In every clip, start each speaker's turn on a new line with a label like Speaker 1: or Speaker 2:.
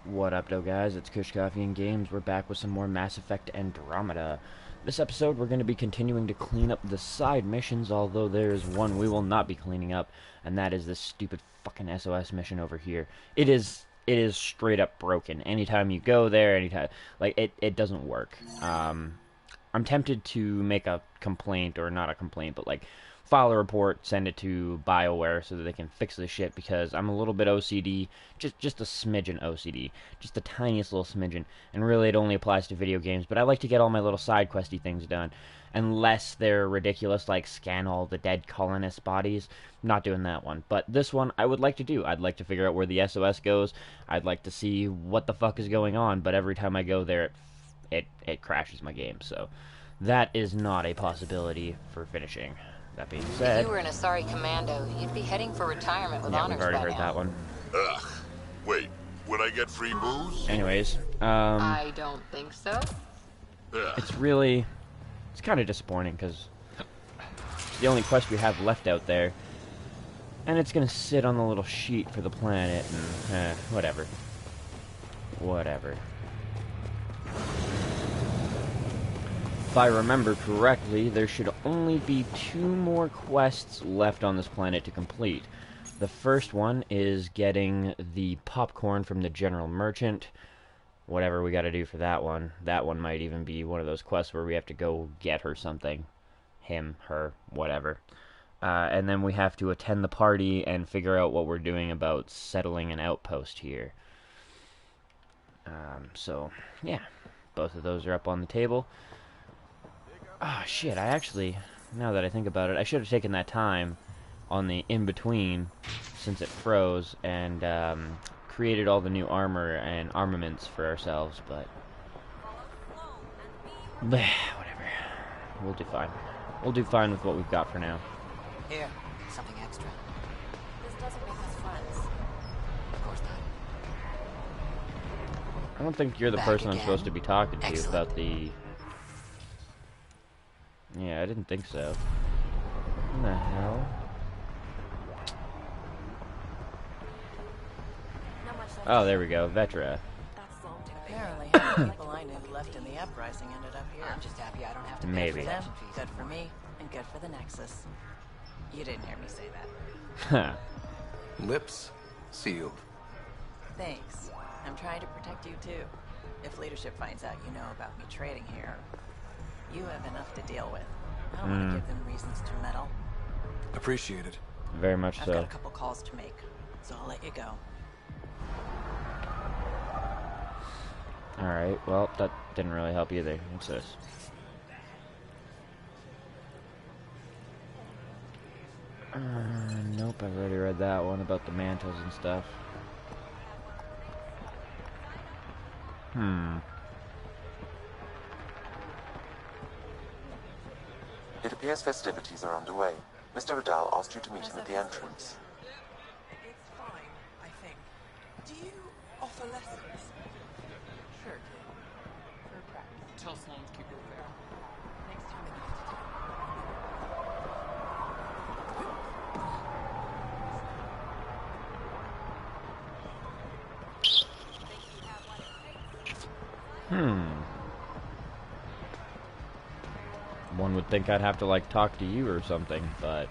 Speaker 1: What up, though, guys? It's Kush Coffee and Games. We're back with some more Mass Effect Andromeda. This episode, we're going to be continuing to clean up the side missions, although there is one we will not be cleaning up, and that is this stupid fucking SOS mission over here. It is straight up broken. Anytime you go there, it doesn't work. I'm tempted to make a complaint, or not a complaint, but file a report, send it to BioWare so that they can fix this shit, because I'm a little bit OCD, just a smidgen OCD, just the tiniest little smidgen, and really it only applies to video games, but I like to get all my little side questy things done, unless they're ridiculous, like scan all the dead colonist bodies. I'm not doing that one, but this one I would like to do. I'd like to figure out where the SOS goes. I'd like to see what the fuck is going on, but every time I go there, it crashes my game, so that is not a possibility for finishing. That being said,
Speaker 2: if you were an Asari commando, you'd be heading for retirement with honors.
Speaker 1: We've already
Speaker 2: by
Speaker 1: heard
Speaker 2: now.
Speaker 1: that one.
Speaker 3: Ugh. Wait, would I get free booze?
Speaker 1: Anyways,
Speaker 2: I don't think so.
Speaker 1: it's kind of disappointing, because it's the only quest we have left out there, and it's gonna sit on the little sheet for the planet, and whatever. If I remember correctly, there should only be 2 more quests left on this planet to complete. The first one is getting the popcorn from the general merchant. Whatever we gotta do for that one. That one might even be one of those quests where we have to go get her something. Him, her, whatever. And then we have to attend the party and figure out what we're doing about settling an outpost here. So, yeah. Both of those are up on the table. Ah, shit, I actually, now that I think about it, I should have taken that time on the in-between, since it froze, and created all the new armor and armaments for ourselves, but whatever. We'll do fine. We'll do fine with what we've got for now.
Speaker 2: Here, something extra. This doesn't make us friends. Of course not.
Speaker 1: I don't think you're the
Speaker 2: Back
Speaker 1: person I'm
Speaker 2: again.
Speaker 1: supposed to be talking to
Speaker 2: Excellent.
Speaker 1: about the... Yeah, I didn't think so. What the hell? Oh, there we go. Vetra.
Speaker 4: Apparently, half the people I knew who left in the uprising ended up here.
Speaker 2: I'm just happy I don't have to pay
Speaker 1: Maybe.
Speaker 2: for
Speaker 4: Them,
Speaker 2: protection fees.
Speaker 4: good for me, and good for the Nexus. You didn't hear me say that.
Speaker 1: Huh.
Speaker 5: Lips sealed.
Speaker 4: Thanks. I'm trying to protect you too. If leadership finds out you know about me trading here, you have enough to deal with. I don't want to give them reasons to meddle.
Speaker 5: Appreciate it.
Speaker 1: Very much
Speaker 4: I've
Speaker 1: so.
Speaker 4: got a couple calls to make, so I'll let you go.
Speaker 1: Alright, well, that didn't really help either. What's this? Nope, I've already read that one about the mantles and stuff.
Speaker 6: It appears festivities are underway. Mr. Vidal asked you to meet him at the entrance.
Speaker 7: It's fine, I think. Do you offer lessons? Sure, kid. For practice. Tell Sloan to keep it fair. Next time I need to
Speaker 1: One would think I'd have to, talk to you or something, but...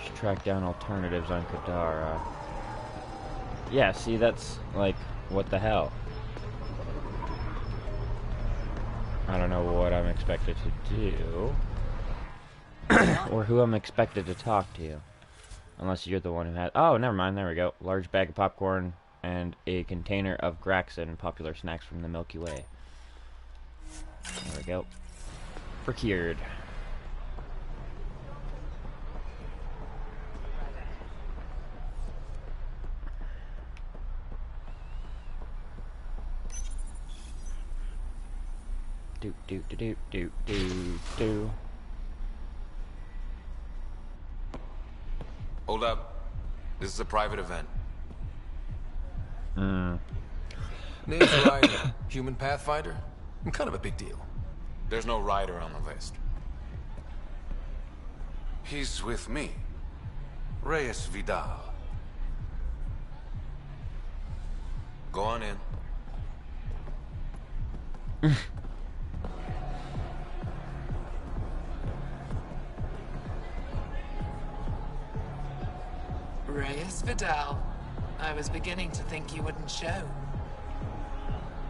Speaker 1: Should track down alternatives on Kadara. Yeah, see, that's, what the hell? I don't know what I'm expected to do. Or who I'm expected to talk to. Unless you're the one who had... Oh, never mind, there we go. Large bag of popcorn and a container of Graxon, popular snacks from the Milky Way. There we go. Procured. Do do do do do do do.
Speaker 5: Hold up. This is a private event. Name's Ryder. Human Pathfinder. I'm kind of a big deal.
Speaker 6: There's no rider on the list.
Speaker 5: He's with me. Reyes Vidal. Go on in.
Speaker 7: Reyes Vidal. I was beginning to think you wouldn't show.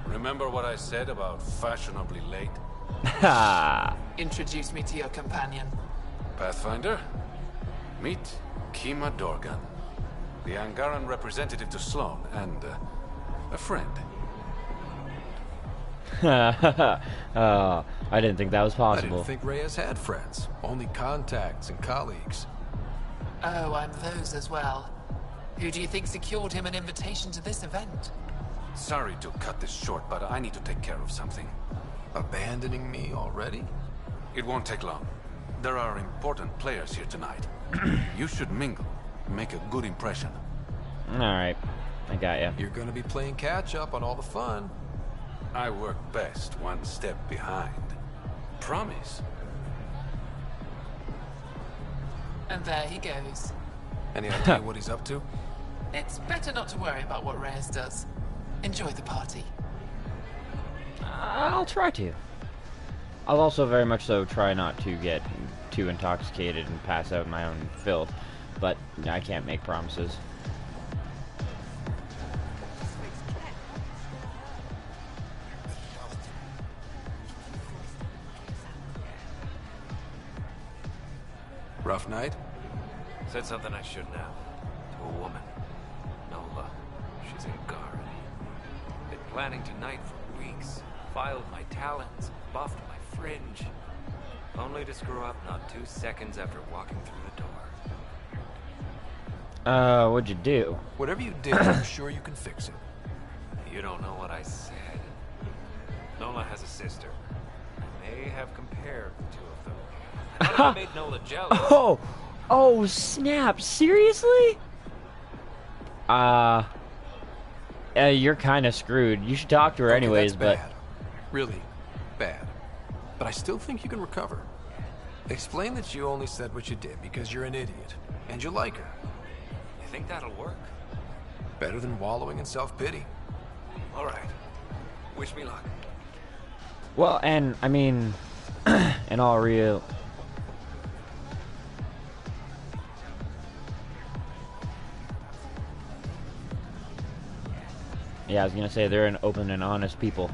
Speaker 5: Remember what I said about fashionably late?
Speaker 1: Ha!
Speaker 7: Introduce me to your companion.
Speaker 5: Pathfinder? Meet Kima Dorgan, the Angaran representative to Sloan, and a friend.
Speaker 1: Oh, I didn't think that was
Speaker 8: I
Speaker 1: possible.
Speaker 8: didn't think Reyes had friends. Only contacts and colleagues.
Speaker 7: Oh, I'm those as well. Who do you think secured him an invitation to this event?
Speaker 5: Sorry to cut this short, but I need to take care of something.
Speaker 8: Abandoning me already?
Speaker 5: It won't take long. There are important players here tonight. You should mingle, make a good impression.
Speaker 1: Alright, I got ya.
Speaker 8: You're gonna be playing catch-up on all the fun.
Speaker 5: I work best one step behind. Promise.
Speaker 7: And there he goes.
Speaker 8: Any idea what he's up to?
Speaker 7: It's better not to worry about what Reyes does. Enjoy the party.
Speaker 1: I'll try to. I'll also very much so try not to get too intoxicated and pass out in my own filth, but I can't make promises.
Speaker 8: Rough night?
Speaker 9: Said something I shouldn't have. To a woman. Nola. She's in Garen. Been planning tonight for weeks. Filed my talons, buffed my fringe. Only to screw up not 2 seconds after walking through the door.
Speaker 1: What'd you do?
Speaker 8: Whatever you did, I'm sure you can fix it.
Speaker 9: You don't know what I said. Nola has a sister. I may have compared the two of them. And I made Nola jealous.
Speaker 1: Oh, snap! Seriously? You're kind of screwed. You should talk to her
Speaker 8: Okay,
Speaker 1: anyways,
Speaker 8: that's
Speaker 1: but
Speaker 8: bad. Really bad. But I still think you can recover. Explain that you only said what you did because you're an idiot, and you like her.
Speaker 9: You think that'll work?
Speaker 8: Better than wallowing in self-pity.
Speaker 9: All right. Wish me luck.
Speaker 1: well, and I mean, in all real. Yeah, I was gonna say they're an open and honest people.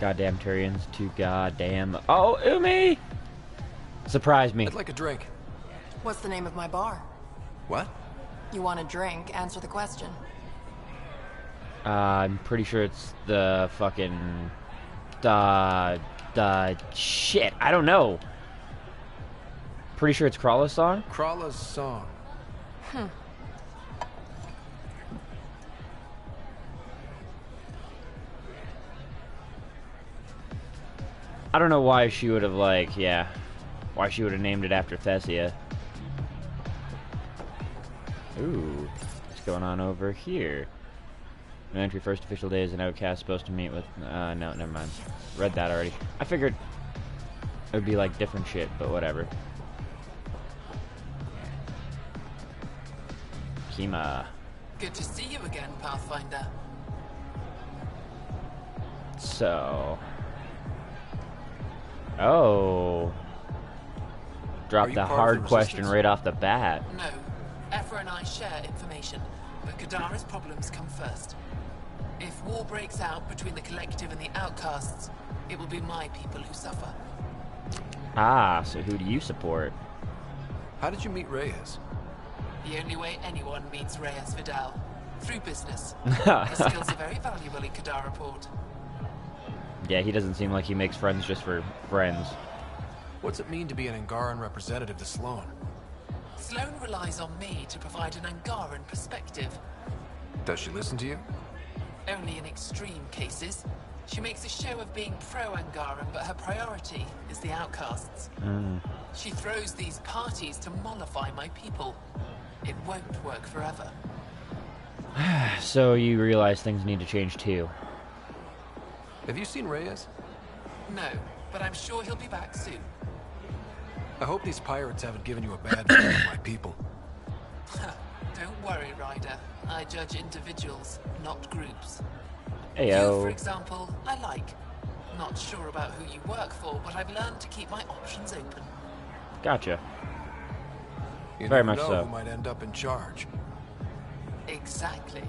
Speaker 1: Goddamn Turians, too goddamn. Oh, Umi! Surprise me.
Speaker 8: I'd like a drink.
Speaker 2: What's the name of my bar?
Speaker 8: What?
Speaker 2: You want a drink? Answer the question.
Speaker 1: I'm pretty sure it's the fucking shit. I don't know. Pretty sure it's Crawler's song.
Speaker 8: Krala's song.
Speaker 1: I don't know why she would have why she would have named it after Thessia. Ooh, what's going on over here? No entry, first official day as an outcast, supposed to meet with, no, never mind. Read that already. I figured it would be like different shit, but whatever. Kima.
Speaker 7: Good to see you again, Pathfinder.
Speaker 1: So. Oh. Dropped the
Speaker 8: part of
Speaker 1: hard
Speaker 8: the
Speaker 1: question
Speaker 8: resistance?
Speaker 1: right off the bat.
Speaker 7: No, Ephra and I share information, but Kadara's problems come first. If war breaks out between the Collective and the Outcasts, it will be my people who suffer.
Speaker 1: Ah, so who do you support?
Speaker 8: How did you meet Reyes?
Speaker 7: The only way anyone meets Reyes Vidal. Through business. His skills are very valuable in Kadara Port.
Speaker 1: Yeah, he doesn't seem like he makes friends just for friends.
Speaker 8: What's it mean to be an Angaran representative to Sloan?
Speaker 7: Sloan relies on me to provide an Angaran perspective.
Speaker 8: Does she listen to you?
Speaker 7: Only in extreme cases. She makes a show of being pro-Angaran, but her priority is the Outcasts. She throws these parties to mollify my people. It won't work forever.
Speaker 1: So you realize things need to change too.
Speaker 8: Have you seen Reyes?
Speaker 7: No, but I'm sure he'll be back soon.
Speaker 8: I hope these pirates haven't given you a bad view of my people.
Speaker 7: Don't worry, Ryder. I judge individuals, not groups.
Speaker 1: Heyo.
Speaker 7: You, for example, I like. Not sure about who you work for, but I've learned to keep my options open.
Speaker 1: Gotcha.
Speaker 8: You
Speaker 1: Very
Speaker 8: never
Speaker 1: much
Speaker 8: know
Speaker 1: so.
Speaker 8: who might end up in charge.
Speaker 7: Exactly.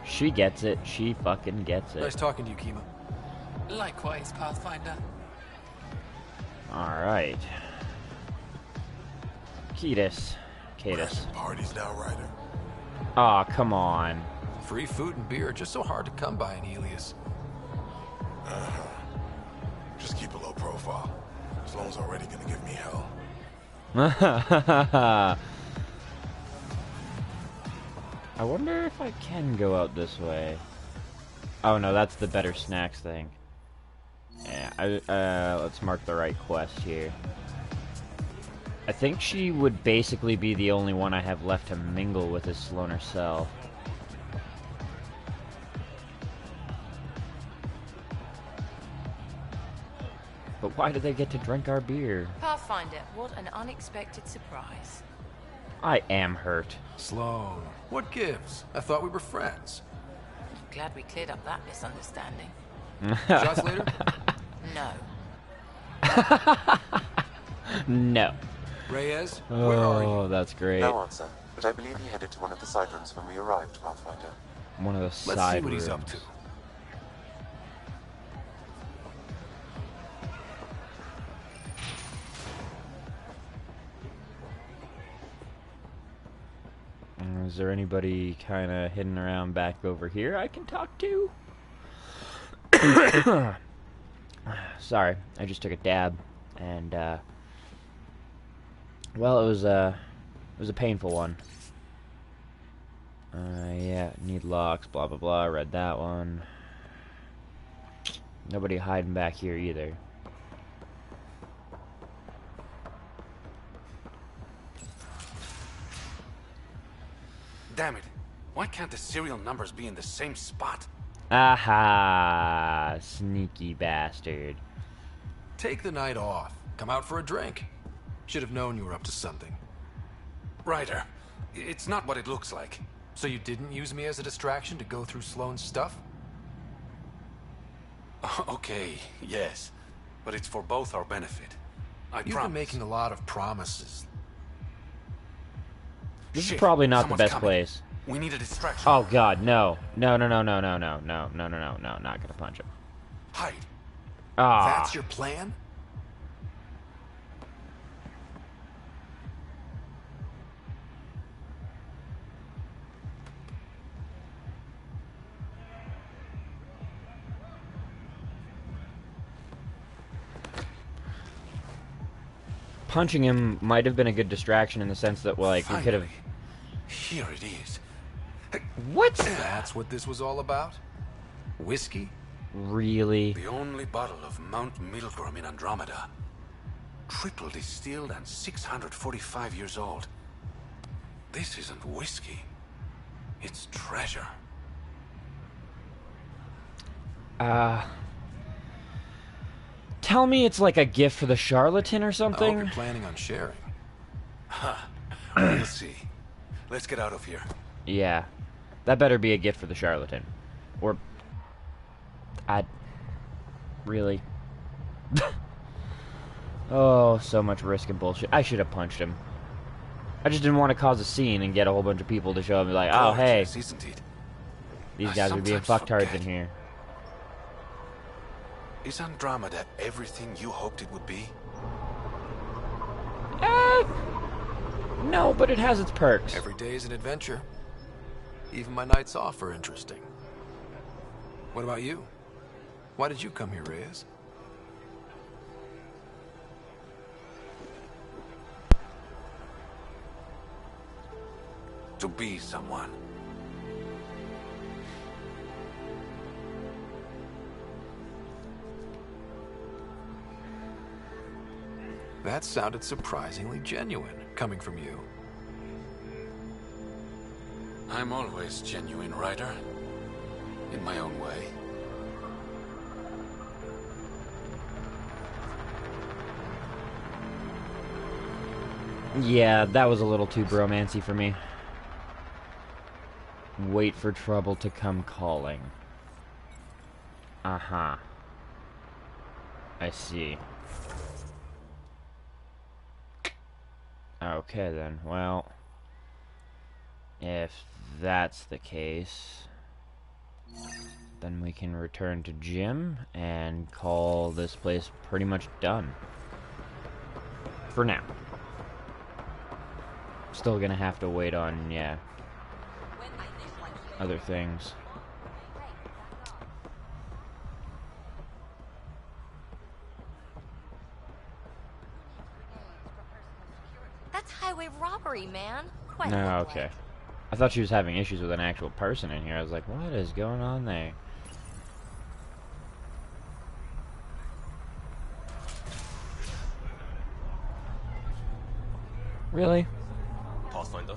Speaker 1: She gets it. She fucking gets
Speaker 8: Nice
Speaker 1: it.
Speaker 8: talking to you, Kima.
Speaker 7: Likewise, Pathfinder.
Speaker 1: Alright. Cadus.
Speaker 3: Parties now, Ryder.
Speaker 1: Aw, come on.
Speaker 8: Free food and beer are just so hard to come by in Helios.
Speaker 3: Just keep a low profile. Sloane's already gonna give me hell.
Speaker 1: I wonder if I can go out this way. Oh no, that's the better snacks thing. Yeah, let's mark the right quest here. I think she would basically be the only one I have left to mingle with is Sloane herself. But why do they get to drink our beer?
Speaker 2: Pathfinder, what an unexpected surprise.
Speaker 1: I am hurt.
Speaker 8: Sloane, what gives? I thought we were friends.
Speaker 2: Glad we cleared up that misunderstanding.
Speaker 8: Shots later?
Speaker 2: No.
Speaker 1: No.
Speaker 8: Reyes, where are you?
Speaker 1: Oh, that's great.
Speaker 6: No answer, but I believe he headed to one of the side rooms when we arrived, Pathfinder.
Speaker 1: One of the
Speaker 8: Let's
Speaker 1: side
Speaker 8: see what he's up
Speaker 1: rooms.
Speaker 8: to.
Speaker 1: Is there anybody kind of hidden around back over here I can talk to? Sorry, I just took a dab, and well, it was a painful one. Yeah, need locks, blah blah blah. Read that one. Nobody hiding back here either.
Speaker 5: Damn it. Why can't the serial numbers be in the same spot?
Speaker 1: Aha! Sneaky bastard.
Speaker 8: Take the night off. Come out for a drink. Should have known you were up to something.
Speaker 5: Ryder, it's not what it looks like.
Speaker 8: So you didn't use me as a distraction to go through Sloane's stuff?
Speaker 5: Okay, yes. But it's for both our benefit. I
Speaker 8: You've
Speaker 5: promise.
Speaker 8: been making a lot of promises.
Speaker 1: This is
Speaker 5: Shit,
Speaker 1: probably not the
Speaker 5: someone's
Speaker 1: best
Speaker 5: coming.
Speaker 1: place.
Speaker 5: We need a distraction.
Speaker 1: Oh god, no. No, no, no, no, no, no, no, no, no, no, no, not gonna punch him.
Speaker 5: Hide.
Speaker 1: Ah.
Speaker 8: That's your plan?
Speaker 1: Punching him might have been a good distraction in the sense that, like, we could have...
Speaker 5: Finally. Here it is.
Speaker 1: What?
Speaker 8: That's what this was all about? Whiskey?
Speaker 1: Really?
Speaker 5: The only bottle of Mount Milgrom in Andromeda. Triple distilled and 645 years old. This isn't whiskey. It's treasure.
Speaker 1: Tell me it's like a gift for the charlatan or
Speaker 8: I hope
Speaker 1: something?
Speaker 8: you're planning on sharing.
Speaker 5: We'll see. Let's get out of here.
Speaker 1: Yeah. That better be a gift for the charlatan. Or... Really? Oh, so much risk and bullshit. I should have punched him. I just didn't want to cause a scene and get a whole bunch of people to show up and be like, oh, hey,
Speaker 5: Gorgeous, isn't it?
Speaker 1: these
Speaker 5: I
Speaker 1: guys are being
Speaker 5: sometimes
Speaker 1: fucktards in
Speaker 5: forget.
Speaker 1: here.
Speaker 5: Is Andromeda everything you hoped it would be?
Speaker 1: No, but it has its perks.
Speaker 8: Every day's an adventure. Even my nights off are interesting. What about you? Why did you come here, Reyes?
Speaker 5: To be someone.
Speaker 8: That sounded surprisingly genuine, coming from you.
Speaker 5: I'm always genuine, Ryder. In my own way.
Speaker 1: Yeah, that was a little too bromancy for me. Wait for trouble to come calling. Uh-huh. I see. Okay then, well, if that's the case, then we can return to Jim and call this place pretty much done. For now. Still gonna have to wait on, yeah, other things.
Speaker 2: That's highway robbery, man. Quite
Speaker 1: No,
Speaker 2: a
Speaker 1: okay. I thought she was having issues with an actual person in here. I was like, what is going on there? Really?
Speaker 10: Pathfinder.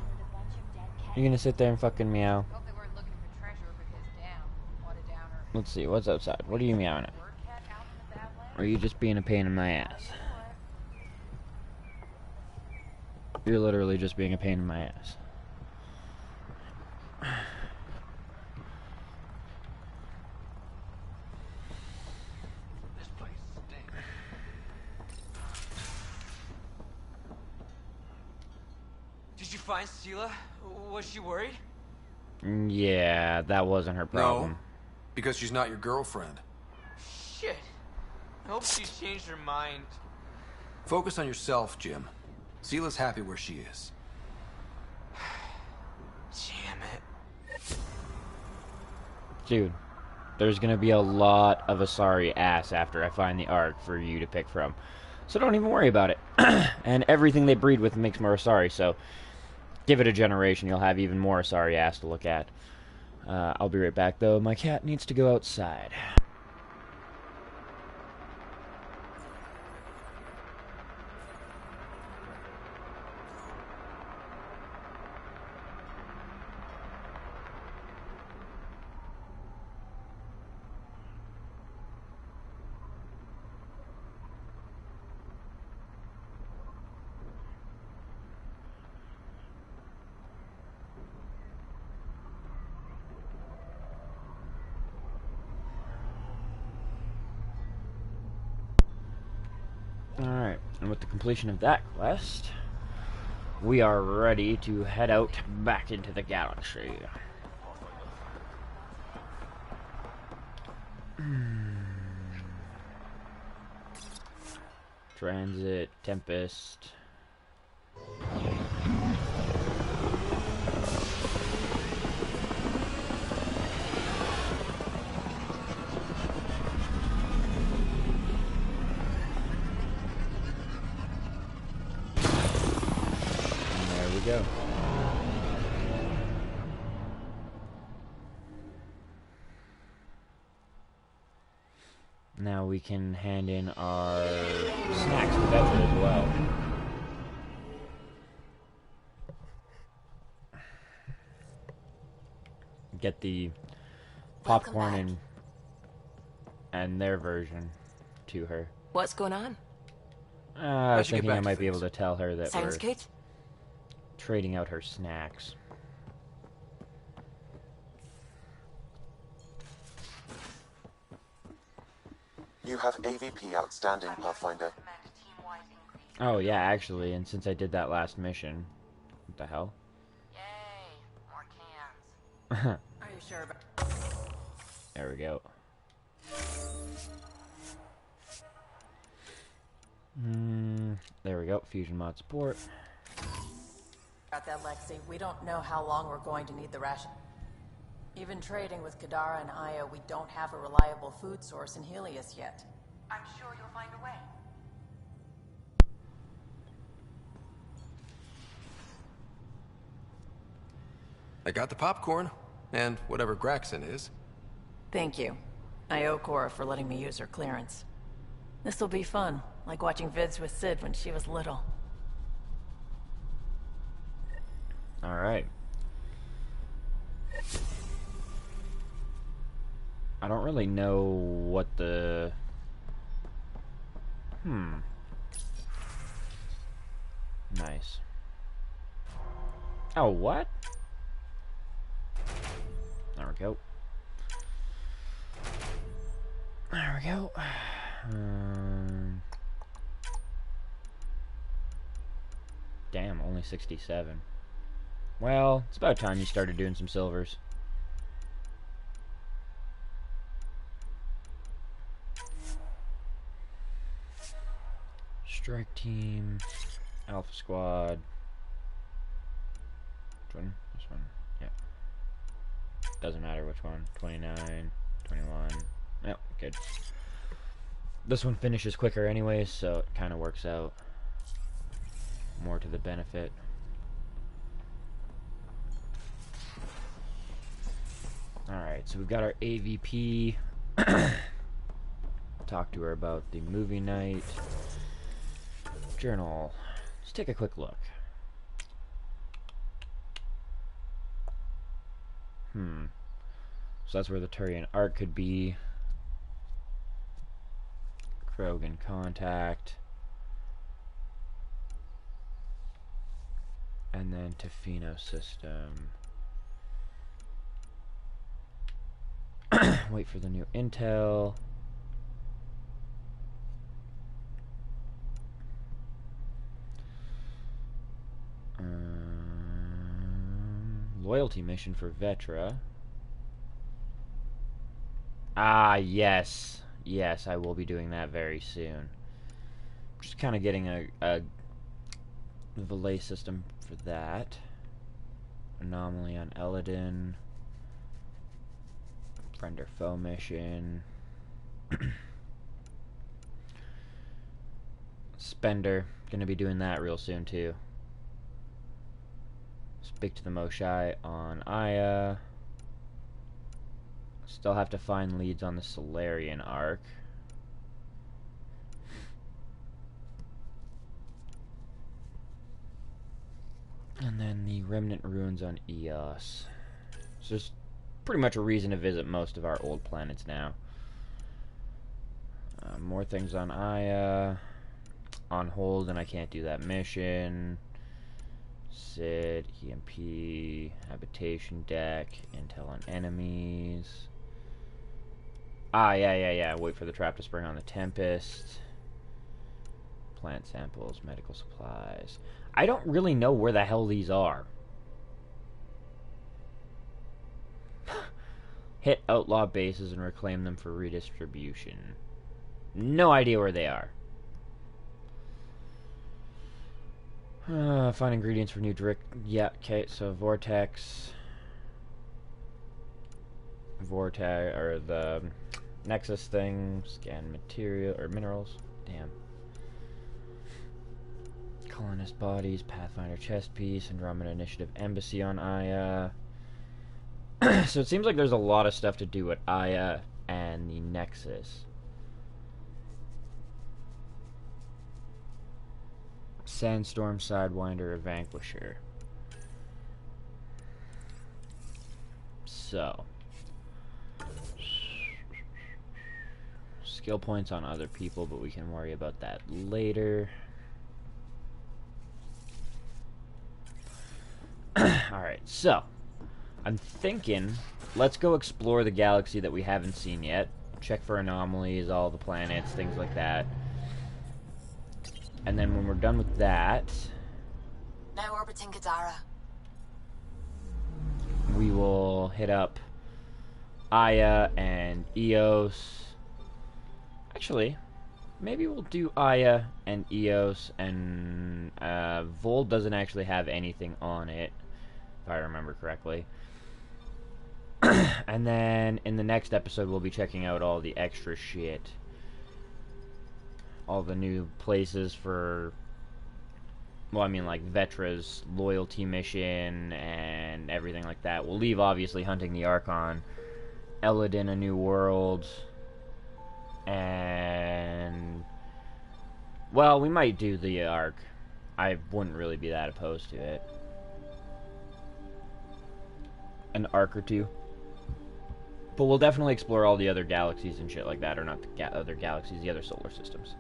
Speaker 1: You're gonna sit there and fucking meow?
Speaker 7: Hope they weren't looking for treasure because damn, what a downer.
Speaker 1: Let's see, what's outside? What are you meowing at?
Speaker 7: Word cat out in the Badlands?
Speaker 1: Or are you just being a pain in my ass? You're literally just being a pain in my ass.
Speaker 10: This place stinks.
Speaker 11: Did you find Sela? Was she worried?
Speaker 1: Yeah, that wasn't her problem.
Speaker 8: No, because she's not your girlfriend.
Speaker 11: Shit. I hope she changed her mind.
Speaker 8: Focus on yourself, Jim. Sela's happy where she is.
Speaker 11: Damn it.
Speaker 1: Dude, there's gonna be a lot of Asari ass after I find the Ark for you to pick from. So don't even worry about it. And everything they breed with makes more Asari, so give it a generation, you'll have even more Asari ass to look at. I'll be right back, though. My cat needs to go outside. Alright, and with the completion of that quest, we are ready to head out back into the galaxy. Transit, Tempest. Go. Now we can hand in our snacks to Bedford as well. Get the popcorn and their version to her.
Speaker 2: What's going on?
Speaker 1: I was thinking I might be able to tell her that
Speaker 2: Sounds
Speaker 1: we're
Speaker 2: good.
Speaker 1: trading out her snacks.
Speaker 6: You have AVP outstanding, Pathfinder.
Speaker 1: Oh yeah, actually, and since I did that last mission, what the hell?
Speaker 2: Yay, more cans.
Speaker 4: Are you sure about...
Speaker 1: There we go. There we go. Fusion mod support.
Speaker 4: About that, Lexi, we don't know how long we're going to need the ration. Even trading with Kadara and Aya, we don't have a reliable food source in Helios yet.
Speaker 7: I'm sure you'll find a way.
Speaker 8: I got the popcorn, and whatever Graxon is.
Speaker 4: Thank you. I owe Cora for letting me use her clearance. This'll be fun. Like watching vids with Sid when she was little.
Speaker 1: Alright. I don't really know what the... Nice. Oh, what? There we go. There we go. Damn, only 67. Well, it's about time you started doing some silvers. Strike team, Alpha Squad. Which one? This one. Yeah. Doesn't matter which one. 29, 21. Yep, good. This one finishes quicker anyways, so it kind of works out more to the benefit. Alright, so we've got our AVP. Talk to her about the movie night. Journal. Let's take a quick look. So that's where the Turian Arc could be. Krogan contact. And then Tofino system. Wait for the new intel. Loyalty mission for Vetra. Ah, yes. Yes, I will be doing that very soon. Just kind of getting a valet system for that. Anomaly on Eladin. Friend or foe mission. Spender. Gonna be doing that real soon too. Speak to the Moshai on Aya. Still have to find leads on the Solarian Arc. And then the Remnant Ruins on Eos. So there's pretty much a reason to visit most of our old planets now. More things on Aya. On hold, and I can't do that mission. Sid, EMP, habitation deck, intel on enemies. Ah, yeah. Wait for the trap to spring on the Tempest. Plant samples, medical supplies. I don't really know where the hell these are. Hit outlaw bases and reclaim them for redistribution. No idea where they are. Find ingredients for new direct. Yeah, okay, so Vortex, or the Nexus thing. Scan material, or minerals. Damn. Colonist bodies, Pathfinder chest piece, Andromeda Initiative Embassy on Aya. So it seems like there's a lot of stuff to do at Aya and the Nexus. Sandstorm, Sidewinder, or Vanquisher. So. Skill points on other people, but we can worry about that later. Alright, so. I'm thinking, let's go explore the galaxy that we haven't seen yet. Check for anomalies, all the planets, things like that. And then when we're done with that...
Speaker 2: Now orbiting Kadara.
Speaker 1: We will hit up Aya and Eos. Actually, maybe we'll do Aya and Eos, and Vol doesn't actually have anything on it, if I remember correctly. And then in the next episode we'll be checking out all the extra shit. All the new places for, well, I mean, like Vetra's loyalty mission and everything like that. We'll leave, obviously, hunting the Archon, Eladin, A New World, and Well, we might do the arc. I wouldn't really be that opposed to it. An arc or two. But we'll definitely explore all the other galaxies and shit like that. Or not the other galaxies, the other solar systems.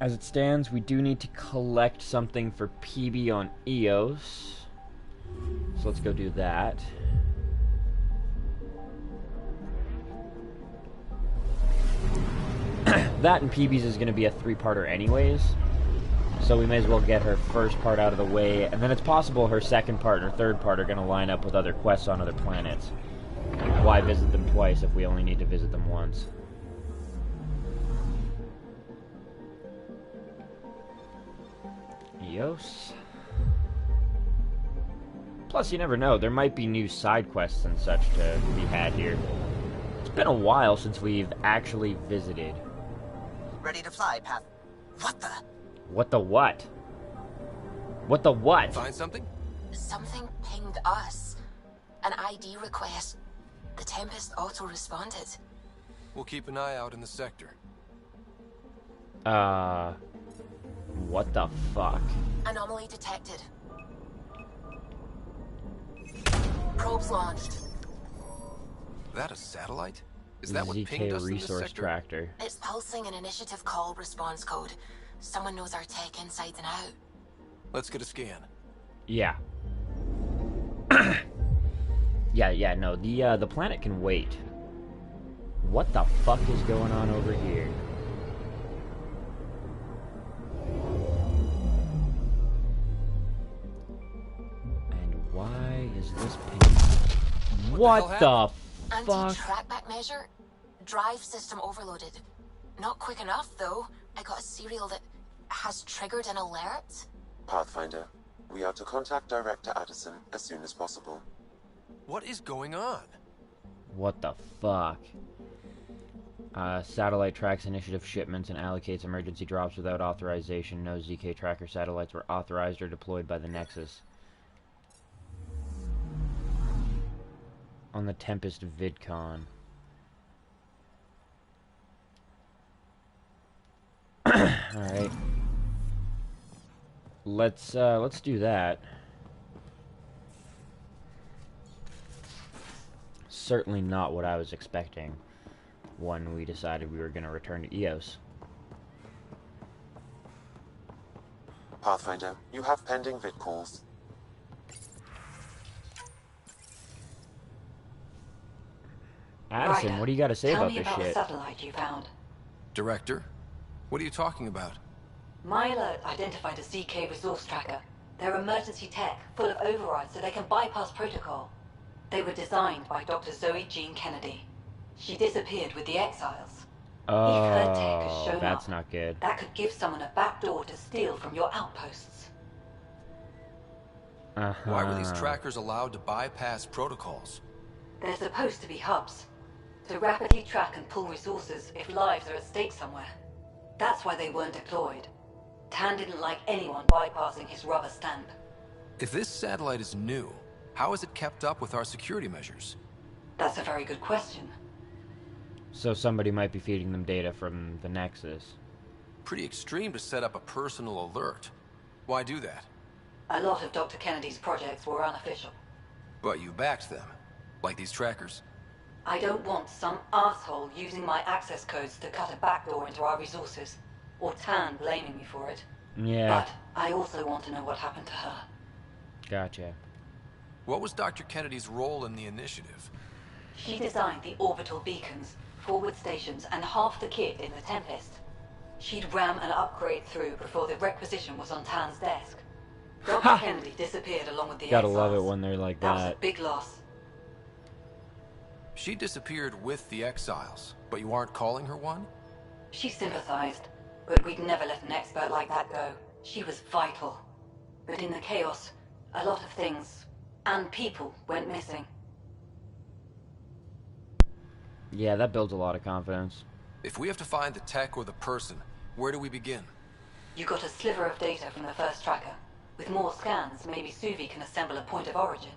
Speaker 1: As it stands, we do need to collect something for PB on Eos. So let's go do that. That and PB's is going to be a 3-parter anyways. So we may as well get her first part out of the way. And then it's possible her second part and her third part are going to line up with other quests on other planets. Why visit them twice if we only need to visit them once? Eos. Plus, you never know. There might be new side quests and such to be had here. It's been a while since we've actually visited.
Speaker 12: Ready to fly, Path. What the?
Speaker 1: What the what? What the what?
Speaker 8: Find something?
Speaker 2: Something pinged us. An ID request. The Tempest auto-responded.
Speaker 8: We'll keep an eye out in the sector.
Speaker 1: What the fuck?
Speaker 2: Anomaly detected. Probes launched.
Speaker 8: That a satellite? Is that what pinged
Speaker 1: ZK
Speaker 8: us in this
Speaker 1: resource
Speaker 8: sector?
Speaker 1: tractor.
Speaker 2: It's pulsing an initiative call response code. Someone knows our tech inside and out.
Speaker 8: Let's get a scan.
Speaker 1: Yeah. yeah, no, the planet can wait. What the fuck is going on over here? And why is this ping? What the fuck?
Speaker 2: Anti-trackback measure? Drive system overloaded. Not quick enough, though. I got a serial that has triggered an alert.
Speaker 6: Pathfinder, we are to contact Director Addison as soon as possible.
Speaker 8: What is going on?
Speaker 1: What the fuck? Satellite tracks initiative shipments and allocates emergency drops without authorization. No ZK tracker satellites were authorized or deployed by the Nexus. On the Tempest VidCon. Alright. Let's do that. Certainly not what I was expecting when we decided we were going to return to Eos.
Speaker 6: Pathfinder, you have pending vid calls.
Speaker 1: Addison, what do you got to say
Speaker 13: Tell
Speaker 1: about
Speaker 13: me
Speaker 1: this
Speaker 13: about
Speaker 1: shit?
Speaker 13: the satellite you found.
Speaker 8: Director? What are you talking about?
Speaker 13: My alert identified a ZK resource tracker. They're emergency tech, full of overrides so they can bypass protocol. They were designed by Dr. Zoe Jean Kennedy. She disappeared with the Exiles. If her tech has shown
Speaker 1: that's
Speaker 13: up,
Speaker 1: not good.
Speaker 13: that could give someone a backdoor to steal from your outposts.
Speaker 8: Why were these trackers allowed to bypass protocols?
Speaker 13: They're supposed to be hubs, to rapidly track and pull resources if lives are at stake somewhere. That's why they weren't deployed. Tan didn't like anyone bypassing his rubber stamp.
Speaker 8: If this satellite is new, how is it kept up with our security measures?
Speaker 13: That's a very good question.
Speaker 1: So somebody might be feeding them data from the Nexus.
Speaker 8: Pretty extreme to set up a personal alert. Why do that?
Speaker 13: A lot of Dr. Kennedy's projects were unofficial.
Speaker 8: But you backed them. Like these trackers.
Speaker 13: I don't want some asshole using my access codes to cut a backdoor into our resources, or Tan blaming me for it.
Speaker 1: Yeah.
Speaker 13: But I also want to know what happened to her.
Speaker 1: Gotcha.
Speaker 8: What was Dr. Kennedy's role in the initiative?
Speaker 13: She designed the orbital beacons, forward stations, and half the kit in the Tempest. She'd ram an upgrade through before the requisition was on Tan's desk. Dr. Kennedy disappeared along with the
Speaker 1: Gotta
Speaker 13: Exiles.
Speaker 1: love it when they're like
Speaker 13: That was
Speaker 1: that.
Speaker 13: a big loss.
Speaker 8: She disappeared with the Exiles, but you aren't calling her one?
Speaker 13: She sympathized, but we'd never let an expert like that go. She was vital. But in the chaos, a lot of things, and people, went missing.
Speaker 1: Yeah, that builds a lot of confidence.
Speaker 8: If we have to find the tech or the person, where do we begin?
Speaker 13: You got a sliver of data from the first tracker. With more scans, maybe Suvi can assemble a point of origin.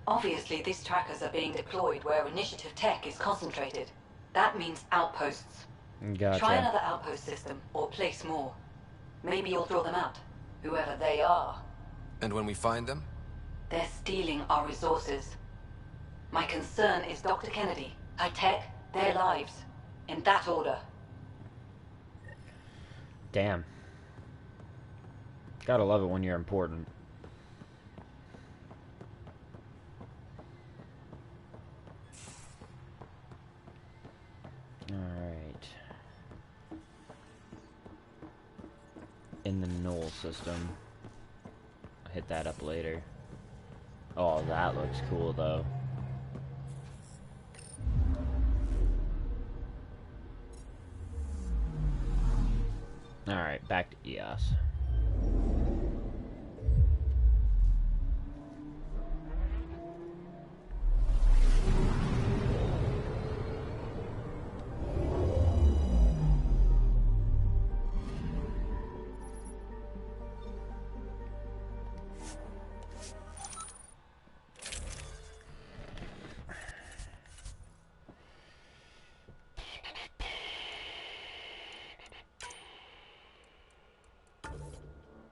Speaker 13: Obviously, these trackers are being deployed where initiative tech is concentrated. That means outposts.
Speaker 1: Gotcha.
Speaker 13: Try another outpost system, or place more. Maybe you'll draw them out, whoever they are.
Speaker 8: And when we find them?
Speaker 13: They're stealing our resources. My concern is Dr. Kennedy, her tech, their lives. In that order.
Speaker 1: Damn. Gotta love it when you're important. Alright. In the Knoll system. I'll hit that up later. Oh, that looks cool though. Alright, back to EOS.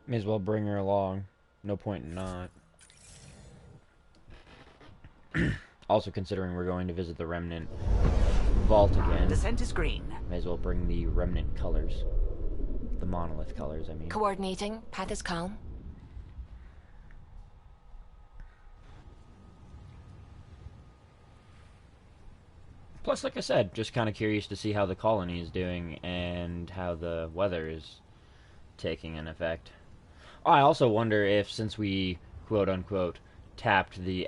Speaker 1: May as well bring her along. No point in not. Also, considering we're going to visit the Remnant Vault again.
Speaker 14: The scent is green.
Speaker 1: May as well bring the Remnant colors. The monolith colors, I mean.
Speaker 2: Coordinating. Path is calm.
Speaker 1: Plus, like I said, just kind of curious to see how the colony is doing and how the weather is taking an effect. I also wonder if, since we, quote-unquote, tapped the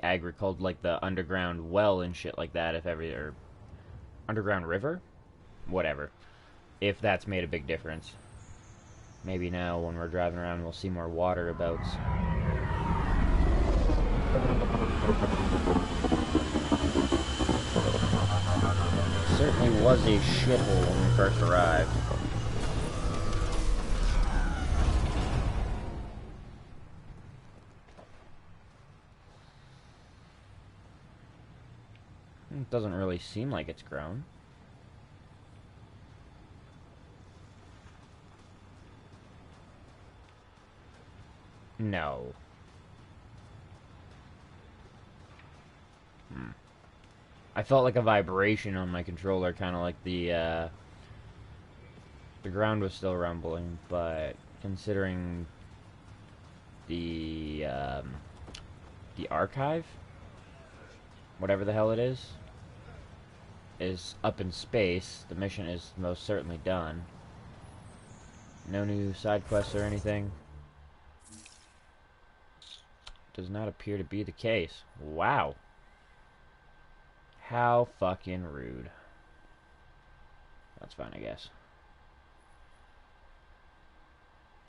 Speaker 1: like the underground well and shit like that, or underground river? Whatever. If that's made a big difference. Maybe now, when we're driving around, we'll see more water abouts. Certainly was a shithole when we first arrived. It doesn't really seem like it's grown. No. I felt like a vibration on my controller, kind of like the ground was still rumbling, but considering the archive, whatever the hell it is up in space, the mission is most certainly done. No new side quests or anything. Does not appear to be the case. Wow. How fucking rude. That's fine, I guess.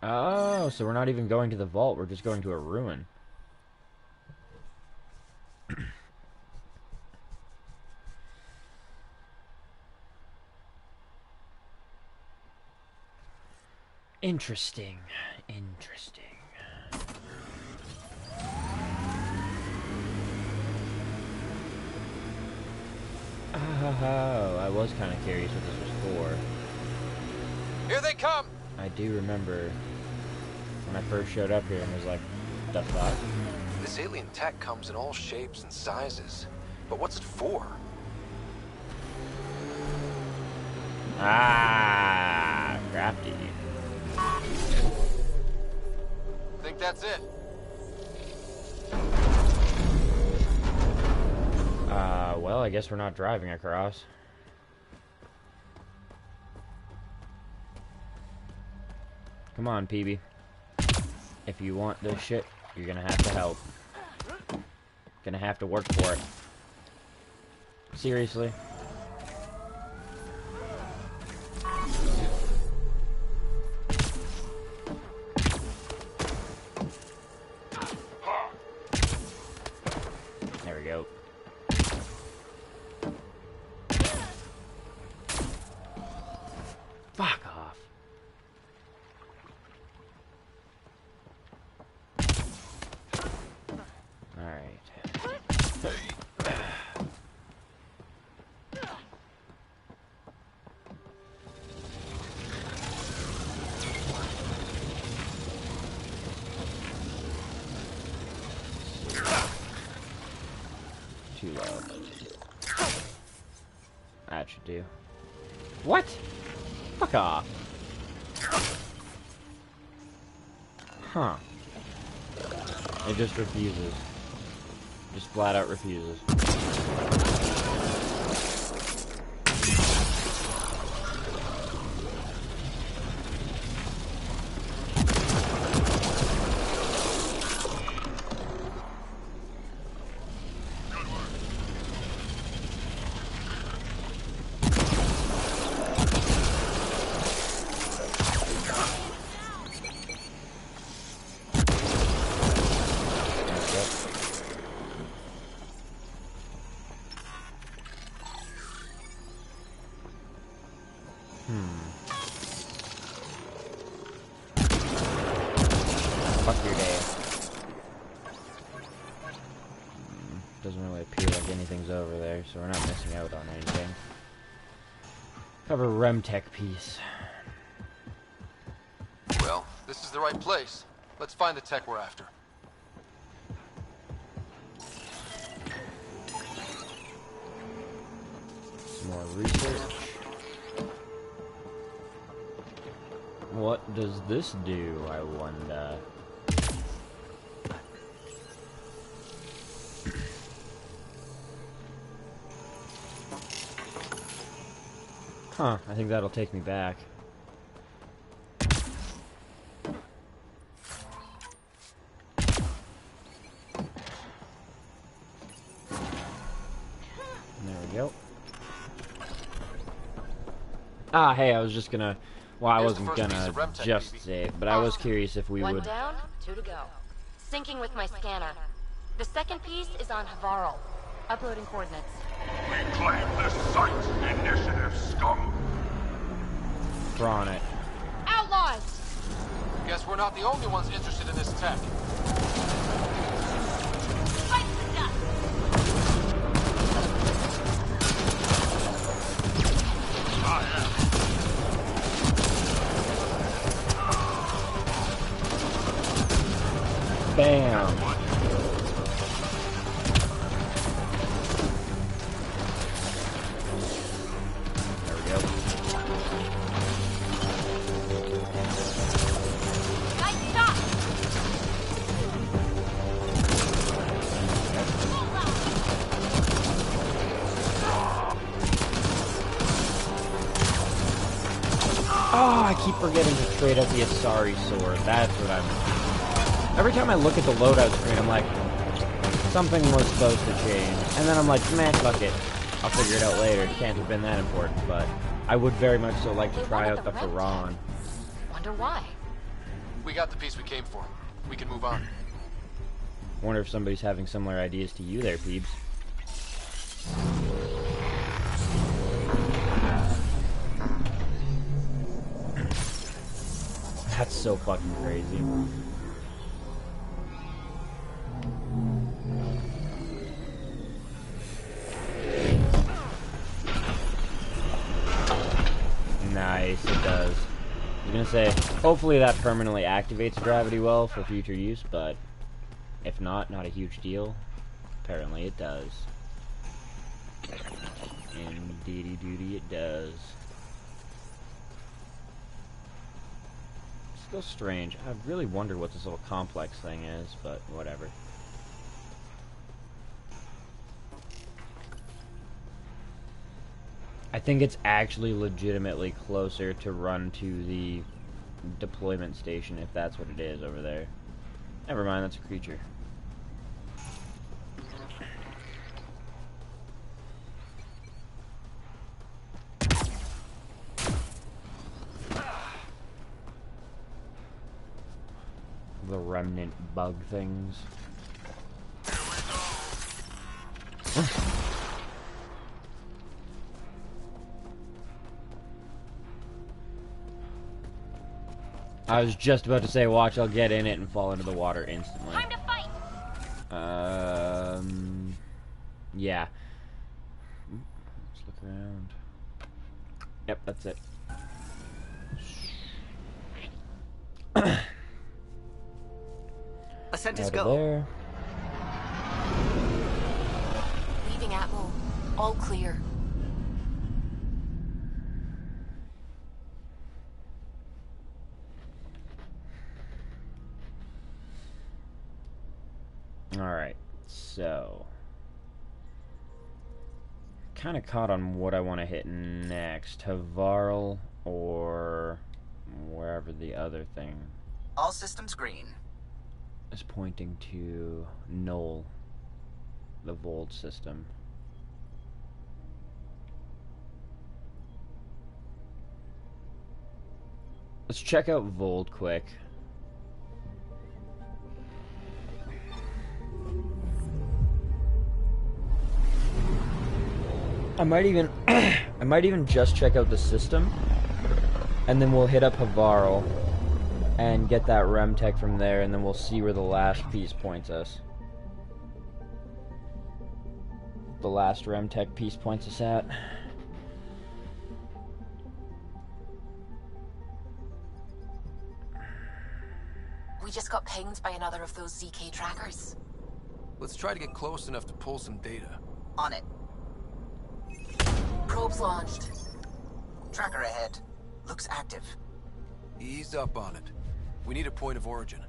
Speaker 1: Oh, so we're not even going to the vault, we're just going to a ruin. Interesting. Interesting. Oh, I was kind of curious what this was for.
Speaker 8: Here they come!
Speaker 1: I do remember when I first showed up here and was like, the fuck?
Speaker 8: This alien tech comes in all shapes and sizes. But what's it for?
Speaker 1: Ah, crafty.
Speaker 8: Think that's it?
Speaker 1: Well, I guess we're not driving across. Come on, PB. If you want this shit, you're gonna have to help. Gonna have to work for it. Seriously? There we go. Fuck off. Alright. that do? What? Fuck off. Huh. It just refuses. Just flat out refuses. Fuck your day. Doesn't really appear like anything's over there, so we're not missing out on anything. Cover Remtech piece.
Speaker 8: Well, this is the right place. Let's find the tech we're after.
Speaker 1: Some more research. What does this do, I wonder? Huh, I think that'll take me back. There we go. Ah, hey, I was just gonna... Well, I wasn't gonna just save, but I was curious if we would...
Speaker 14: One down, 2 to go. Syncing with my scanner. The second piece is on Havarl. Uploading coordinates.
Speaker 3: Reclaim the site, initiative scum!
Speaker 1: We're on it.
Speaker 14: Outlaws!
Speaker 8: Guess we're not the only ones interested in this tech.
Speaker 14: Fight to the
Speaker 1: Bam! There we go.
Speaker 14: Nice shot!
Speaker 1: Oh, I keep forgetting to trade out the Asari sword. That's what I'm... Every time I look at the loadout screen, I'm like, something was supposed to change. And then I'm like, man, fuck it. I'll figure it out later. It can't have been that important, but I would very much so like to try out the Faran.
Speaker 14: Wonder why?
Speaker 8: We got the piece we came for. We can move on.
Speaker 1: Wonder if somebody's having similar ideas to you there, Peebs. That's so fucking crazy. Nice, it does. I was gonna say, hopefully that permanently activates Gravity Well for future use, but if not, not a huge deal. Apparently it does. Indeedy doody it does. Still strange. I really wonder what this little complex thing is, but whatever. I think it's actually legitimately closer to run to the deployment station, if that's what it is over there. Never mind, that's a creature. The remnant bug things. I was just about to say, watch, I'll get in it and fall into the water instantly.
Speaker 14: Time to fight!
Speaker 1: Yeah. Let's look around. Yep, that's it.
Speaker 12: Ascent is
Speaker 1: Out
Speaker 12: go.
Speaker 1: of there.
Speaker 2: Leaving Atmo. All clear.
Speaker 1: Alright, so... kind of caught on what I want to hit next. Havarl or wherever the other thing...
Speaker 12: All systems green.
Speaker 1: ...is pointing to Null, the Vold system. Let's check out Vold quick. I might even just check out the system, and then we'll hit up Havarl and get that REM tech from there, and then we'll see where the last piece points us. The last REM tech piece points us at.
Speaker 2: We just got pinged by another of those ZK trackers.
Speaker 8: Let's try to get close enough to pull some data.
Speaker 12: On it.
Speaker 2: Probes launched.
Speaker 12: Tracker ahead. Looks active.
Speaker 8: Ease up on it. We need a point of origin.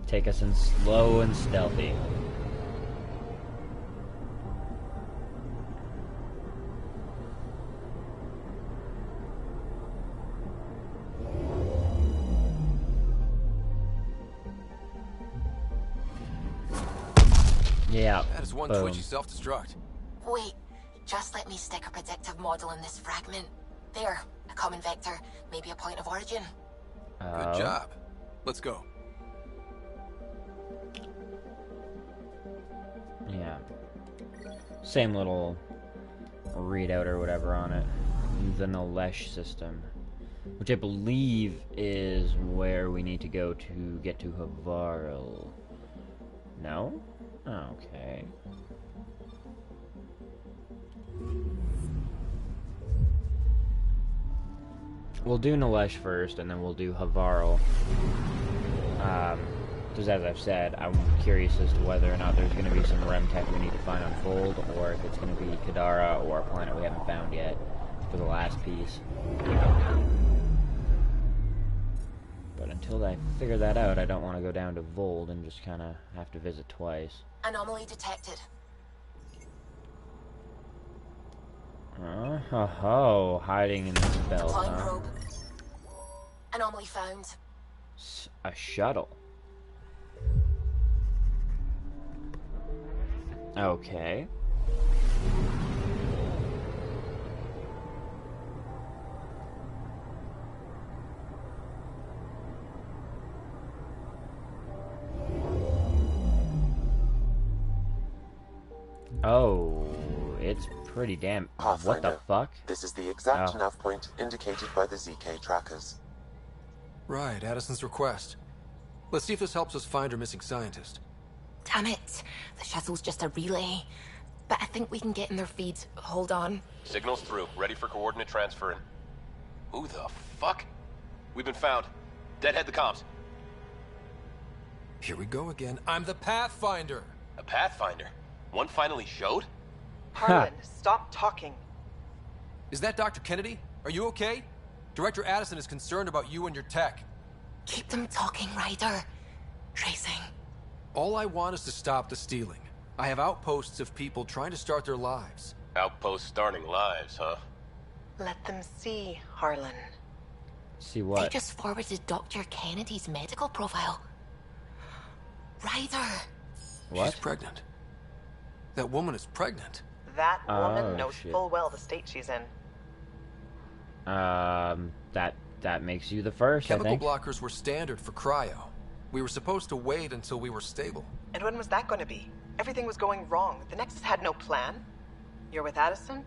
Speaker 1: Take us in slow and stealthy. Yeah.
Speaker 8: That is one
Speaker 1: boom.
Speaker 8: twitchy self-destruct.
Speaker 2: Wait, just let me stick a predictive model in this fragment. There, a common vector, maybe a point of origin.
Speaker 8: Good job. Let's go.
Speaker 1: Yeah. Same little readout or whatever on it. The Nalesh system. Which I believe is where we need to go to get to Havarl. No? Okay. We'll do Nalesh first, and then we'll do Havarl. Because as I've said, I'm curious as to whether or not there's going to be some REM tech we need to find on Vold, or if it's going to be Kadara or a planet we haven't found yet for the last piece. But until I figure that out, I don't want to go down to Vold and just kind of have to visit twice.
Speaker 2: Anomaly detected.
Speaker 1: Oh, hiding in this belt,
Speaker 2: Deploying
Speaker 1: huh?
Speaker 2: probe. Anomaly found.
Speaker 1: A shuttle. Okay. Oh, it's pretty damn... What the fuck?
Speaker 6: This is the exact nav point indicated by the ZK trackers.
Speaker 8: Right, Addison's request. Let's see if this helps us find our missing scientist.
Speaker 2: Damn it. The shuttle's just a relay. But I think we can get in their feed. Hold on.
Speaker 10: Signals through. Ready for coordinate transferring. Who the fuck? We've been found. Deadhead the comms.
Speaker 8: Here we go again. I'm the Pathfinder.
Speaker 10: A Pathfinder? One finally showed?
Speaker 7: Harlan, stop talking.
Speaker 8: Is that Dr. Kennedy? Are you okay? Director Addison is concerned about you and your tech.
Speaker 2: Keep them talking, Ryder. Tracing.
Speaker 8: All I want is to stop the stealing. I have outposts of people trying to start their lives.
Speaker 10: Outpost starting lives, huh?
Speaker 7: Let them see, Harlan.
Speaker 1: See what?
Speaker 2: They just forwarded Dr. Kennedy's medical profile. Ryder.
Speaker 1: What?
Speaker 8: She's pregnant. That woman is pregnant.
Speaker 7: That woman
Speaker 1: Oh,
Speaker 7: knows
Speaker 1: shit.
Speaker 7: full well the state she's in.
Speaker 1: That makes you the first, I
Speaker 8: Chemical
Speaker 1: think.
Speaker 8: blockers were standard for cryo. We were supposed to wait until we were stable.
Speaker 7: And when was that going to be? Everything was going wrong. The Nexus had no plan. You're with Addison?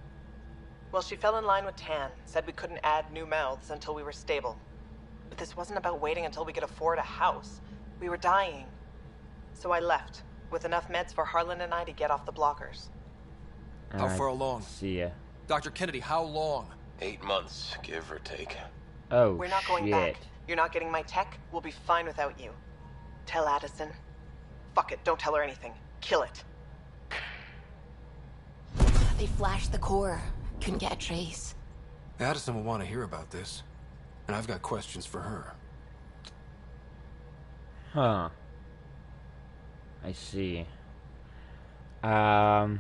Speaker 7: Well, she fell in line with Tan, said we couldn't add new mouths until we were stable. But this wasn't about waiting until we could afford a house. We were dying. So I left, with enough meds for Harlan and I to get off the blockers.
Speaker 8: How far along?
Speaker 1: See ya.
Speaker 8: Dr. Kennedy, how long?
Speaker 10: 8 months, give or take.
Speaker 1: Oh,
Speaker 7: We're not going
Speaker 1: shit.
Speaker 7: back. You're not getting my tech. We'll be fine without you. Tell Addison. Fuck it, don't tell her anything. Kill it.
Speaker 2: They flashed the core. Couldn't get a trace.
Speaker 8: Addison will want to hear about this. And I've got questions for her.
Speaker 1: Huh. I see. I'm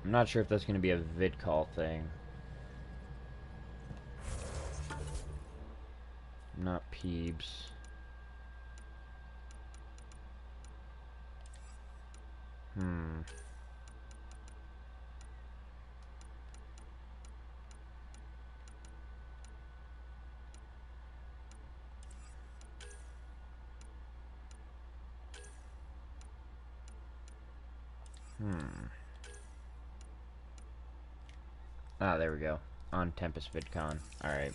Speaker 1: not sure if that's going to be a vid call thing. Not Peebs. Hmm. Ah, there we go. On Tempest VidCon. Alright.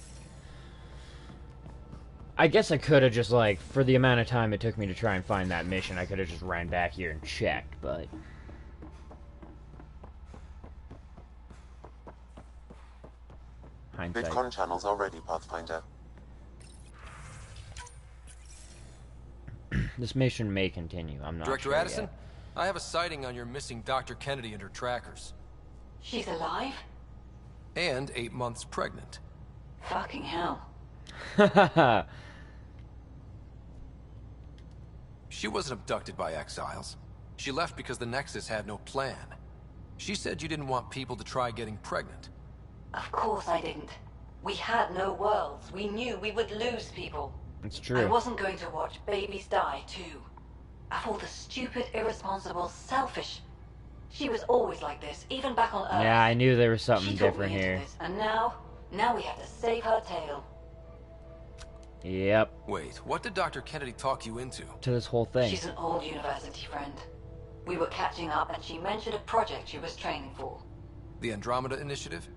Speaker 1: I guess I could have just, like, for the amount of time it took me to try and find that mission, I could have just ran back here and checked, but... hindsight.
Speaker 6: VidCon channels are ready, Pathfinder.
Speaker 1: This mission may continue. I'm not
Speaker 8: Director
Speaker 1: sure
Speaker 8: Addison,
Speaker 1: yet.
Speaker 8: I have a sighting on your missing Dr. Kennedy and her trackers.
Speaker 13: She's alive?
Speaker 8: And 8 months pregnant.
Speaker 13: Fucking hell.
Speaker 8: She wasn't abducted by exiles. She left because the Nexus had no plan. She said you didn't want people to try getting pregnant.
Speaker 13: Of course I didn't. We had no worlds. We knew we would lose people.
Speaker 1: It's true.
Speaker 13: I wasn't going to watch babies die, too. Of all the stupid, irresponsible, selfish... She was always like this, even back on Earth.
Speaker 1: Yeah, I knew there was something
Speaker 13: She talked
Speaker 1: different
Speaker 13: me into
Speaker 1: here.
Speaker 13: this, and now we have to save her tail.
Speaker 1: Yep.
Speaker 8: Wait, what did Dr. Kennedy talk you into?
Speaker 1: To this whole thing.
Speaker 13: She's an old university friend. We were catching up, and she mentioned a project she was training for.
Speaker 8: The Andromeda Initiative?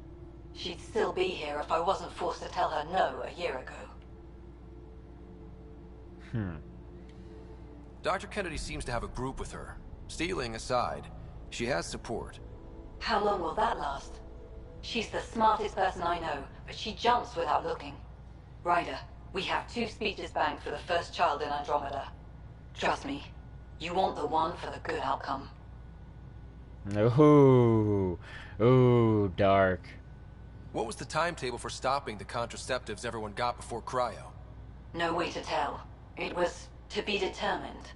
Speaker 13: She'd still be here if I wasn't forced to tell her no a year ago.
Speaker 8: Dr. Kennedy seems to have a group with her. Stealing aside, she has support.
Speaker 13: How long will that last? She's the smartest person I know, but she jumps without looking. Ryder, we have 2 speeches banked for the first child in Andromeda. Trust me, you want the one for the good outcome.
Speaker 1: Ooh. Ooh, dark.
Speaker 8: What was the timetable for stopping the contraceptives everyone got before cryo?
Speaker 13: No way to tell. It was to be determined.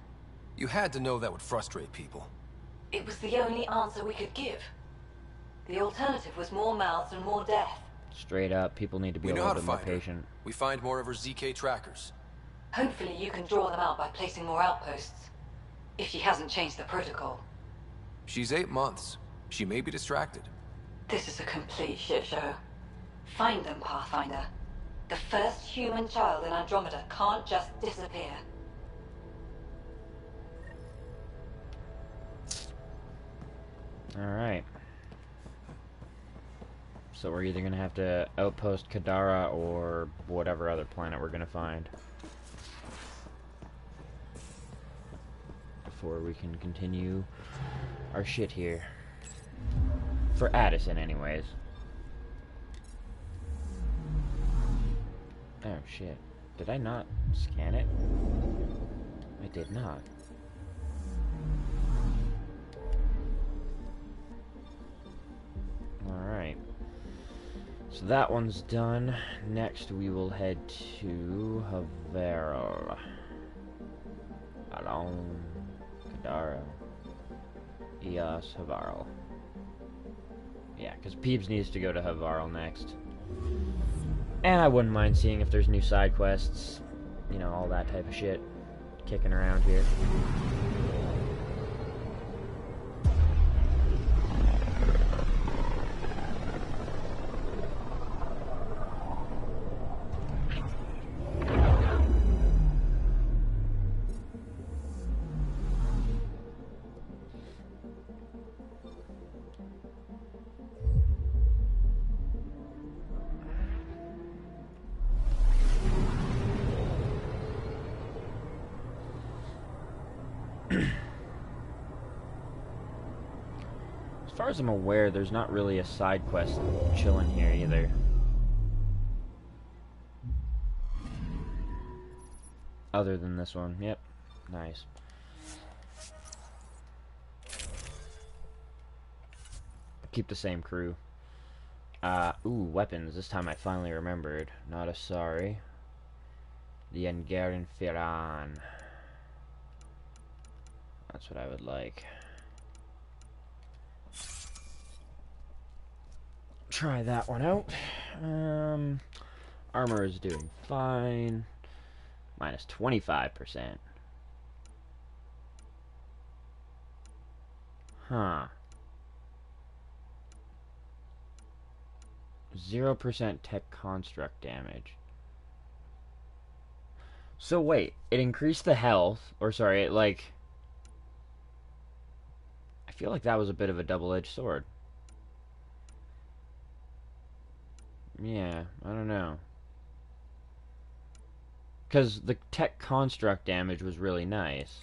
Speaker 8: You had to know that would frustrate people.
Speaker 13: It was the only answer we could give. The alternative was more mouths and more death.
Speaker 1: Straight up, people need to be
Speaker 8: We
Speaker 1: a
Speaker 8: know how
Speaker 1: little
Speaker 8: to
Speaker 1: bit more
Speaker 8: find her.
Speaker 1: patient.
Speaker 8: We find more of her ZK trackers.
Speaker 13: Hopefully you can draw them out by placing more outposts. If she hasn't changed the protocol.
Speaker 8: She's 8 months. She may be distracted.
Speaker 13: This is a complete shit show. Find them, Pathfinder. The first human child in Andromeda can't just disappear.
Speaker 1: Alright. So we're either gonna have to outpost Kadara or whatever other planet we're gonna find. Before we can continue our shit here. For Addison, anyways. Oh, shit. Did I not scan it? I did not. Alright. So that one's done. Next we will head to Havero. Alon. Kadara. Eos Havarl. Yeah, because Peebs needs to go to Havarl next. And I wouldn't mind seeing if there's new side quests. You know, all that type of shit. Kicking around here. As far as I'm aware, there's not really a side quest chilling here either. Other than this one. Yep. Nice. Keep the same crew. Ooh, weapons. This time I finally remembered. Not a sorry. The Angaran Firan. That's what I would like. Try that one out. Armor is doing fine. Minus 25%. Huh. 0% tech construct damage. So wait, it increased the health, or sorry, it like... I feel like that was a bit of a double-edged sword. Yeah, I don't know. Because the tech construct damage was really nice.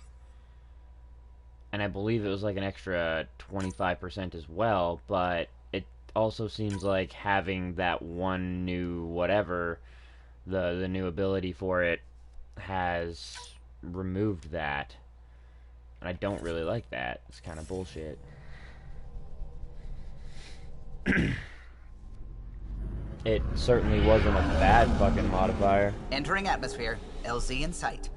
Speaker 1: And I believe it was like an extra 25% as well, but it also seems like having that one new whatever, the new ability for it, has removed that. And I don't really like that. It's kind of bullshit. It certainly wasn't a bad fucking modifier.
Speaker 12: Entering atmosphere. LZ in sight.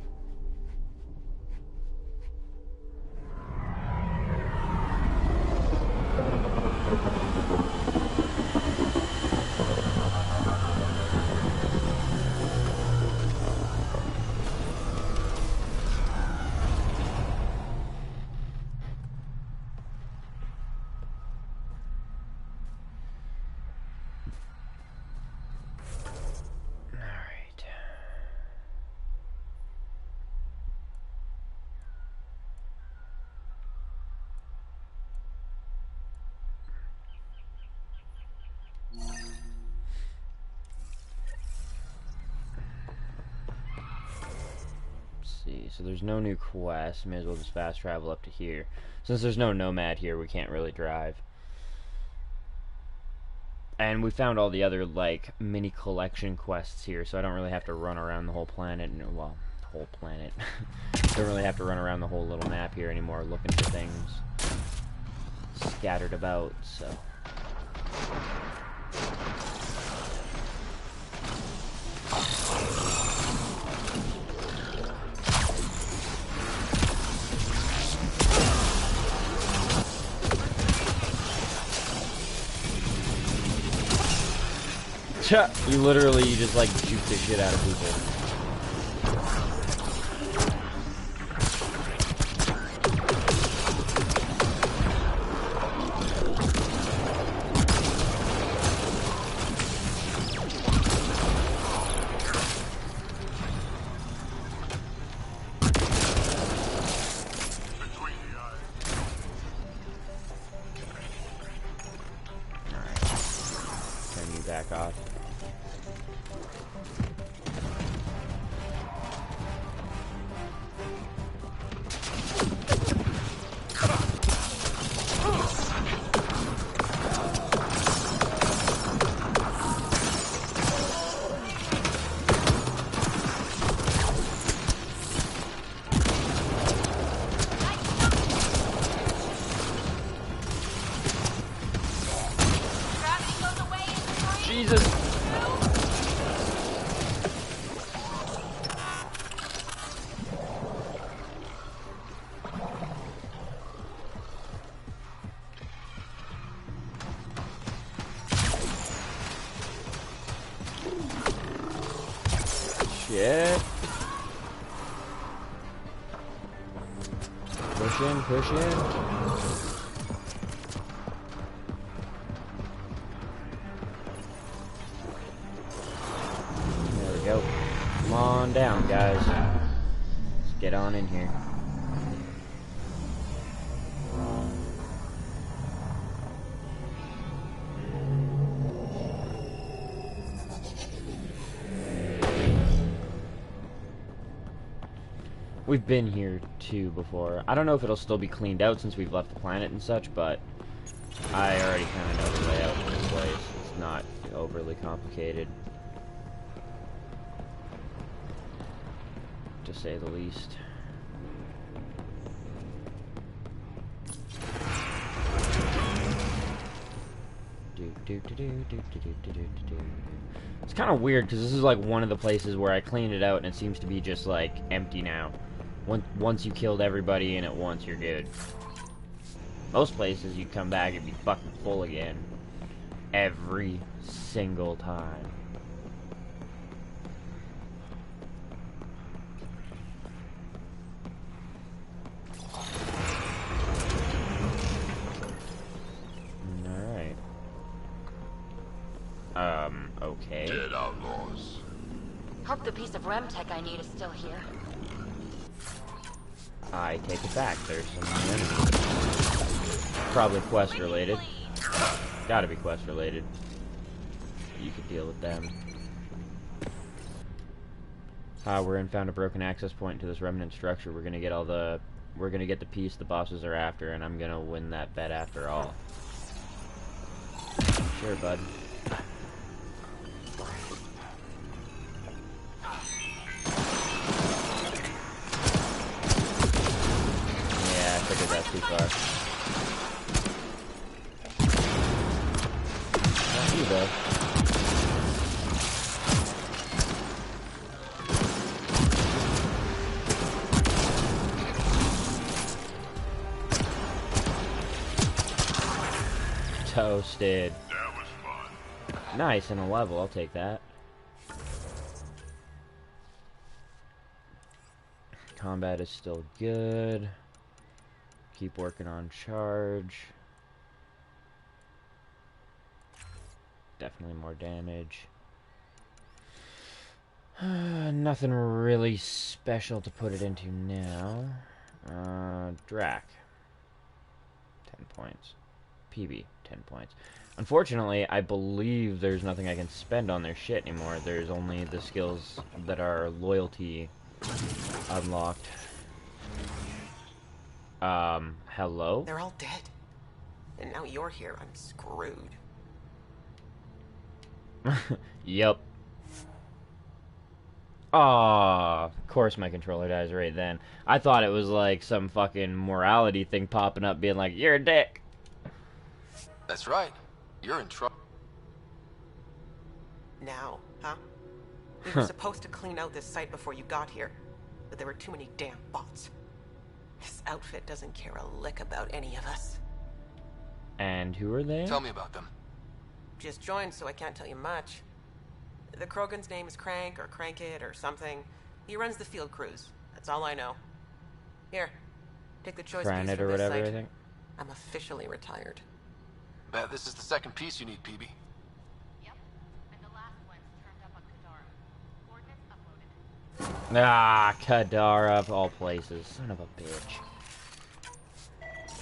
Speaker 1: See, so there's no new quest. May as well just fast travel up to here. Since there's no nomad here, we can't really drive. And we found all the other, like, mini collection quests here, so I don't really have to run around the whole planet. Well, the whole planet. Don't really have to run around the whole little map here anymore looking for things scattered about, so... You literally just like shoot the shit out of people. Alright. Turn you back off. Jesus! Shit. Push in, push in. There we go. Come on down, guys. Let's get on in here. We've been here too before. I don't know if it'll still be cleaned out since we've left the planet and such, but I already kind of know the layout of this place. It's not overly complicated, to say the least. It's kind of weird because this is like one of the places where I cleaned it out and it seems to be just like empty now. Once you killed everybody in at once, you're good. Most places, you come back and be fucking full again. Every single time. Alright. Okay.
Speaker 3: Dead outlaws.
Speaker 14: Hope the piece of REM tech I need is still here.
Speaker 1: I take it back. There's some enemies. Probably quest related. Gotta be quest related. You could deal with them. We're in. Found a broken access point to this remnant structure. We're gonna get the piece the bosses are after, and I'm gonna win that bet after all. Sure, bud. Yeah, I figured that's too far. Not you, though. Toasted.
Speaker 3: That was fun.
Speaker 1: Nice, and a level. I'll take that. Combat is still good. Keep working on charge. Definitely more damage. Nothing really special to put it into now. Drac. 10 points. PB. 10 points. Unfortunately, I believe there's nothing I can spend on their shit anymore. There's only the skills that are loyalty unlocked. Hello?
Speaker 15: They're all dead. And now you're here. I'm screwed.
Speaker 1: Yep. Aw, of course my controller dies right then. I thought it was like some fucking morality thing popping up being like, you're a dick.
Speaker 8: That's right. You're in trouble.
Speaker 15: Now, huh? We were supposed to clean out this site before you got here, but there were too many damn bots. This outfit doesn't care a lick about any of us.
Speaker 1: And who are they?
Speaker 8: Tell me about them.
Speaker 15: Just joined, so I can't tell you much. The Krogan's name is Crank, or Crankit, or something. He runs the field crews. That's all I know. Here, take the choice piece
Speaker 1: Cranit
Speaker 15: from
Speaker 1: or
Speaker 15: this
Speaker 1: whatever,
Speaker 15: site.
Speaker 1: I think.
Speaker 15: I'm officially retired.
Speaker 8: Bet this is the second piece you need, PB.
Speaker 14: Yep. And the last one's turned up on Kadara. Coordinates uploaded.
Speaker 1: Ah, Kadara of all places. Son of a bitch.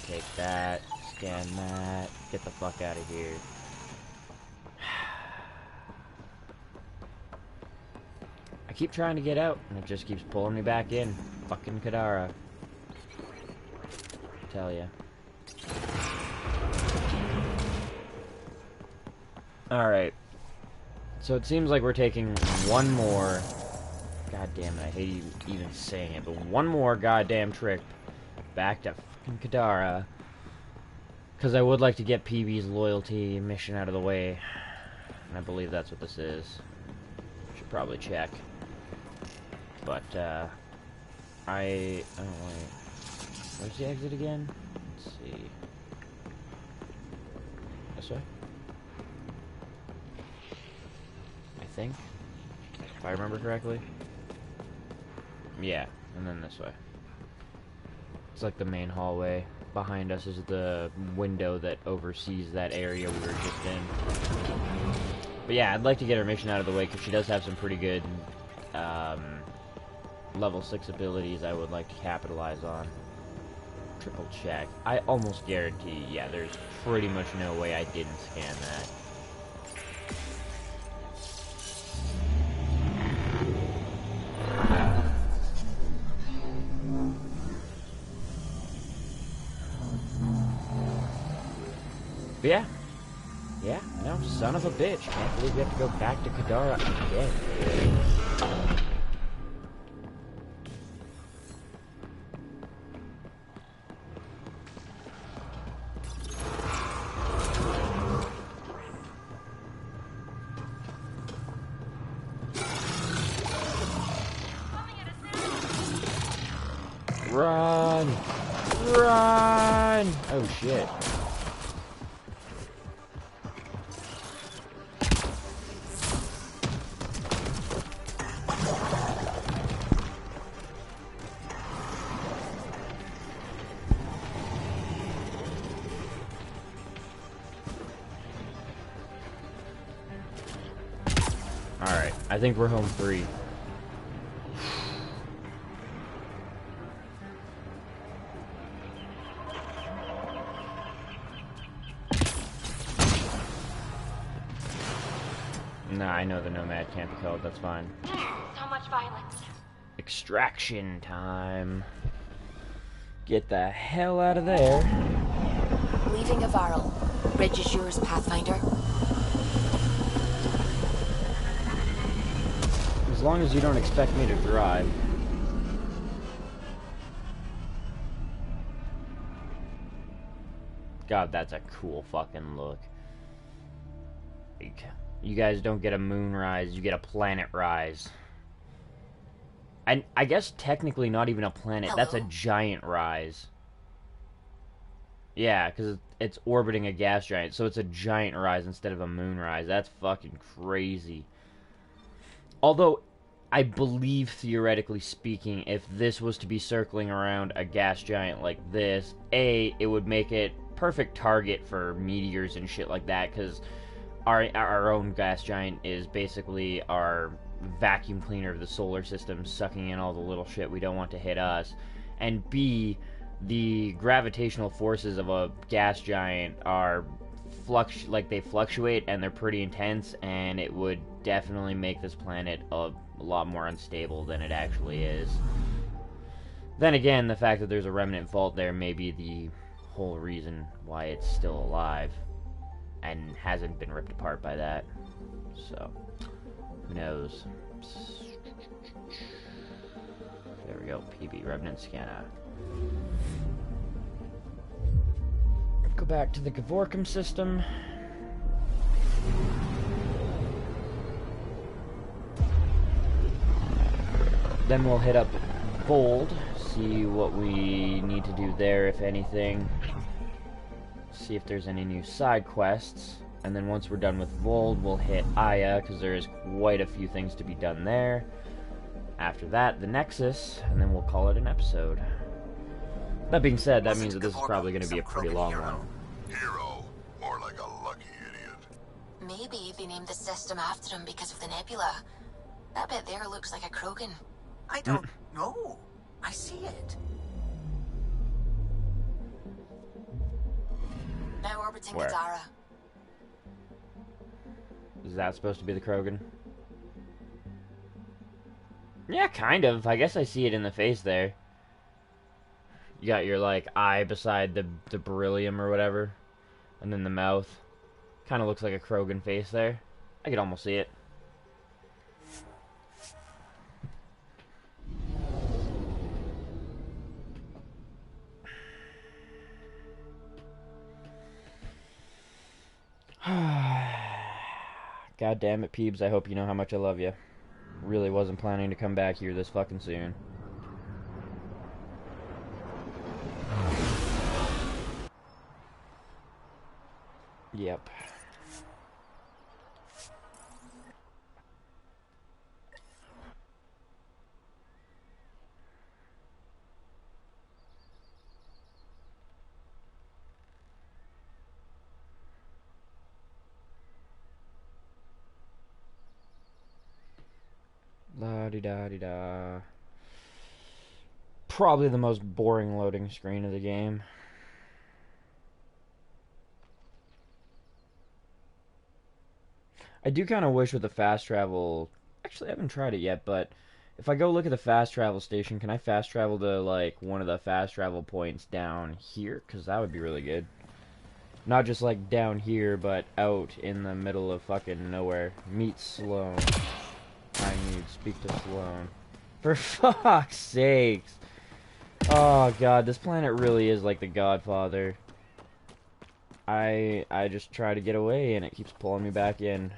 Speaker 1: Take that. Scan that. Get the fuck out of here. I keep trying to get out, and it just keeps pulling me back in. Fucking Kadara. Tell ya. Alright. So it seems like we're taking one more... God damn it, I hate even saying it, but one more goddamn trip back to fucking Kadara. Because I would like to get PB's loyalty mission out of the way. And I believe that's what this is. Should probably check. But, oh wait. Where's the exit again? Let's see. This way? I think. If I remember correctly. Yeah, and then this way. It's like the main hallway. Behind us is the window that oversees that area we were just in. But yeah, I'd like to get her mission out of the way because she does have some pretty good level 6 abilities I would like to capitalize on. Triple check. I almost guarantee, yeah, there's pretty much no way I didn't scan that. But yeah. Yeah, no, son of a bitch. Can't believe we have to go back to Kadara again. Run! Run! Oh shit. Alright, I think we're home free. Nah, I know the Nomad can't be killed, that's fine.
Speaker 14: So much violence.
Speaker 1: Extraction time. Get the hell out of there.
Speaker 2: Leaving Avarl. Bridge is yours, Pathfinder.
Speaker 1: As long as you don't expect me to drive. God, that's a cool fucking look. Like, you guys don't get a moonrise, you get a planet rise. And I guess technically not even a planet, that's a giant rise. Yeah, because it's orbiting a gas giant, so it's a giant rise instead of a moonrise. That's fucking crazy. Although, I believe, theoretically speaking, if this was to be circling around a gas giant like this, A, it would make it perfect target for meteors and shit like that, because our own gas giant is basically our vacuum cleaner of the solar system, sucking in all the little shit we don't want to hit us. And B, the gravitational forces of a gas giant are they fluctuate and they're pretty intense, and it would definitely make this planet a lot more unstable than it actually is. Then again, the fact that there's a remnant fault there may be the whole reason why it's still alive and hasn't been ripped apart by that. So, who knows? There we go, PB, Remnant Scanner. Go back to the Gavorkum system. Then we'll hit up Bold, see what we need to do there, if anything. See if there's any new side quests. And then once we're done with Vold, we'll hit Aya, because there is quite a few things to be done there. After that, the Nexus, and then we'll call it an episode. That being said, that means that this is probably going to be a pretty long one.
Speaker 3: Hero, more like a lucky idiot.
Speaker 2: Maybe they named the system after him because of the nebula. That bit there looks like a Krogan.
Speaker 12: I don't know. I see it.
Speaker 2: Now orbiting
Speaker 1: Where?
Speaker 2: Kadara.
Speaker 1: Is that supposed to be the Krogan? Yeah, kind of. I guess I see it in the face there. You got your, like, eye beside the beryllium or whatever. And then the mouth. Kind of looks like a Krogan face there. I could almost see it. God damn it, Peebs. I hope you know how much I love you. Really wasn't planning to come back here this fucking soon. Yep. La-di-da-di-da. Probably the most boring loading screen of the game. I do kind of wish with the fast travel... Actually, I haven't tried it yet, but if I go look at the fast travel station, can I fast travel to, like, one of the fast travel points down here? Because that would be really good. Not just, like, down here, but out in the middle of fucking nowhere. Meet Sloan. I need to speak to Sloan. For fuck's sakes! Oh god, this planet really is like the Godfather. I just try to get away and it keeps pulling me back in.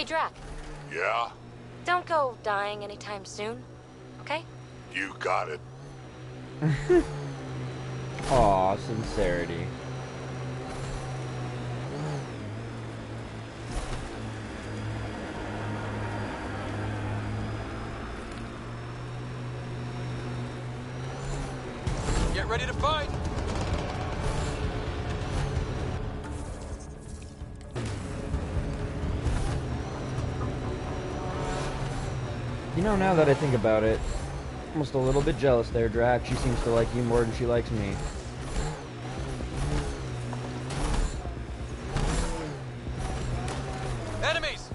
Speaker 14: Drac.
Speaker 3: Yeah?
Speaker 14: Don't go dying anytime soon, okay?
Speaker 3: You got it.
Speaker 1: Aw, sincerity.
Speaker 8: Get ready to fight!
Speaker 1: You know, now that I think about it, almost a little bit jealous there, Drac. She seems to like you more than she likes me.
Speaker 8: Enemies!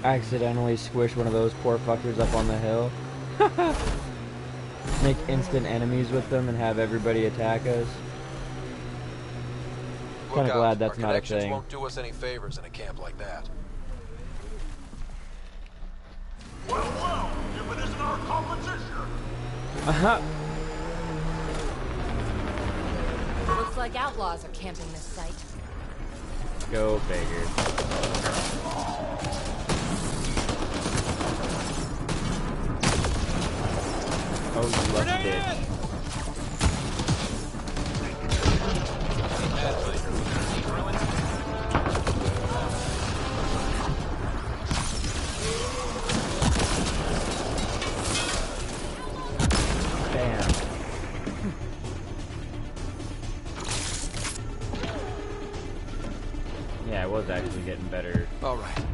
Speaker 1: Accidentally squish one of those poor fuckers up on the hill. Make instant enemies with them and have everybody attack us. Kind of glad that's not a thing.
Speaker 8: Won't do us any favors in a camp like that.
Speaker 3: Well, if it isn't our competition.
Speaker 14: Looks like outlaws are camping this site.
Speaker 1: Go figure. Oh, you lucky bitch. Yeah, I was actually getting better.
Speaker 8: All right.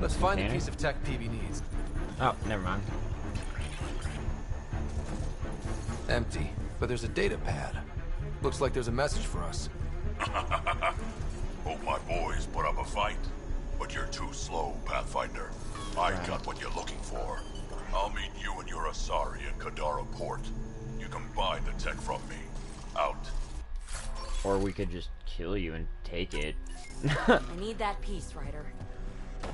Speaker 8: Let's find the piece of tech PB needs.
Speaker 1: Oh, never mind.
Speaker 8: Empty, but there's a data pad. Looks like there's a message for us.
Speaker 3: Hope my boys put up a fight, but you're too slow, Pathfinder. I got what you're looking for. I'll meet you and your Asari at Kadara Port. You can buy the tech from me. Out.
Speaker 1: Or we could just kill you and take it.
Speaker 14: I need that piece, Ryder.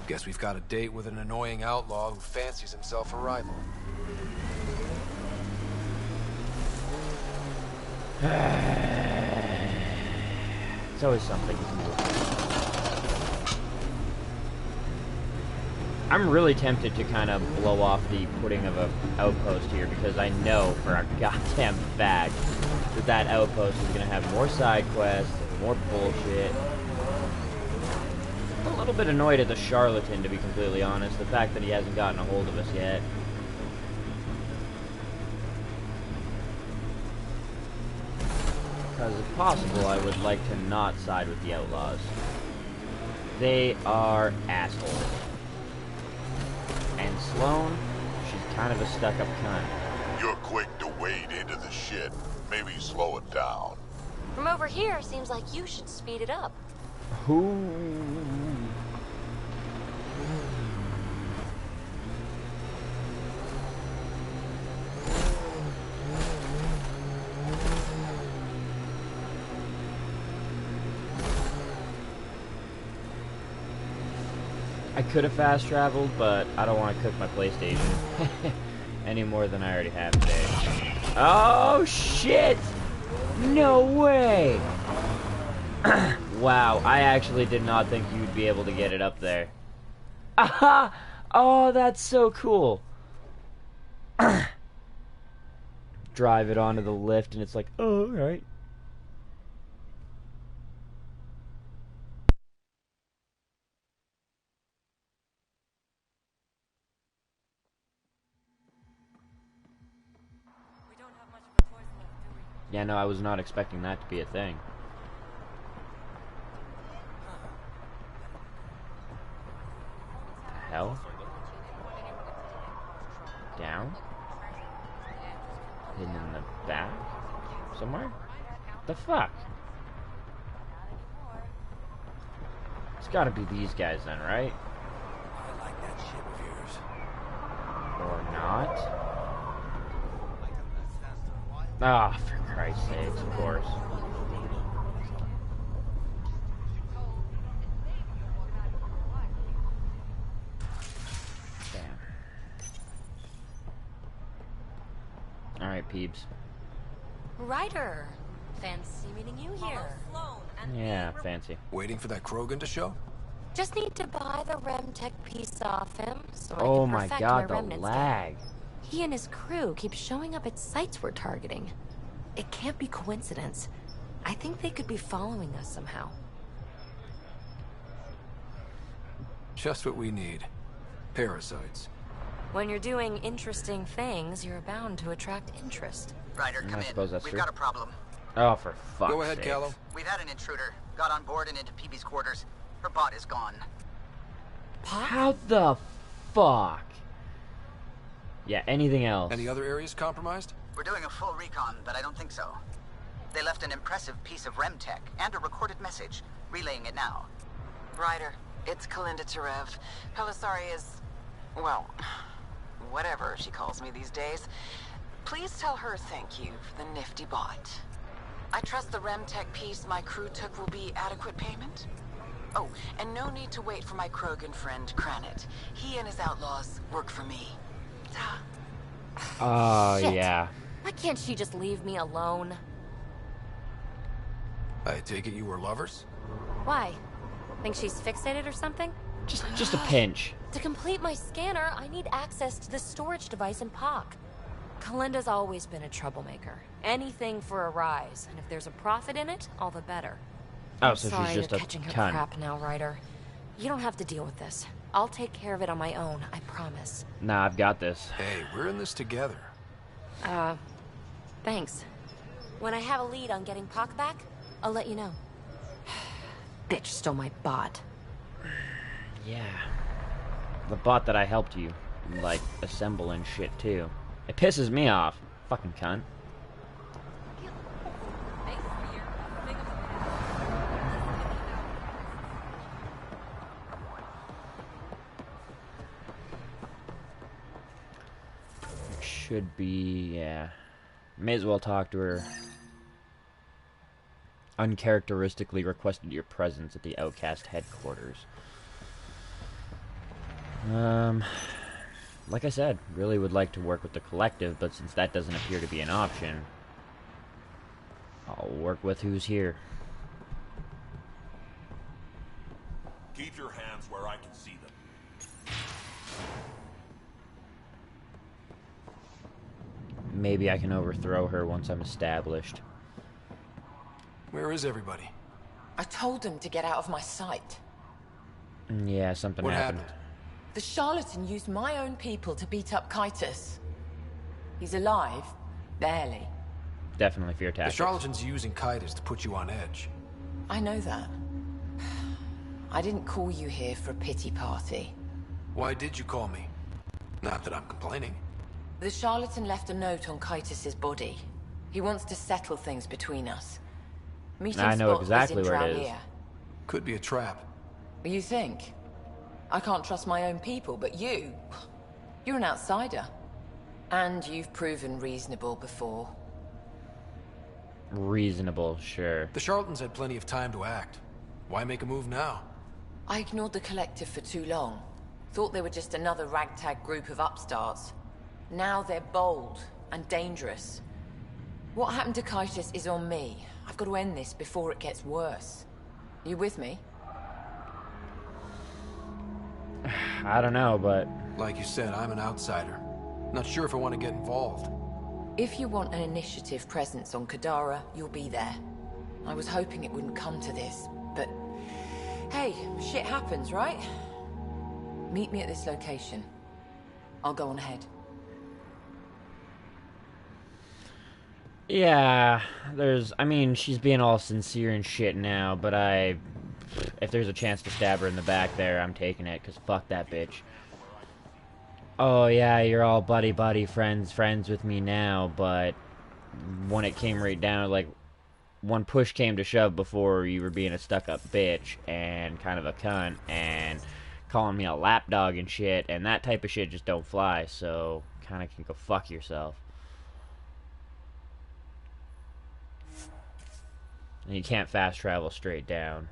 Speaker 8: Guess we've got a date with an annoying outlaw who fancies himself a rival.
Speaker 1: It's always something. I'm really tempted to kind of blow off the putting of an outpost here because I know for a goddamn fact that that outpost is going to have more side quests, more bullshit. I'm a little bit annoyed at the charlatan, to be completely honest. The fact that he hasn't gotten a hold of us yet. Because if possible, I would like to not side with the outlaws. They are assholes. And Sloane, she's kind of a stuck-up cunt.
Speaker 3: You're quick to wade into the shit. Maybe slow it down.
Speaker 14: From over here, seems like you should speed it up.
Speaker 1: Who? I could have fast traveled, but I don't want to cook my PlayStation any more than I already have today. Oh shit! No way! Wow, I actually did not think you'd be able to get it up there. Aha! Oh, that's so cool. Drive it onto the lift and it's like, oh, alright. Yeah, no, I was not expecting that to be a thing. The hell? Down? Hidden in the back? Somewhere? The fuck? It's gotta be these guys then, right?
Speaker 5: I like that ship of yours.
Speaker 1: Or not? Ah, for Christ's sakes, of course. Damn. Alright, peeps.
Speaker 14: Ryder, fancy meeting you here.
Speaker 15: Sloan
Speaker 1: Yeah, fancy.
Speaker 8: Waiting for that Krogan to show?
Speaker 14: Just need to buy the Remtech piece off him so I
Speaker 1: Oh
Speaker 14: can
Speaker 1: my
Speaker 14: perfect
Speaker 1: god,
Speaker 14: my
Speaker 1: the
Speaker 14: remnant
Speaker 1: lag.
Speaker 14: scanner. He and his crew keep showing up at sites we're targeting. It can't be coincidence. I think they could be following us somehow.
Speaker 8: Just what we need. Parasites.
Speaker 14: When you're doing interesting things, you're bound to attract interest.
Speaker 12: Ryder, come
Speaker 1: I
Speaker 12: in.
Speaker 1: suppose that's
Speaker 12: We've
Speaker 1: true.
Speaker 12: got a problem.
Speaker 1: Oh, for fuck's
Speaker 8: Go ahead,
Speaker 1: sakes.
Speaker 8: Callow.
Speaker 12: We've had an intruder. Got on board and into PB's quarters. Her bot is gone.
Speaker 1: How the fuck? Yeah, anything else?
Speaker 8: Any other areas compromised?
Speaker 12: We're doing a full recon, but I don't think so. They left an impressive piece of REM tech and a recorded message, relaying it now.
Speaker 15: Ryder, it's Kalinda Tarev. Pelisari is, well, whatever she calls me these days. Please tell her thank you for the nifty bot. I trust the Remtech piece my crew took will be adequate payment. Oh, and no need to wait for my Krogan friend, Kranit. He and his outlaws work for me.
Speaker 1: Oh,
Speaker 14: Shit.
Speaker 1: yeah.
Speaker 14: Why can't she just leave me alone?
Speaker 8: I take it you were lovers?
Speaker 14: Why? Think she's fixated or something?
Speaker 1: Just a pinch.
Speaker 14: To complete my scanner, I need access to the storage device in POC. Kalinda's always been a troublemaker. Anything for a rise, and if there's a profit in it, all the better.
Speaker 1: Oh,
Speaker 14: I'm
Speaker 1: so
Speaker 14: sorry
Speaker 1: she's just
Speaker 14: you're
Speaker 1: a
Speaker 14: catching her
Speaker 1: cunt.
Speaker 14: crap now, Ryder. You don't have to deal with this. I'll take care of it on my own, I promise.
Speaker 1: Nah, I've got this.
Speaker 8: Hey, we're in this together.
Speaker 14: Thanks. When I have a lead on getting POC back, I'll let you know. Bitch stole my bot.
Speaker 1: Yeah. The bot that I helped you, like, assemble and shit, too. It pisses me off. Fucking cunt. It should be, yeah. May as well talk to her. Uncharacteristically requested your presence at the Outcast headquarters. Like I said, really would like to work with the collective, but since that doesn't appear to be an option, I'll work with who's here.
Speaker 3: Keep your hands where I can see them.
Speaker 1: Maybe I can overthrow her once I'm established.
Speaker 8: Where is everybody?
Speaker 7: I told them to get out of my sight.
Speaker 1: Yeah, something
Speaker 8: What
Speaker 1: happened.
Speaker 7: The charlatan used my own people to beat up Kaitis. He's alive, barely.
Speaker 1: Definitely fear
Speaker 8: The
Speaker 1: tactics.
Speaker 8: charlatan's using Kaitis to put you on edge.
Speaker 7: I know that. I didn't call you here for a pity party.
Speaker 8: Why did you call me? Not that I'm complaining.
Speaker 7: The charlatan left a note on Kaitis' body. He wants to settle things between us. Meeting
Speaker 1: I know
Speaker 7: spot
Speaker 1: exactly
Speaker 7: is in
Speaker 1: where it is.
Speaker 7: Dralea.
Speaker 8: Could be a trap.
Speaker 7: You think? I can't trust my own people, but you're an outsider. And you've proven reasonable before.
Speaker 1: Reasonable, sure.
Speaker 8: The charlatans had plenty of time to act. Why make a move now?
Speaker 7: I ignored the collective for too long. Thought they were just another ragtag group of upstarts. Now they're bold and dangerous. What happened to Kaitis is on me. I've got to end this before it gets worse. You with me?
Speaker 1: I don't know, but...
Speaker 8: Like you said, I'm an outsider. Not sure if I want to get involved.
Speaker 7: If you want an initiative presence on Kadara, you'll be there. I was hoping it wouldn't come to this, but... Hey, shit happens, right? Meet me at this location. I'll go on ahead.
Speaker 1: Yeah, I mean, she's being all sincere and shit now, but if there's a chance to stab her in the back there, I'm taking it, because fuck that bitch. Oh yeah, you're all buddy, friends with me now, but when it came right down, like, when push came to shove before, you were being a stuck-up bitch, and kind of a cunt, and calling me a lapdog and shit, and that type of shit just don't fly, so kind of can go fuck yourself. And you can't fast travel straight down.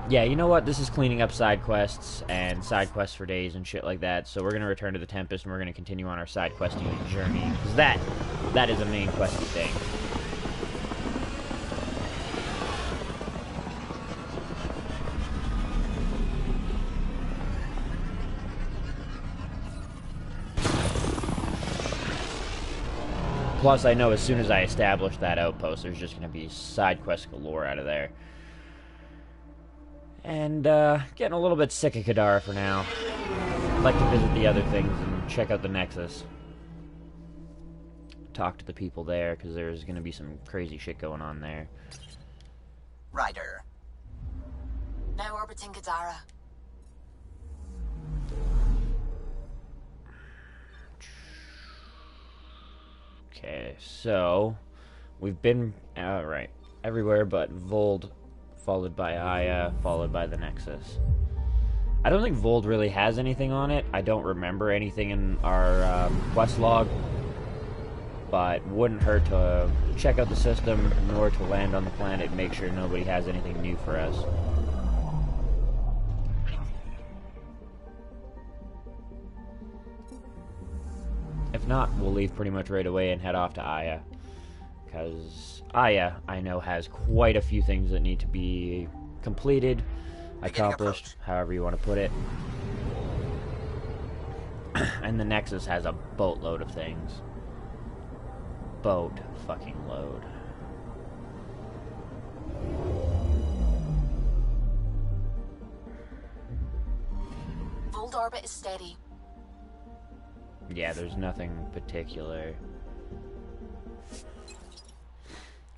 Speaker 1: Yeah, you know what? This is cleaning up side quests and side quests for days and shit like that. So we're gonna return to the Tempest and we're gonna continue on our side questing journey. Because that is a main questy thing. Plus, I know as soon as I establish that outpost, there's just gonna be side quest galore out of there. And, getting a little bit sick of Kadara for now. I'd like to visit the other things and check out the Nexus. Talk to the people there, because there's going to be some crazy shit going on there.
Speaker 12: Ryder.
Speaker 2: Now orbiting Kadara.
Speaker 1: Okay, so... We've been, right, everywhere but Vold, followed by Aya, followed by the Nexus. I don't think Vold really has anything on it. I don't remember anything in our quest log. But wouldn't hurt to check out the system, nor to land on the planet, make sure nobody has anything new for us. If not, we'll leave pretty much right away and head off to Aya. Because Aya, I know, has quite a few things that need to be completed, accomplished, however you want to put it. And the Nexus has a boatload of things. Boat fucking load.
Speaker 2: Vold orbit is steady.
Speaker 1: Yeah, there's nothing particular.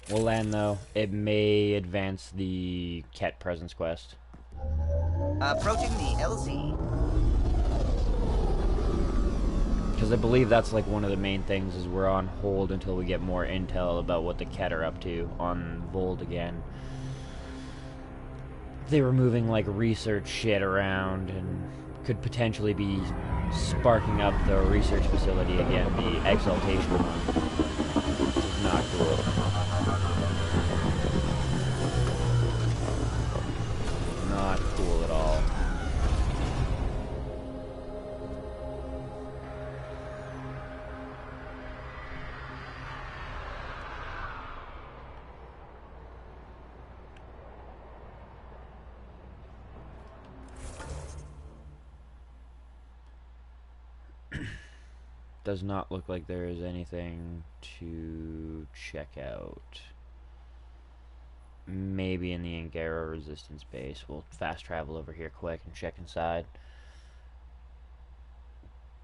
Speaker 1: We'll land, though. It may advance the Ket Presence quest.
Speaker 12: Approaching the LZ.
Speaker 1: Because I believe that's like one of the main things is we're on hold until we get more intel about what the Ket are up to on Vold again. They were moving like research shit around and could potentially be sparking up the research facility again, the Exaltation one. Which is not cool. Not cool at all. Does not look like there is anything to check out. Maybe in the Angara resistance base. We'll fast travel over here quick and check inside.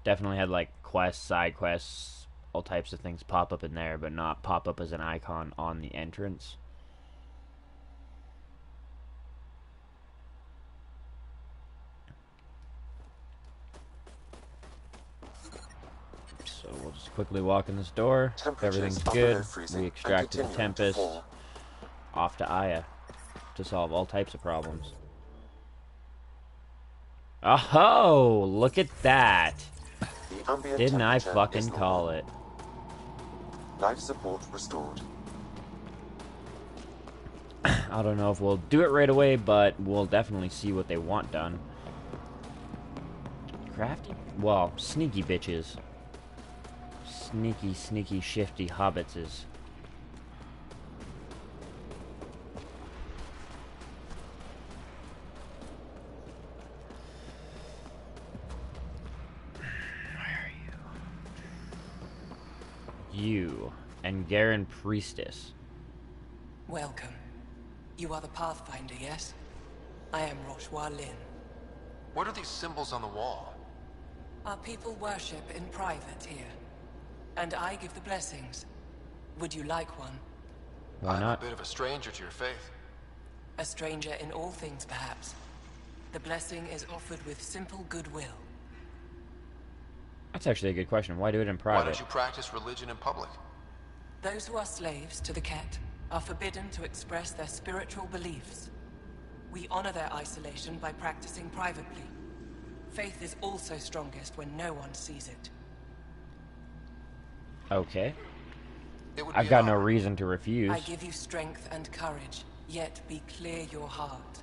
Speaker 1: Definitely had like quests, side quests, all types of things pop up in there, but not pop up as an icon on the entrance. So we'll just quickly walk in this door. If everything's good, we extract the Tempest. Off to Aya to solve all types of problems. Oh, look at that. Didn't I fucking call it?
Speaker 6: Life support restored.
Speaker 1: I don't know if we'll do it right away, but we'll definitely see what they want done. Crafty? Well, sneaky bitches. Sneaky, sneaky, shifty hobbitses. You and Garen Priestess.
Speaker 7: Welcome. You are the Pathfinder, yes? I am Roshua Lin.
Speaker 8: What are these symbols on the wall?
Speaker 7: Our people worship in private here. And I give the blessings. Would you like one?
Speaker 1: Why not?
Speaker 8: I'm a bit of a stranger to your faith.
Speaker 7: A stranger in all things, perhaps. The blessing is offered with simple goodwill.
Speaker 1: That's actually a good question. Why do it in
Speaker 8: Why
Speaker 1: private?
Speaker 8: don't you practice religion in public?
Speaker 7: Those who are slaves to the Ket are forbidden to express their spiritual beliefs. We honor their isolation by practicing privately. Faith is also strongest when no one sees it.
Speaker 1: Okay. I've got no reason to refuse.
Speaker 7: I give you strength and courage, yet be clear your heart.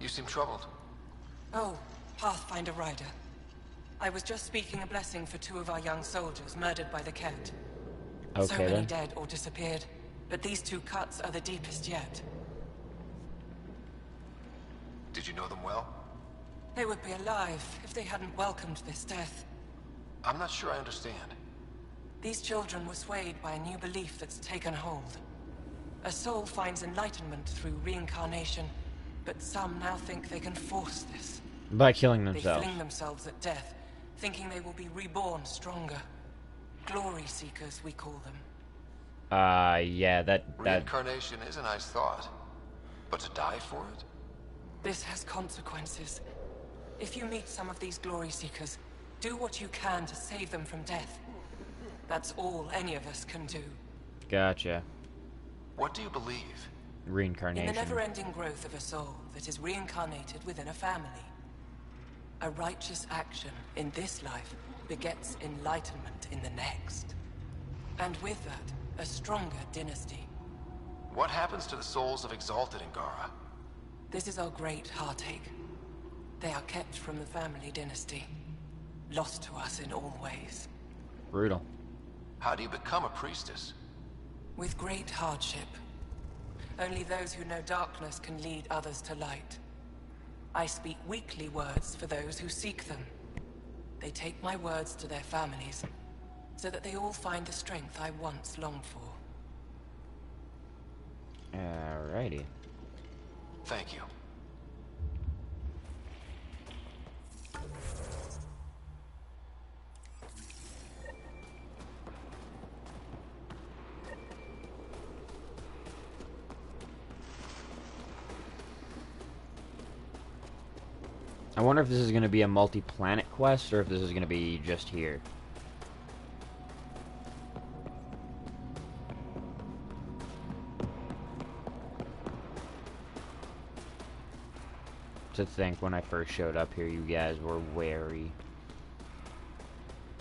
Speaker 8: You seem troubled.
Speaker 7: Oh, Pathfinder Rider. I was just speaking a blessing for 2 of our young soldiers murdered by the Ket. So
Speaker 1: Okay,
Speaker 7: many
Speaker 1: then.
Speaker 7: dead or disappeared, but these 2 cuts are the deepest yet.
Speaker 8: Did you know them well?
Speaker 7: They would be alive if they hadn't welcomed this death.
Speaker 8: I'm not sure I understand.
Speaker 7: These children were swayed by a new belief that's taken hold. A soul finds enlightenment through reincarnation, but some now think they can force this.
Speaker 1: By killing
Speaker 7: They
Speaker 1: themselves.
Speaker 7: fling themselves at death, thinking they will be reborn stronger. Glory seekers, we call them.
Speaker 1: Yeah, that...
Speaker 8: Reincarnation is a nice thought. But to die for it?
Speaker 7: This has consequences. If you meet some of these glory seekers, do what you can to save them from death. That's all any of us can do.
Speaker 1: Gotcha.
Speaker 8: What do you believe?
Speaker 1: Reincarnation.
Speaker 7: In the never-ending growth of a soul that is reincarnated within a family. A righteous action in this life begets enlightenment in the next. And with that, a stronger dynasty.
Speaker 8: What happens to the souls of Exalted Ingara?
Speaker 7: This is our great heartache. They are kept from the family dynasty. Lost to us in all ways.
Speaker 1: Brutal.
Speaker 8: How do you become a priestess?
Speaker 7: With great hardship. Only those who know darkness can lead others to light. I speak weakly words for those who seek them. They take my words to their families, so that they all find the strength I once longed for.
Speaker 1: Alrighty.
Speaker 8: Thank you.
Speaker 1: I wonder if this is going to be a multi-planet quest, or if this is going to be just here. To think when I first showed up here, you guys were wary.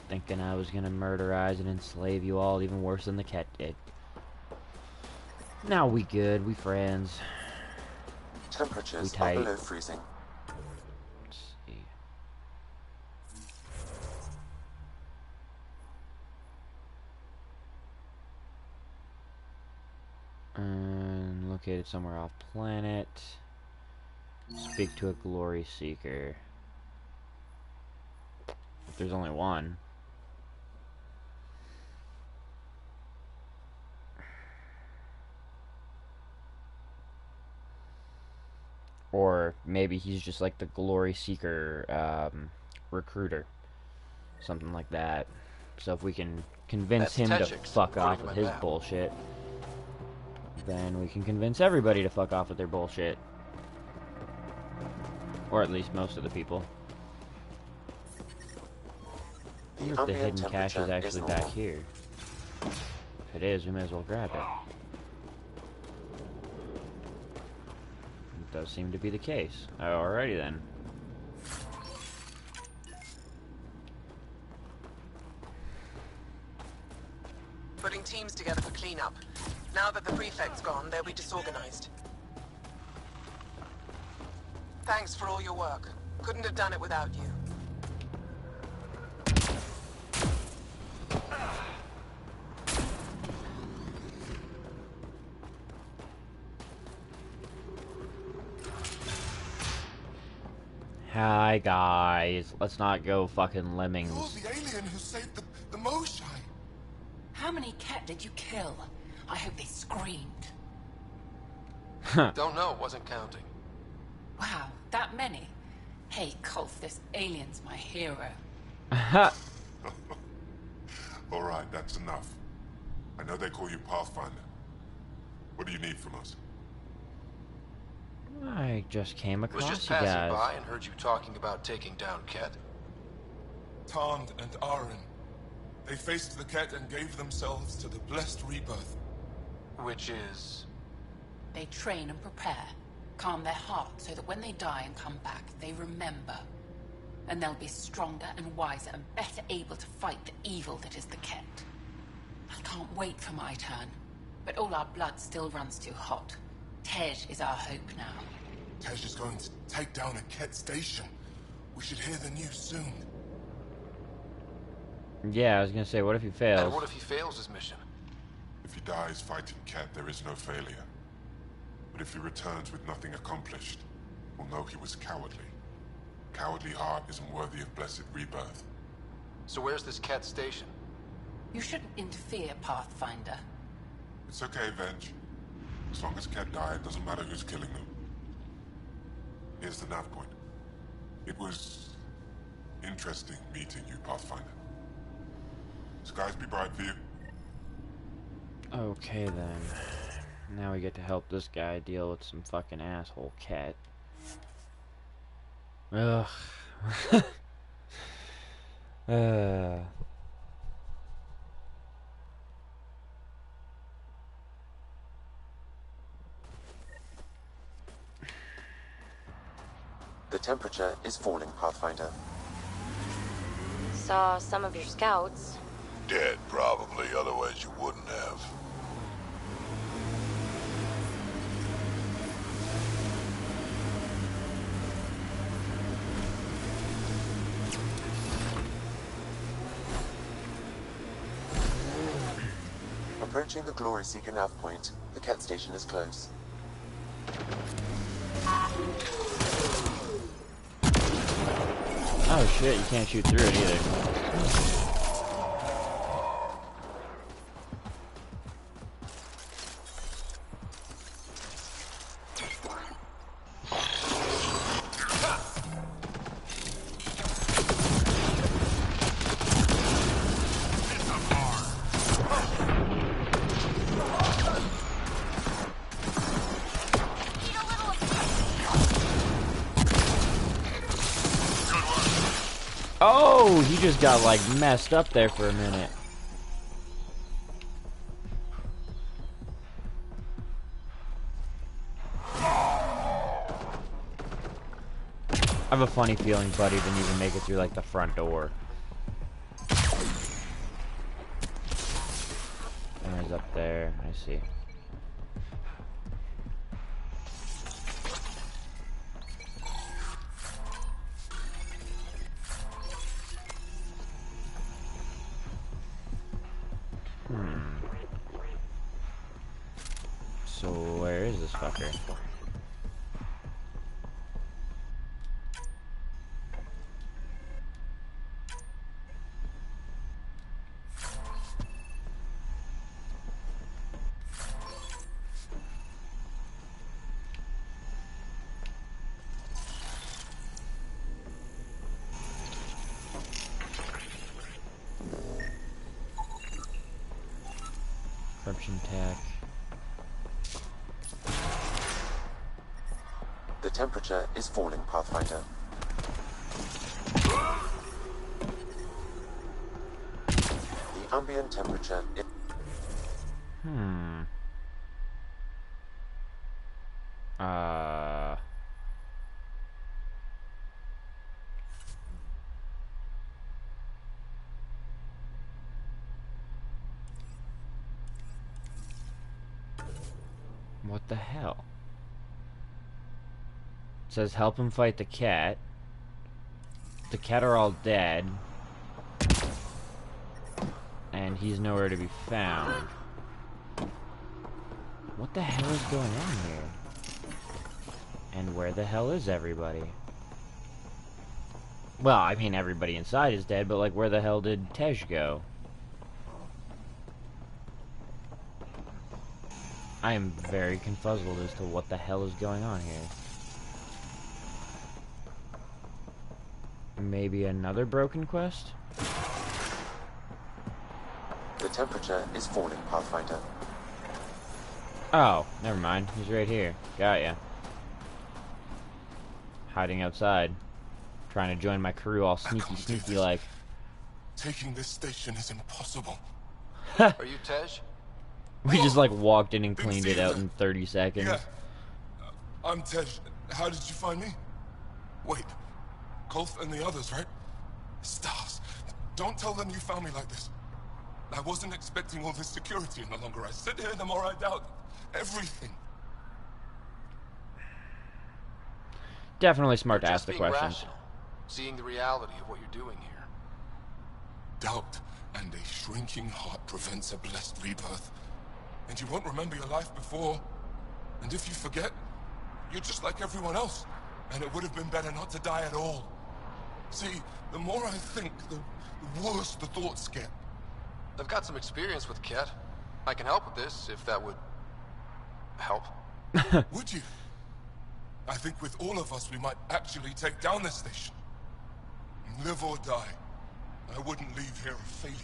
Speaker 1: Thinking I was going to murderize and enslave you all even worse than the cat did. Now we good, we friends.
Speaker 6: Temperatures
Speaker 1: We
Speaker 6: are
Speaker 1: tight.
Speaker 6: below freezing.
Speaker 1: Let's see. And located somewhere off planet. Speak to a glory seeker. If there's only one. Or maybe he's just like the glory seeker recruiter. Something like that. So if we can convince him to fuck off with his bullshit, then we can convince everybody to fuck off with their bullshit. Or at least most of the people. I wonder if the hidden cache is actually back here. If it is, we may as well grab it. It does seem to be the case. Alrighty then.
Speaker 15: Putting teams together for cleanup. Now that the prefect's gone, they'll be disorganized. Thanks for all your work. Couldn't have done it without you.
Speaker 1: Hi guys, let's not go fucking lemmings.
Speaker 16: You're the alien who saved the Moshai.
Speaker 2: How many cat did you kill? I hope they screamed.
Speaker 8: Don't know, wasn't counting.
Speaker 2: Wow, that many? Hey, Kolf, this alien's my hero.
Speaker 16: All right, that's enough. I know they call you Pathfinder. What do you need from us?
Speaker 1: I just came
Speaker 8: Was
Speaker 1: across
Speaker 8: just
Speaker 1: you
Speaker 8: passing
Speaker 1: guys.
Speaker 8: by and heard you talking about taking down Ket.
Speaker 16: Tand and Aaron. They faced the Ket and gave themselves to the blessed rebirth.
Speaker 8: Which is...
Speaker 2: They train and prepare, calm their hearts so that when they die and come back, they remember. And they'll be stronger and wiser and better able to fight the evil that is the Ket. I can't wait for my turn, but all our blood still runs too hot. Tej is our hope now.
Speaker 16: Tej is going to take down a Ket station. We should hear the news soon.
Speaker 1: Yeah, I was gonna say, what if he fails?
Speaker 8: And what if he fails his mission?
Speaker 16: If he dies fighting Ket, there is no failure. But if he returns with nothing accomplished, we'll know he was cowardly. Cowardly heart isn't worthy of blessed rebirth.
Speaker 8: So where's this Ket station?
Speaker 2: You shouldn't interfere, Pathfinder.
Speaker 16: It's okay, Venge. As long as Ket died, it doesn't matter who's killing them. Here's the nav point. It was interesting meeting you, Pathfinder. Skies be bright for you.
Speaker 1: Okay then. Now we get to help this guy deal with some fucking asshole cat. Ugh.
Speaker 6: The temperature is falling, Pathfinder.
Speaker 14: Saw some of your scouts.
Speaker 3: Dead, probably, otherwise you wouldn't have.
Speaker 6: Approaching the Glory Seeker nav point, the Ket station is close.
Speaker 1: Oh shit, you can't shoot through it either. Oh, he just got like messed up there for a minute. I have a funny feeling Buddy didn't even make it through like the front door. And he's up there, I see. So where is this fucker? Corruption tech.
Speaker 6: The temperature is falling, Pathfinder. The ambient temperature is...
Speaker 1: What the hell? It says help him fight the cat. The cat are all dead. And he's nowhere to be found. What the hell is going on here? And where the hell is everybody? Well, I mean everybody inside is dead, but like where the hell did Tej go? I am very confuzzled as to what the hell is going on here. Maybe another broken quest?
Speaker 6: The temperature is falling, Pathfinder.
Speaker 1: Oh, never mind. He's right here. Got ya. Hiding outside. Trying to join my crew all sneaky like.
Speaker 16: Taking this station is impossible.
Speaker 8: Are you Tej?
Speaker 1: We just like walked in and cleaned it out in 30 seconds.
Speaker 16: Yeah. I'm Tej. How did you find me? Wait. Kolth and the others, right? Stars. Don't tell them you found me like this. I wasn't expecting all this security, and the longer I sit here, the more I doubt everything.
Speaker 1: Definitely smart to
Speaker 8: You're
Speaker 1: ask
Speaker 8: just
Speaker 1: the
Speaker 8: being
Speaker 1: questions.
Speaker 8: rational, seeing the reality of what you're doing here.
Speaker 16: Doubt and a shrinking heart prevents a blessed rebirth. And you won't remember your life before. And if you forget, you're just like everyone else. And it would have been better not to die at all. See, the more I think, the worse the thoughts get.
Speaker 8: I've got some experience with Ket. I can help with this, if that would... help.
Speaker 16: Would you? I think with all of us, we might actually take down this station. Live or die. I wouldn't leave here a failure.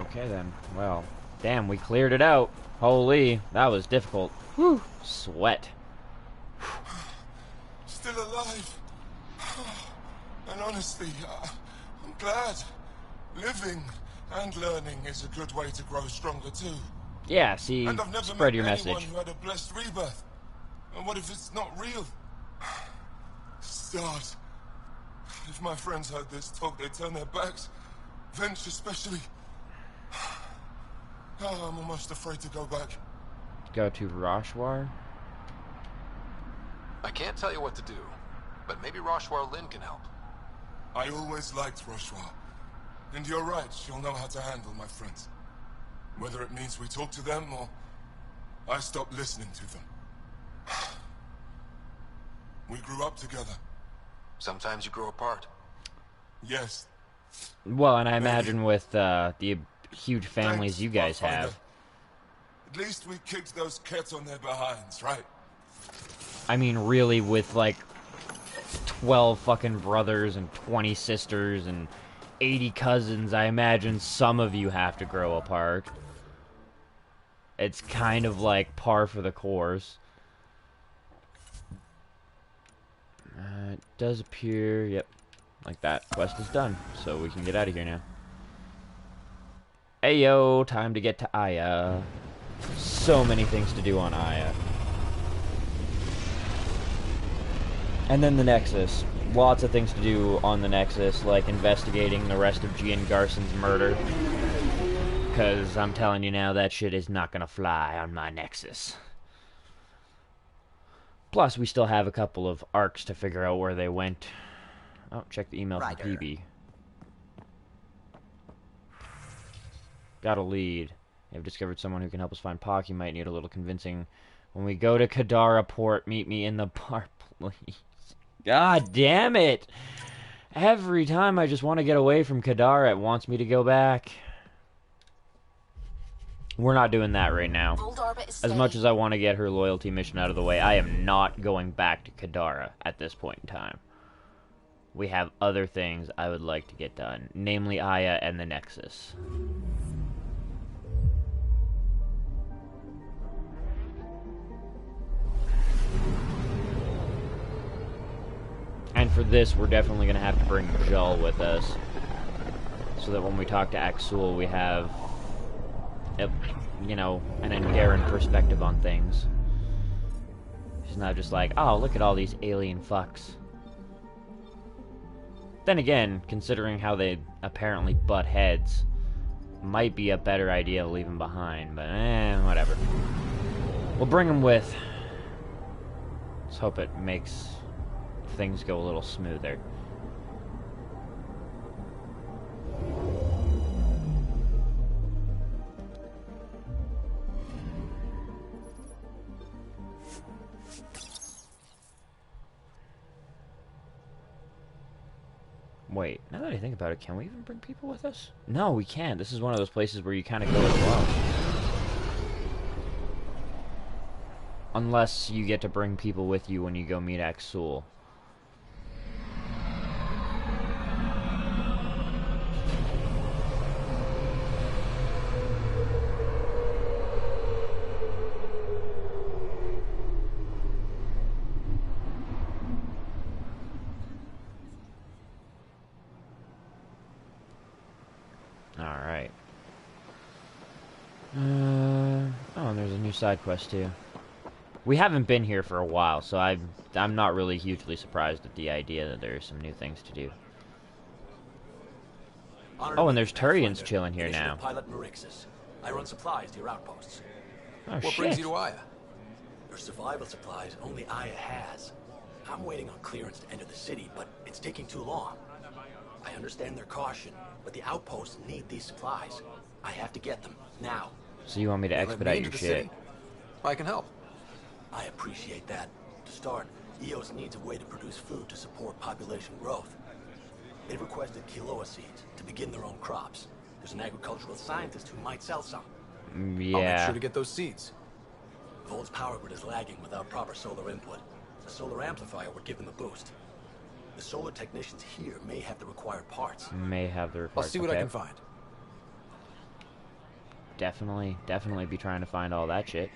Speaker 1: Okay then. Well, damn, we cleared it out. Holy, that was difficult. Whew, sweat.
Speaker 16: Still alive. And honestly, I'm glad. Living and learning is a good way to grow stronger too.
Speaker 1: Yeah, see,
Speaker 16: and I've never
Speaker 1: spread
Speaker 16: met
Speaker 1: your
Speaker 16: anyone
Speaker 1: message.
Speaker 16: who had a blessed rebirth. And what if it's not real? Stars. If my friends heard this talk, they'd turn their backs. Venge especially. Oh, I'm almost afraid to go back.
Speaker 1: Go to Roshwar?
Speaker 8: I can't tell you what to do, but maybe Roshwar Lin can help.
Speaker 16: I always liked Roshwar. And you're right, she'll know how to handle my friends. Whether it means we talk to them or I stop listening to them. We grew up together.
Speaker 8: Sometimes you grow apart.
Speaker 16: Yes.
Speaker 1: Well, and I imagine with the huge families
Speaker 16: Thanks,
Speaker 1: you guys
Speaker 16: Pathfinder.
Speaker 1: have.
Speaker 16: At least we kicked those cats on their behinds, right?
Speaker 1: I mean, really, with like 12 fucking brothers and 20 sisters and 80 cousins, I imagine some of you have to grow apart. It's kind of like par for the course. It does appear, yep, like that. Quest is done, so we can get out of here now. Ayo, time to get to Aya. So many things to do on Aya. And then the Nexus. Lots of things to do on the Nexus, like investigating the rest of Gian Garson's murder. Because I'm telling you now, that shit is not gonna fly on my Nexus. Plus, we still have a couple of arcs to figure out where they went. Oh, check the email from PB. Got a lead. I've discovered someone who can help us find Pac. You might need a little convincing. When we go to Kadara Port, meet me in the bar, please. God damn it! Every time I just want to get away from Kadara, it wants me to go back. We're not doing that right now. As much as I want to get her loyalty mission out of the way, I am not going back to Kadara at this point in time. We have other things I would like to get done, namely Aya and the Nexus. And for this, we're definitely going to have to bring Jul with us, so that when we talk to Axul, we have, you know, an Angaran perspective on things. She's not just like, oh, look at all these alien fucks. Then again, considering how they apparently butt heads, might be a better idea to leave him behind, but whatever. We'll bring him with. Let's hope it makes things go a little smoother. Wait, now that I think about it, can we even bring people with us? No, we can't. This is one of those places where you kind of go alone. Unless you get to bring people with you when you go meet Axul. Alright. Oh, and there's a new side quest too. We haven't been here for a while, so I'm not really hugely surprised at the idea that there's some new things to do. Oh, and there's Turians chilling here now.
Speaker 17: Pilot Marixus. I run supplies to your outposts.
Speaker 1: Oh,
Speaker 8: what
Speaker 1: shit.
Speaker 8: brings you to Aya?
Speaker 17: For survival supplies, only Aya has. I'm waiting on clearance to enter the city, but it's taking too long. I understand their caution, but the outposts need these supplies. I have to get them, now.
Speaker 1: So you want me to expedite your shit?
Speaker 17: I can help. I appreciate that. To start, EOS needs a way to produce food to support population growth. They've requested quinoa seeds to begin their own crops. There's an agricultural scientist who might sell some.
Speaker 1: Yeah.
Speaker 8: I'll make sure to get those seeds.
Speaker 17: Volt's power grid is lagging without proper solar input. A solar amplifier would give them a boost. The solar technicians here may have the required parts.
Speaker 1: May have the required.
Speaker 8: I'll see what I can find.
Speaker 1: Definitely be trying to find all that shit.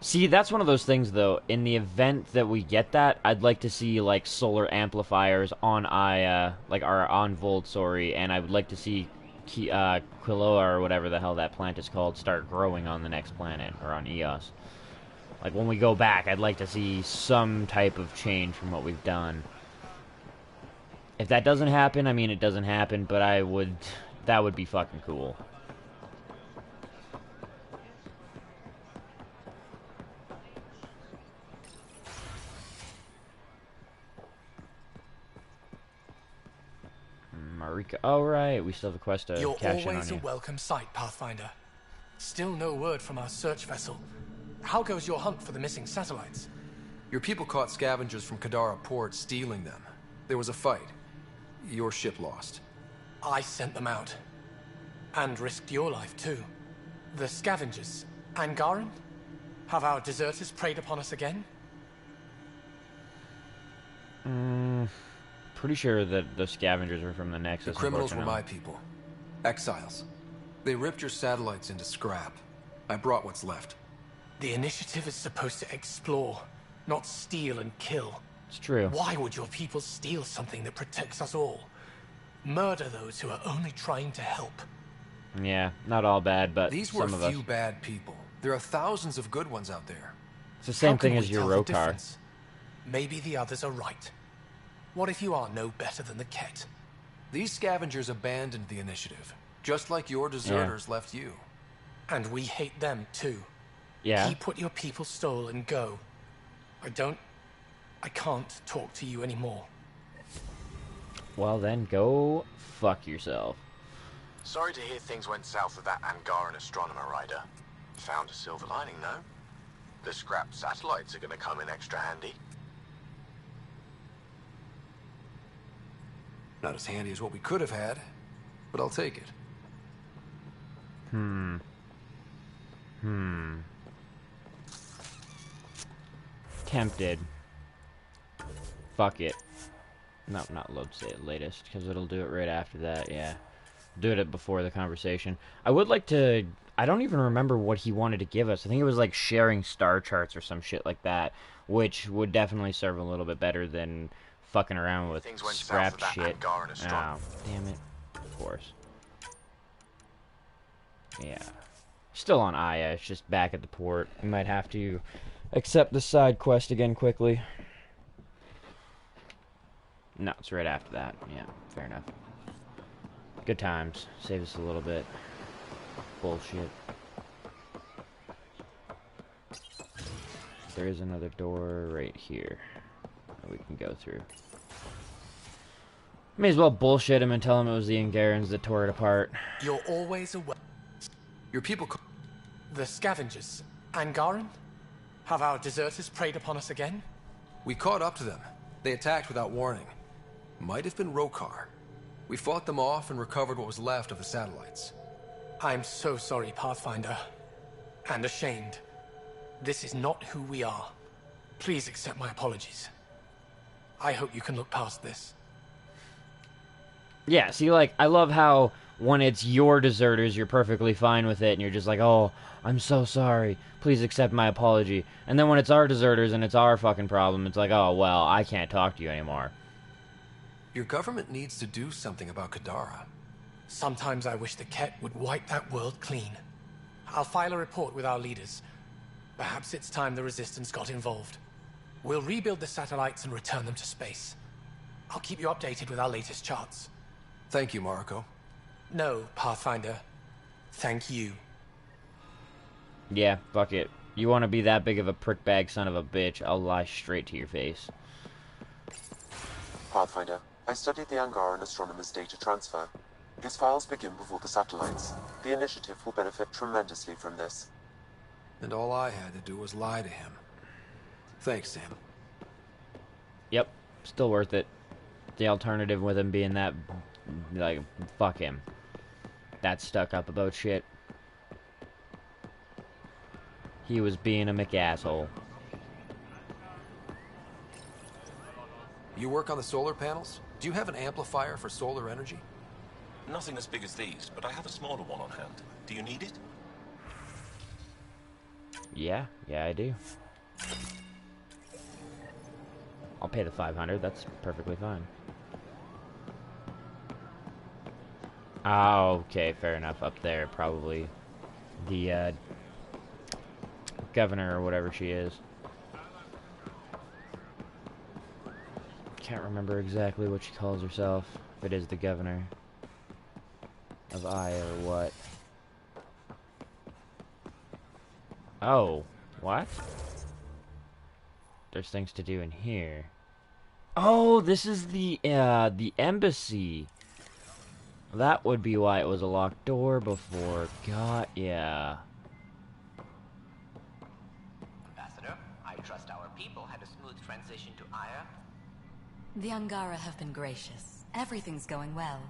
Speaker 1: See, that's one of those things, though. In the event that we get that, I'd like to see, like, solar amplifiers on on Volt, sorry, and I would like to see Quiloa, or whatever the hell that plant is called, start growing on the next planet, or on Eos. Like, when we go back, I'd like to see some type of change from what we've done. If that doesn't happen, I mean, it doesn't happen, but that would be fucking cool. Marika. Oh, right. We still have a quest to
Speaker 18: You're
Speaker 1: cash in on
Speaker 18: always
Speaker 1: you.
Speaker 18: a welcome sight, Pathfinder. Still no word from our search vessel. How goes your hunt for the missing satellites?
Speaker 8: Your people caught scavengers from Kadara Port stealing them. There was a fight. Your ship lost.
Speaker 18: I sent them out. And risked your life, too. The scavengers. Angaran? Have our deserters preyed upon us again?
Speaker 1: Pretty sure that the scavengers were from the Nexus.
Speaker 8: The criminals were my people. Exiles. They ripped your satellites into scrap. I brought what's left.
Speaker 18: The initiative is supposed to explore, not steal and kill.
Speaker 1: It's true.
Speaker 18: Why would your people steal something that protects us all? Murder those who are only trying to help.
Speaker 1: Yeah, not all bad, but
Speaker 8: these were
Speaker 1: some of
Speaker 8: a few
Speaker 1: us.
Speaker 8: bad people. There are thousands of good ones out there.
Speaker 1: It's the same
Speaker 18: How can
Speaker 1: thing
Speaker 18: we
Speaker 1: as your
Speaker 18: tell the
Speaker 1: Rokar.
Speaker 18: difference? Maybe the others are right. What if you are no better than the Ket?
Speaker 8: These scavengers abandoned the initiative, just like your deserters left you.
Speaker 18: And we hate them too.
Speaker 1: Yeah.
Speaker 18: Keep what your people stole and go. I can't talk to you anymore.
Speaker 1: Well then, go fuck yourself.
Speaker 19: Sorry to hear things went south with that Angaran astronomer rider. Found a silver lining, though. The scrap satellites are gonna come in extra handy.
Speaker 8: Not as handy as what we could have had, but I'll take it.
Speaker 1: Tempted. Fuck it. No, not load save latest, because it'll do it right after that, yeah. Do it before the conversation. I would like to... I don't even remember what he wanted to give us. I think it was like sharing star charts or some shit like that, which would definitely serve a little bit better than fucking around with scrap shit. Oh, damn it. Of course. Yeah. Still on Aya, it's just back at the port. We might have to accept the side quest again quickly. No, it's right after that. Yeah, fair enough. Good times. Save us a little bit. Bullshit. There is another door right here that we can go through. May as well bullshit him and tell him it was the Angarans that tore it apart.
Speaker 18: You're always aware.
Speaker 8: Your people...
Speaker 18: The scavengers. Angaran? Have our deserters preyed upon us again?
Speaker 8: We caught up to them. They attacked without warning. Might have been Rokar. We fought them off and recovered what was left of the satellites.
Speaker 18: I'm so sorry, Pathfinder. And ashamed. This is not who we are. Please accept my apologies. I hope you can look past this.
Speaker 1: Yeah, see, like, I love how when it's your deserters, you're perfectly fine with it, and you're just like, oh, I'm so sorry. Please accept my apology. And then when it's our deserters and it's our fucking problem, it's like, oh, well, I can't talk to you anymore.
Speaker 8: Your government needs to do something about Kadara.
Speaker 18: Sometimes I wish the Ket would wipe that world clean. I'll file a report with our leaders. Perhaps it's time the Resistance got involved. We'll rebuild the satellites and return them to space. I'll keep you updated with our latest charts.
Speaker 8: Thank you, Mariko.
Speaker 18: No, Pathfinder. Thank you.
Speaker 1: Yeah, fuck it. You want to be that big of a prickbag son of a bitch, I'll lie straight to your face.
Speaker 6: Pathfinder, I studied the Angaran astronomer's data transfer. His files begin before the satellites. The initiative will benefit tremendously from this.
Speaker 8: And all I had to do was lie to him. Thanks, Sam.
Speaker 1: Yep, still worth it. The alternative with him being that, like, fuck him. That stuck up about shit. He was being a McAsshole.
Speaker 8: You work on the solar panels? Do you have an amplifier for solar energy?
Speaker 20: Nothing as big as these, but I have a smaller one on hand. Do you need it?
Speaker 1: Yeah, I do. I'll pay the 500, that's perfectly fine. Oh, okay, fair enough. Up there, probably the governor or whatever she is. Can't remember exactly what she calls herself. If it is the governor of Aya or what. Oh, what? There's things to do in here. Oh, this is the embassy. That would be why it was a locked door before. God, yeah.
Speaker 21: Ambassador, I trust our people had a smooth transition to Aya.
Speaker 13: The Angara have been gracious. Everything's going well.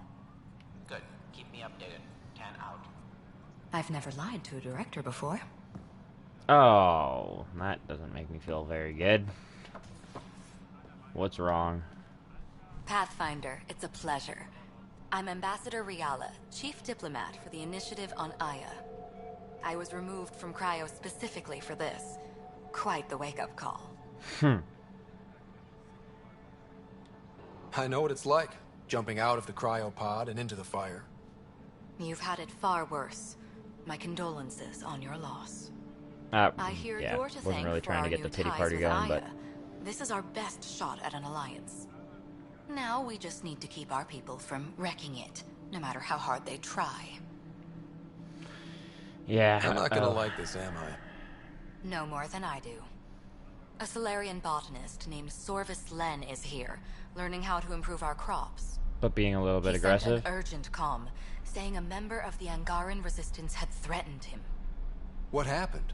Speaker 21: Good. Keep me updated. 10 out.
Speaker 13: I've never lied to a director before.
Speaker 1: Oh, that doesn't make me feel very good. What's wrong?
Speaker 13: Pathfinder, it's a pleasure. I'm Ambassador Riala, Chief Diplomat for the Initiative on Aya. I was removed from Cryo specifically for this. Quite the wake-up call.
Speaker 8: I know what it's like, jumping out of the cryopod and into the fire.
Speaker 13: You've had it far worse. My condolences on your loss. I hear
Speaker 1: yeah,
Speaker 13: you're to
Speaker 1: wasn't
Speaker 13: thank
Speaker 1: really
Speaker 13: for
Speaker 1: trying
Speaker 13: our
Speaker 1: to get
Speaker 13: new
Speaker 1: the pity
Speaker 13: ties
Speaker 1: party
Speaker 13: with
Speaker 1: going,
Speaker 13: Aya.
Speaker 1: but
Speaker 13: This is our best shot at an alliance. Now we just need to keep our people from wrecking it, no matter how hard they try.
Speaker 1: yeah.
Speaker 8: I'm not gonna like this, am I?
Speaker 13: No more than I do. A Solarian botanist named Sorvis Len is here, learning how to improve our crops.
Speaker 1: But being a little bit
Speaker 13: He
Speaker 1: aggressive.
Speaker 13: sent an urgent comm, saying a member of the Angaran resistance had threatened him.
Speaker 8: What happened?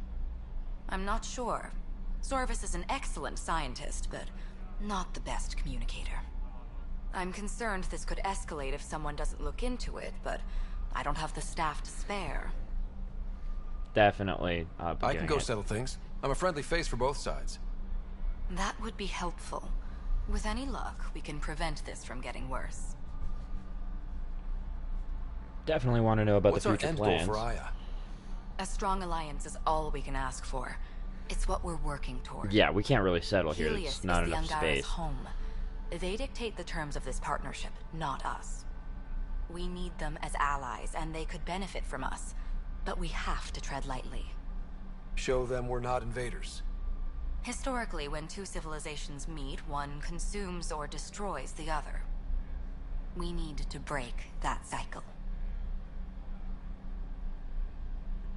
Speaker 13: I'm not sure. Sorvis is an excellent scientist, but not the best communicator. I'm concerned this could escalate if someone doesn't look into it, but I don't have the staff to spare.
Speaker 1: Definitely.
Speaker 8: I can go settle things. I'm a friendly face for both sides.
Speaker 13: That would be helpful. With any luck, we can prevent this from getting worse.
Speaker 1: Definitely want to know about
Speaker 8: What's
Speaker 1: the future
Speaker 8: our end
Speaker 1: plans.
Speaker 8: goal for Aya?
Speaker 13: A strong alliance is all we can ask for. It's what we're working toward.
Speaker 1: Yeah, we can't really settle here.
Speaker 13: Helios
Speaker 1: There's not
Speaker 13: is the
Speaker 1: enough
Speaker 13: Angara's
Speaker 1: space.
Speaker 13: home. They dictate the terms of this partnership, not us. We need them as allies, and they could benefit from us. But we have to tread lightly.
Speaker 8: Show them we're not invaders.
Speaker 13: Historically, when two civilizations meet, one consumes or destroys the other. We need to break that cycle.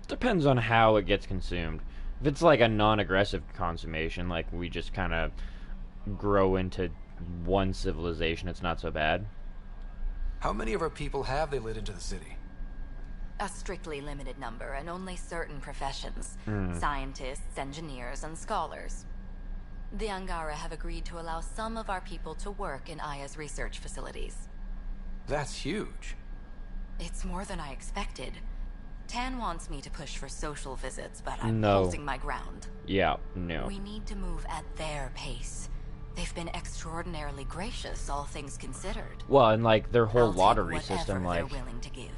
Speaker 1: Depends on how it gets consumed. If it's like a non-aggressive consummation, like we just kind of grow into one civilization, it's not so bad.
Speaker 8: How many of our people have they let into the city?
Speaker 13: A strictly limited number, and only certain professions. Scientists, engineers, and scholars. The Angara have agreed to allow some of our people to work in Aya's research facilities.
Speaker 8: That's huge.
Speaker 13: It's more than I expected. Tan wants me to push for social visits, but I'm
Speaker 1: No.
Speaker 13: holding my ground.
Speaker 1: Yeah, no.
Speaker 13: We need to move at their pace. They've been extraordinarily gracious, all things considered.
Speaker 1: Well, and like their whole
Speaker 13: I'll take
Speaker 1: lottery
Speaker 13: whatever
Speaker 1: system,
Speaker 13: they're
Speaker 1: like
Speaker 13: willing to give.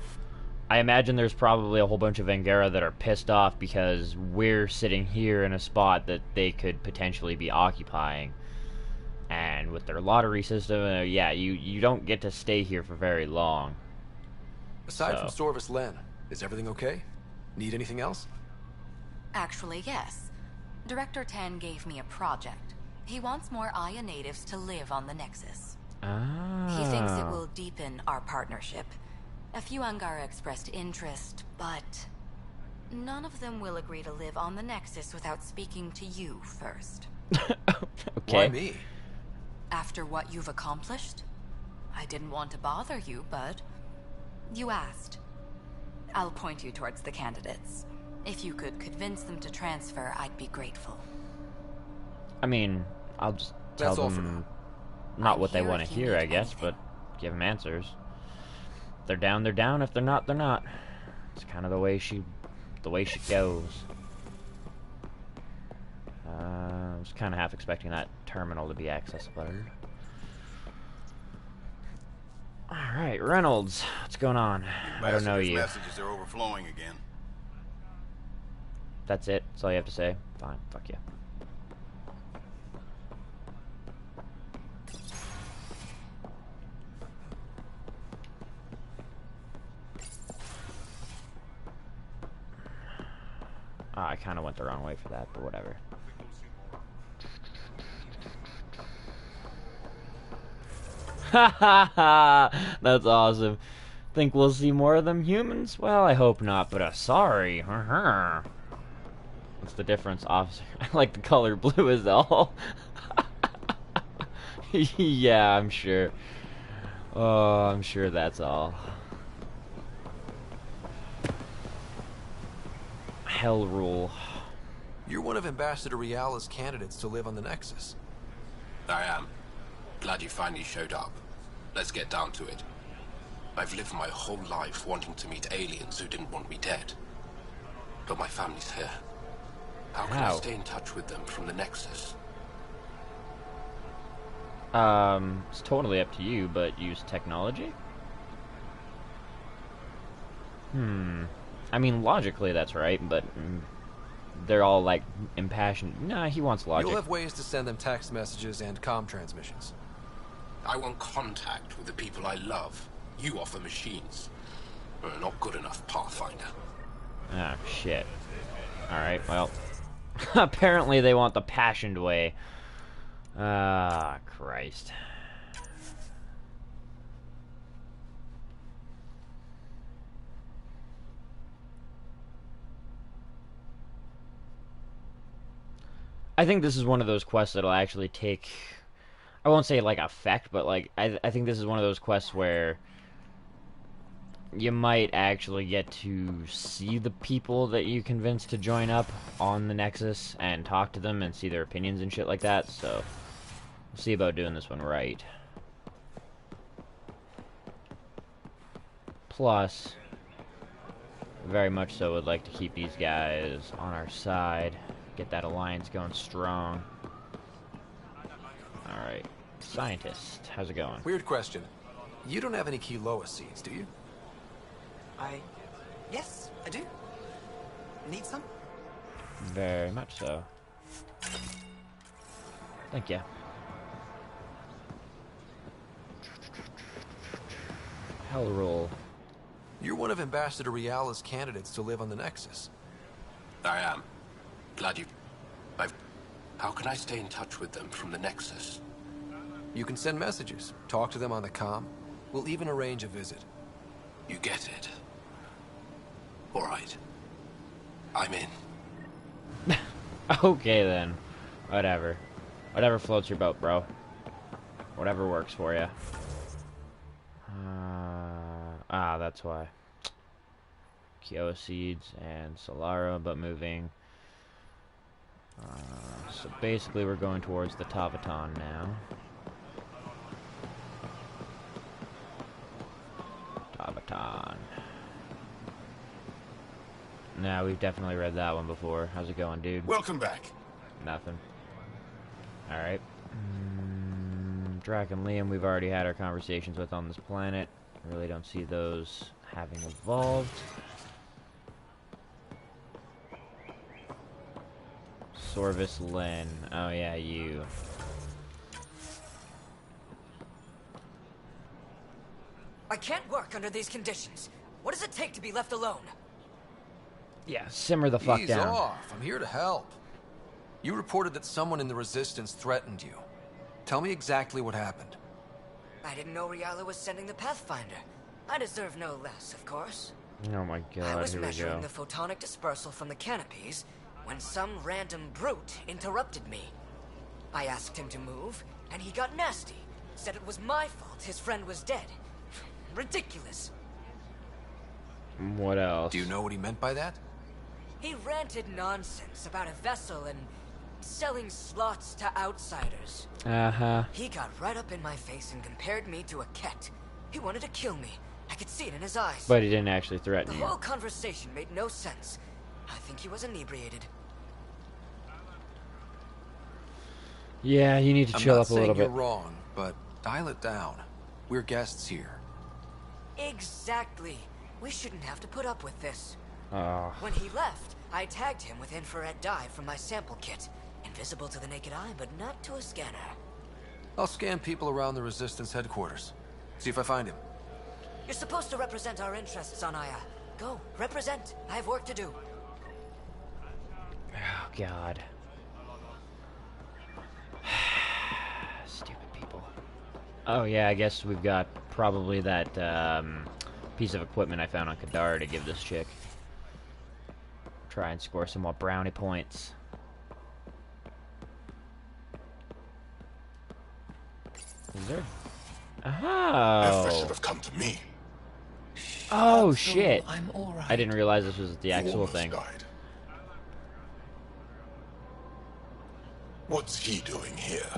Speaker 1: I imagine there's probably a whole bunch of Angara that are pissed off because we're sitting here in a spot that they could potentially be occupying. And with their lottery system, yeah, you don't get to stay here for very long.
Speaker 8: Aside from Sorvis Len, is everything okay? Need anything else?
Speaker 13: Actually, yes. Director Tan gave me a project. He wants more Aya natives to live on the Nexus. He thinks it will deepen our partnership. A few Angara expressed interest, but
Speaker 14: None of them will agree to live on the Nexus without speaking to you first.
Speaker 1: Okay.
Speaker 8: Why me?
Speaker 14: After what you've accomplished? I didn't want to bother you, but you asked. I'll point you towards the candidates. If you could convince them to transfer, I'd be grateful.
Speaker 1: I mean, I'll just tell them not what they want to hear, I guess, but give them answers. If they're down, they're down. If they're not, they're not. It's kind of the way she goes. I was kind of half expecting that terminal to be accessible. Alright, Reynolds, what's going on? I don't know you.
Speaker 3: Messages are overflowing again.
Speaker 1: That's it? That's all you have to say? Fine, fuck you. I kind of went the wrong way for that, but whatever. Ha ha ha! That's awesome. Think we'll see more of them humans? Well, I hope not, but sorry. What's the difference, officer? I like the color blue is all. Yeah, I'm sure. Oh, I'm sure that's all. Hell rule.
Speaker 8: You're one of Ambassador Reala's candidates to live on the Nexus.
Speaker 19: I am. Glad you finally showed up. Let's get down to it. I've lived my whole life wanting to meet aliens who didn't want me dead. But my family's here. How can I stay in touch with them from the Nexus?
Speaker 1: It's totally up to you, but use technology? I mean, logically that's right, but they're all, like, impassioned. Nah, he wants logic.
Speaker 8: You'll have ways to send them text messages and comm transmissions.
Speaker 19: I want contact with the people I love. You offer machines. Not good enough, Pathfinder.
Speaker 1: Ah, shit. Alright, well. Apparently they want the passioned way. Ah, Christ. I think this is one of those quests that'll actually take... I won't say, like, effect, but, like, I think this is one of those quests where you might actually get to see the people that you convinced to join up on the Nexus and talk to them and see their opinions and shit like that, so we'll see about doing this one right. Plus, very much so would like to keep these guys on our side, get that alliance going strong. Alright. Scientist, how's it going?
Speaker 8: Weird question. You don't have any Kiloa seeds, do you?
Speaker 12: Yes, I do. Need some?
Speaker 1: Very much so. Thank you. Hell roll.
Speaker 8: You're one of Ambassador Reala's candidates to live on the Nexus.
Speaker 19: I am. Glad you... How can I stay in touch with them from the Nexus?
Speaker 8: You can send messages, talk to them on the comm. We'll even arrange a visit.
Speaker 19: You get it. Alright. I'm in.
Speaker 1: Okay then. Whatever. Whatever floats your boat, bro. Whatever works for you. That's why. Kyoa seeds and Solara, but moving. So basically we're going towards the Tavaton now. Tavaton. Nah, we've definitely read that one before. How's it going, dude?
Speaker 3: Welcome back.
Speaker 1: Nothing. Alright. Drac and Liam, we've already had our conversations with on this planet. Really don't see those having evolved. Sorvis Lin. Oh yeah, you.
Speaker 11: I can't work under these conditions. What does it take to be left alone?
Speaker 1: Yeah, simmer the fuck
Speaker 8: Ease
Speaker 1: down.
Speaker 8: off. I'm here to help. You reported that someone in the Resistance threatened you. Tell me exactly what happened.
Speaker 11: I didn't know Reala was sending the Pathfinder. I deserve no less, of course.
Speaker 1: Oh my
Speaker 11: I
Speaker 1: god,
Speaker 11: was
Speaker 1: here we
Speaker 11: measuring
Speaker 1: go.
Speaker 11: the photonic dispersal from the canopies when some random brute interrupted me. I asked him to move, and he got nasty. Said it was my fault his friend was dead. Ridiculous.
Speaker 1: What else?
Speaker 8: Do you know what he meant by that?
Speaker 11: He ranted nonsense about a vessel and selling slots to outsiders.
Speaker 1: Uh-huh.
Speaker 11: He got right up in my face and compared me to a cat. He wanted to kill me. I could see it in his eyes.
Speaker 1: But he didn't actually threaten
Speaker 11: The
Speaker 1: you.
Speaker 11: whole conversation made no sense. I think he was inebriated.
Speaker 1: Yeah, you need to chill up a little bit.
Speaker 8: I'm not saying you're wrong, but dial it down. We're guests here.
Speaker 11: Exactly. We shouldn't have to put up with this.
Speaker 1: Oh.
Speaker 11: When he left, I tagged him with infrared dye from my sample kit. Invisible to the naked eye, but not to a scanner.
Speaker 8: I'll scan people around the Resistance headquarters. See if I find him.
Speaker 11: You're supposed to represent our interests on Aya. Go, represent. I have work to do.
Speaker 1: Oh, God. Stupid people. Oh, yeah, I guess we've got probably that piece of equipment I found on Kadar to give this chick. Try and score some more brownie points. Is there? Oh.
Speaker 3: If should have come to me.
Speaker 1: Oh, shit.
Speaker 7: I'm all right.
Speaker 1: I didn't realize this was the actual thing.
Speaker 3: Died. What's he doing here?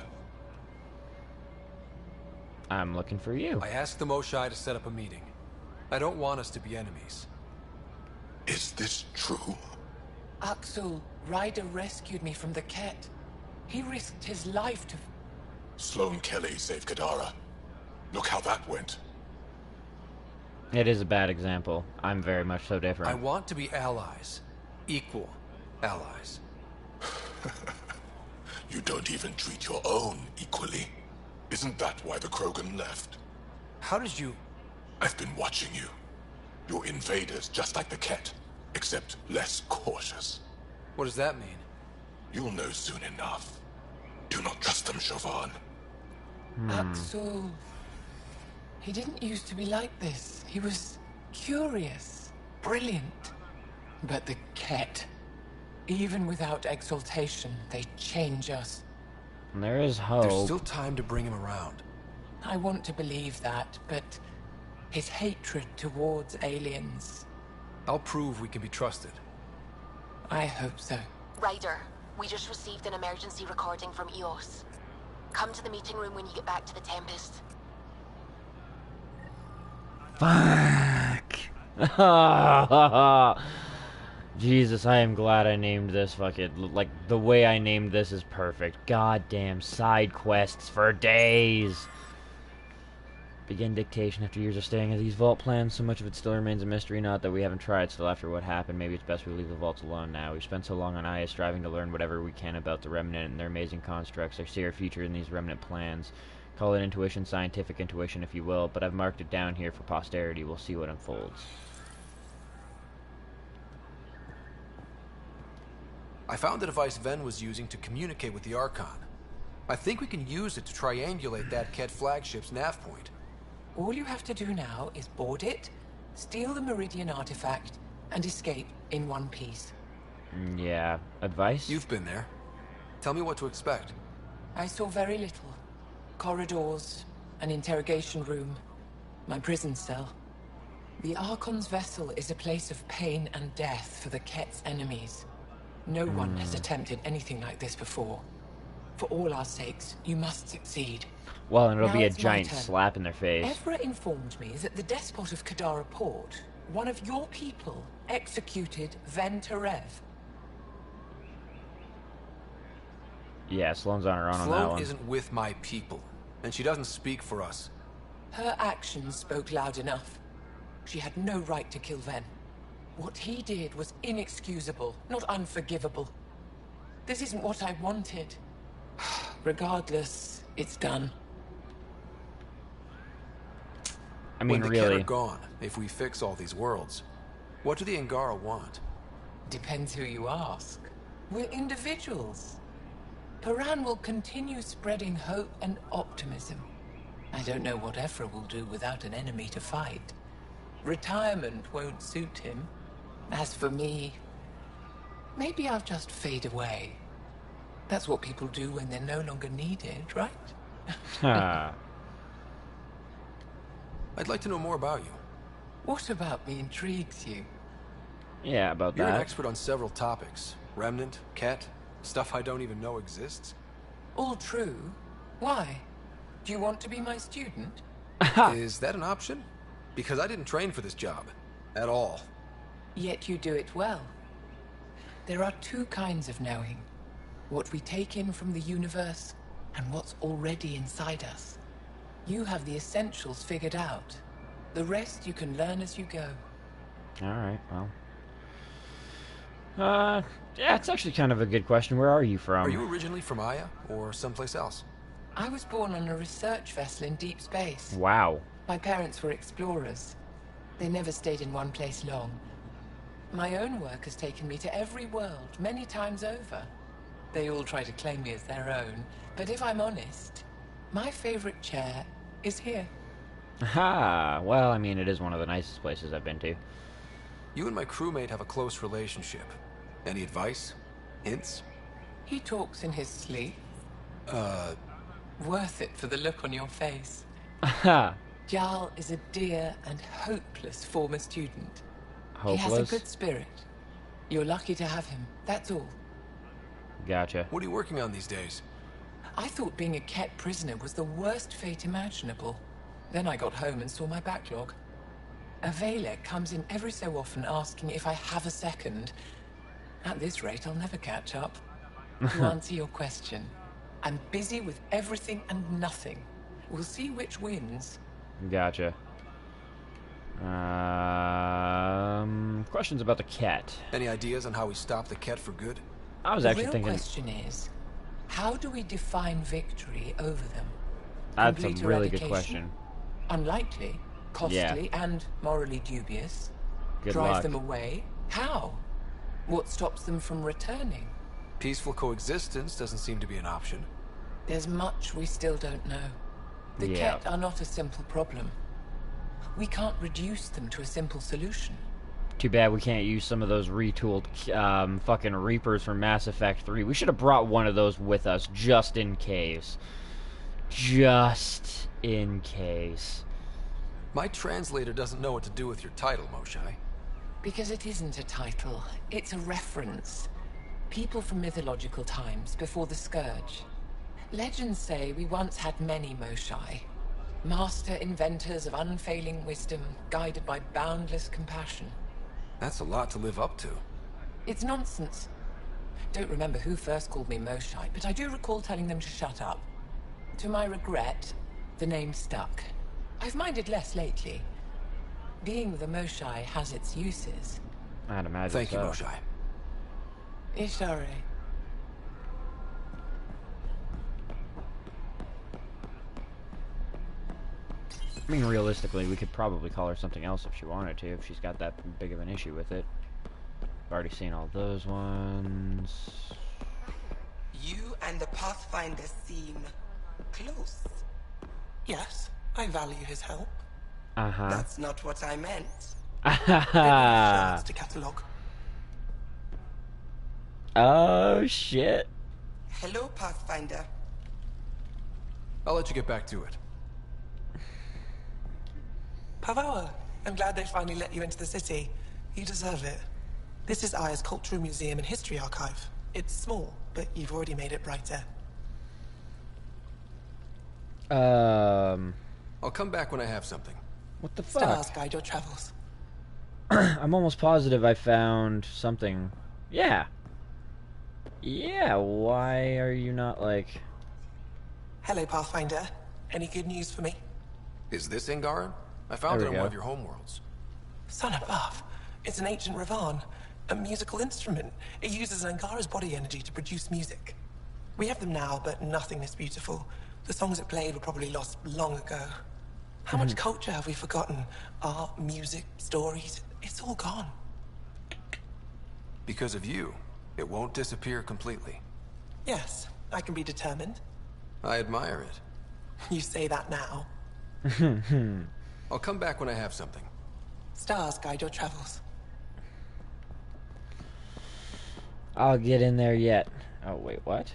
Speaker 1: I'm looking for you.
Speaker 8: I asked the Moshai to set up a meeting. I don't want us to be enemies.
Speaker 3: Is this true?
Speaker 7: Axel, Ryder rescued me from the Ket. He risked his life to...
Speaker 3: Sloane Kelly saved Kadara. Look how that went.
Speaker 1: It is a bad example. I'm very much so different.
Speaker 8: I want to be allies. Equal allies.
Speaker 3: You don't even treat your own equally. Isn't that why the Krogan left?
Speaker 8: How did you...
Speaker 3: I've been watching you. You're invaders just like the Ket, except less cautious.
Speaker 8: What does that mean?
Speaker 3: You'll know soon enough. Do not trust them, Chauvin.
Speaker 7: Axel... He didn't used to be like this. He was curious, brilliant. But the Ket, even without exaltation, they change us.
Speaker 1: There is hope.
Speaker 8: There's still time to bring him around.
Speaker 7: I want to believe that, but his hatred towards aliens...
Speaker 8: I'll prove we can be trusted.
Speaker 7: I hope so.
Speaker 9: Ryder, we just received an emergency recording from EOS. Come to the meeting room when you get back to the Tempest.
Speaker 1: Fuck. Jesus, I am glad I named this fucking... Like, the way I named this is perfect. Goddamn side quests for days. Begin dictation after years of staying at these vault plans. So much of it still remains a mystery. Not that we haven't tried still after what happened. Maybe it's best we leave the vaults alone now. We've spent so long on Aya striving to learn whatever we can about the Remnant and their amazing constructs. I see our future in these Remnant plans. Call it intuition, scientific intuition if you will, but I've marked it down here for posterity. We'll see what unfolds.
Speaker 8: I found the device Ven was using to communicate with the Archon. I think we can use it to triangulate that Ket flagship's nav point.
Speaker 7: All you have to do now is board it, steal the Meridian artifact, and escape in one piece.
Speaker 1: Yeah. Advice?
Speaker 8: You've been there. Tell me what to expect.
Speaker 7: I saw very little. Corridors, an interrogation room, my prison cell. The Archon's vessel is a place of pain and death for the Ket's enemies. No one has attempted anything like this before. For all our sakes, you must succeed.
Speaker 1: Well, and it'll
Speaker 7: Now
Speaker 1: be a
Speaker 7: it's my
Speaker 1: giant
Speaker 7: turn.
Speaker 1: slap in their face.
Speaker 7: Evra informed me that the despot of Kadara Port, one of your people, executed Ven Terev.
Speaker 1: Yeah, Sloane's on her own on that
Speaker 8: Sloane
Speaker 1: one.
Speaker 8: isn't with my people, and she doesn't speak for us.
Speaker 7: Her actions spoke loud enough. She had no right to kill Ven. What he did was inexcusable, not unforgivable. This isn't what I wanted. Regardless, it's done.
Speaker 1: I mean,
Speaker 8: when the Ket
Speaker 1: really.
Speaker 8: are gone, if we fix all these worlds, what do the Angara want?
Speaker 7: Depends who you ask. We're individuals. Paran will continue spreading hope and optimism. I don't know what Evra will do without an enemy to fight. Retirement won't suit him. As for me, maybe I'll just fade away. That's what people do when they're no longer needed, right?
Speaker 1: Ha.
Speaker 8: I'd like to know more about you.
Speaker 7: What about me intrigues you?
Speaker 1: Yeah, about
Speaker 8: You're
Speaker 1: that.
Speaker 8: an expert on several topics. Remnant, Ket, stuff I don't even know exists.
Speaker 7: All true. Why? Do you want to be my student?
Speaker 8: Is that an option? Because I didn't train for this job. At all.
Speaker 7: Yet you do it well. There are two kinds of knowing. What we take in from the universe, and what's already inside us. You have the essentials figured out. The rest you can learn as you go.
Speaker 1: Alright, well. Yeah, it's actually kind of a good question. Where are you from?
Speaker 8: Are you originally from Aya, or someplace else?
Speaker 7: I was born on a research vessel in deep space.
Speaker 1: Wow.
Speaker 7: My parents were explorers. They never stayed in one place long. My own work has taken me to every world, many times over. They all try to claim me as their own, but if I'm honest, my favorite chair is here.
Speaker 1: Aha! Well, I mean, it is one of the nicest places I've been to.
Speaker 8: You and my crewmate have a close relationship. Any advice? Hints?
Speaker 7: He talks in his sleep. Worth it for the look on your face.
Speaker 1: Aha!
Speaker 7: Jarl is a dear and hopeless former student.
Speaker 1: Hopeless?
Speaker 7: He has a good spirit. You're lucky to have him, that's all.
Speaker 1: Gotcha.
Speaker 8: What are you working on these days?
Speaker 7: I thought being a Ket prisoner was the worst fate imaginable. Then I got home and saw my backlog. A Valek comes in every so often asking if I have a second. At this rate, I'll never catch up. To answer your question, I'm busy with everything and nothing. We'll see which wins.
Speaker 1: Gotcha. Questions about the cat.
Speaker 8: Any ideas on how we stop the Ket for good?
Speaker 1: I was actually thinking...
Speaker 7: The real question is, how do we define victory over them?
Speaker 1: That's a
Speaker 7: Complete
Speaker 1: really good
Speaker 7: eradication?
Speaker 1: question.
Speaker 7: Unlikely, costly, and morally dubious.
Speaker 1: Good
Speaker 7: Drive
Speaker 1: luck.
Speaker 7: them away? How? What stops them from returning?
Speaker 8: Peaceful coexistence doesn't seem to be an option.
Speaker 7: There's much we still don't know. The
Speaker 1: Yeah.
Speaker 7: Ket are not a simple problem. We can't reduce them to a simple solution.
Speaker 1: Too bad we can't use some of those retooled fucking Reapers from Mass Effect 3. We should have brought one of those with us, just in case. Just in case.
Speaker 8: My translator doesn't know what to do with your title, Moshai.
Speaker 7: Because it isn't a title, it's a reference. People from mythological times, before the Scourge. Legends say we once had many Moshai. Master inventors of unfailing wisdom, guided by boundless compassion.
Speaker 8: That's a lot to live up to.
Speaker 7: It's nonsense. Don't remember who first called me Moshai, but I do recall telling them to shut up. To my regret, the name stuck. I've minded less lately. Being the Moshai has its uses.
Speaker 1: I'd imagine
Speaker 8: Thank you,
Speaker 1: so.
Speaker 8: Moshai.
Speaker 7: Ishare.
Speaker 1: I mean, realistically, we could probably call her something else if she wanted to, if she's got that big of an issue with it. I've already seen all those ones.
Speaker 4: You and the Pathfinder seem close. Yes, I value his help.
Speaker 1: Uh-huh.
Speaker 4: That's not what I meant.
Speaker 1: Ah.
Speaker 4: To catalog.
Speaker 1: Oh, shit.
Speaker 4: Hello, Pathfinder.
Speaker 8: I'll let you get back to it.
Speaker 4: Pavawa, I'm glad they finally let you into the city. You deserve it. This is Aya's Cultural Museum and History Archive. It's small, but you've already made it brighter.
Speaker 8: I'll come back when I have something.
Speaker 1: What the fuck?
Speaker 4: Stars guide your travels.
Speaker 1: I'm almost positive I found something. Yeah. Yeah, why are you not like...
Speaker 4: Hello, Pathfinder. Any good news for me?
Speaker 8: Is this Angaran? I found it
Speaker 1: There
Speaker 8: on
Speaker 1: we
Speaker 8: one
Speaker 1: go.
Speaker 8: of your homeworlds.
Speaker 4: Son above. It's an ancient Ravan. A musical instrument. It uses Angara's body energy to produce music. We have them now, but nothing this beautiful. The songs it played were probably lost long ago. How much culture have we forgotten? Art, music, stories. It's all gone.
Speaker 8: Because of you, it won't disappear completely.
Speaker 4: Yes, I can be determined.
Speaker 8: I admire it.
Speaker 4: You say that now.
Speaker 8: I'll come back when I have something.
Speaker 4: Stars guide your travels.
Speaker 1: I'll get in there yet. Oh, wait, what?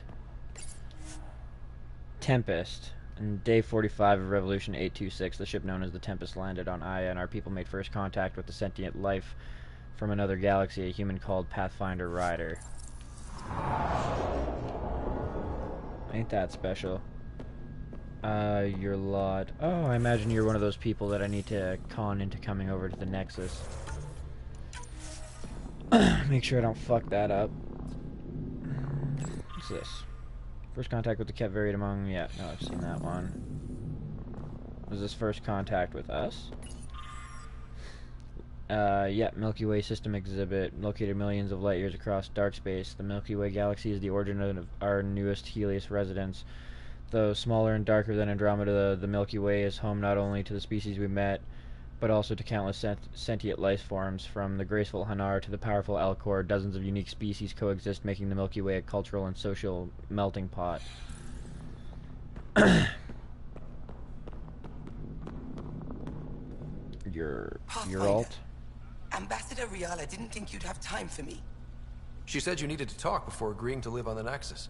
Speaker 1: Tempest. On day 45 of Revolution 826, the ship known as the Tempest landed on Aya, and our people made first contact with the sentient life from another galaxy, a human called Pathfinder Rider. Ain't that special? Your lot. Oh, I imagine you're one of those people that I need to con into coming over to the Nexus. Make sure I don't fuck that up. What's this? First contact with the Ket varied among... Yeah, no, I've seen that one. Was this first contact with us? Yeah, Milky Way system exhibit. Located millions of light years across dark space. The Milky Way galaxy is the origin of our newest Helios residents. Though smaller and darker than Andromeda, the Milky Way is home not only to the species we met, but also to countless sentient life forms. From the graceful Hanar to the powerful Alcor, dozens of unique species coexist, making the Milky Way a cultural and social melting pot. Your alt?
Speaker 4: Ambassador Riala didn't think you'd have time for me.
Speaker 8: She said you needed to talk before agreeing to live on the Nexus.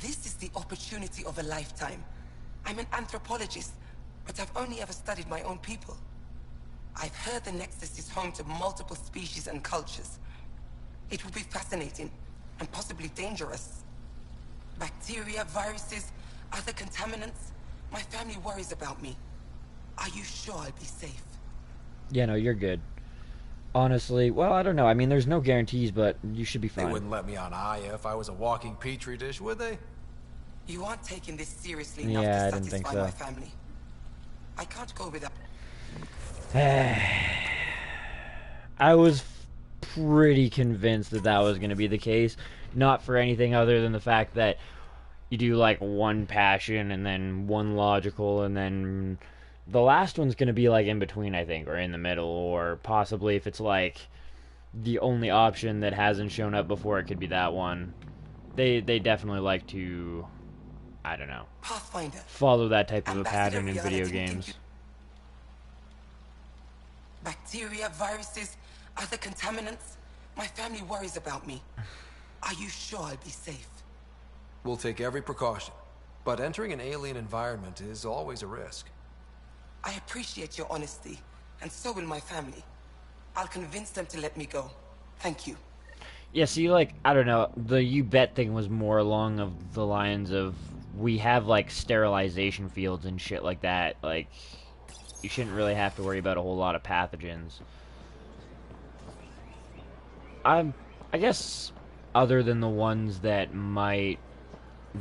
Speaker 4: This is the opportunity of a lifetime. I'm an anthropologist, but I've only ever studied my own people. I've heard the Nexus is home to multiple species and cultures. It will be fascinating, and possibly dangerous. Bacteria, viruses, other contaminants. My family worries about me. Are you sure I'll be safe?
Speaker 1: Yeah, no, you're good. Honestly, well, I don't know. I mean, there's no guarantees, but you should be fine.
Speaker 8: They wouldn't let me on Aya if I was a walking petri dish, would they?
Speaker 4: You aren't taking this seriously enough
Speaker 1: Yeah,
Speaker 4: to
Speaker 1: I didn't think
Speaker 4: satisfy
Speaker 1: so.
Speaker 4: my family. I can't go without...
Speaker 1: I was pretty convinced that that was going to be the case. Not for anything other than the fact that you do, like, one passion and then one logical, and then the last one's going to be, like, in between, I think, or in the middle, or possibly if it's, like, the only option that hasn't shown up before, it could be that one. They definitely like to, I don't know,
Speaker 4: Pathfinder.
Speaker 1: follow that type of a
Speaker 4: Ambassador
Speaker 1: pattern in
Speaker 4: Riala
Speaker 1: video
Speaker 4: didn't think
Speaker 1: games.
Speaker 4: Bacteria, viruses, other contaminants. My family worries about me. Are you sure I'll be safe?
Speaker 8: We'll take every precaution, but entering an alien environment is always a risk.
Speaker 4: I appreciate your honesty, and so will my family. I'll convince them to let me go. Thank you.
Speaker 1: Yeah, see, like, I don't know, the you bet thing was more along of the lines of, we have, like, sterilization fields and shit like that. Like, you shouldn't really have to worry about a whole lot of pathogens. I guess, other than the ones that might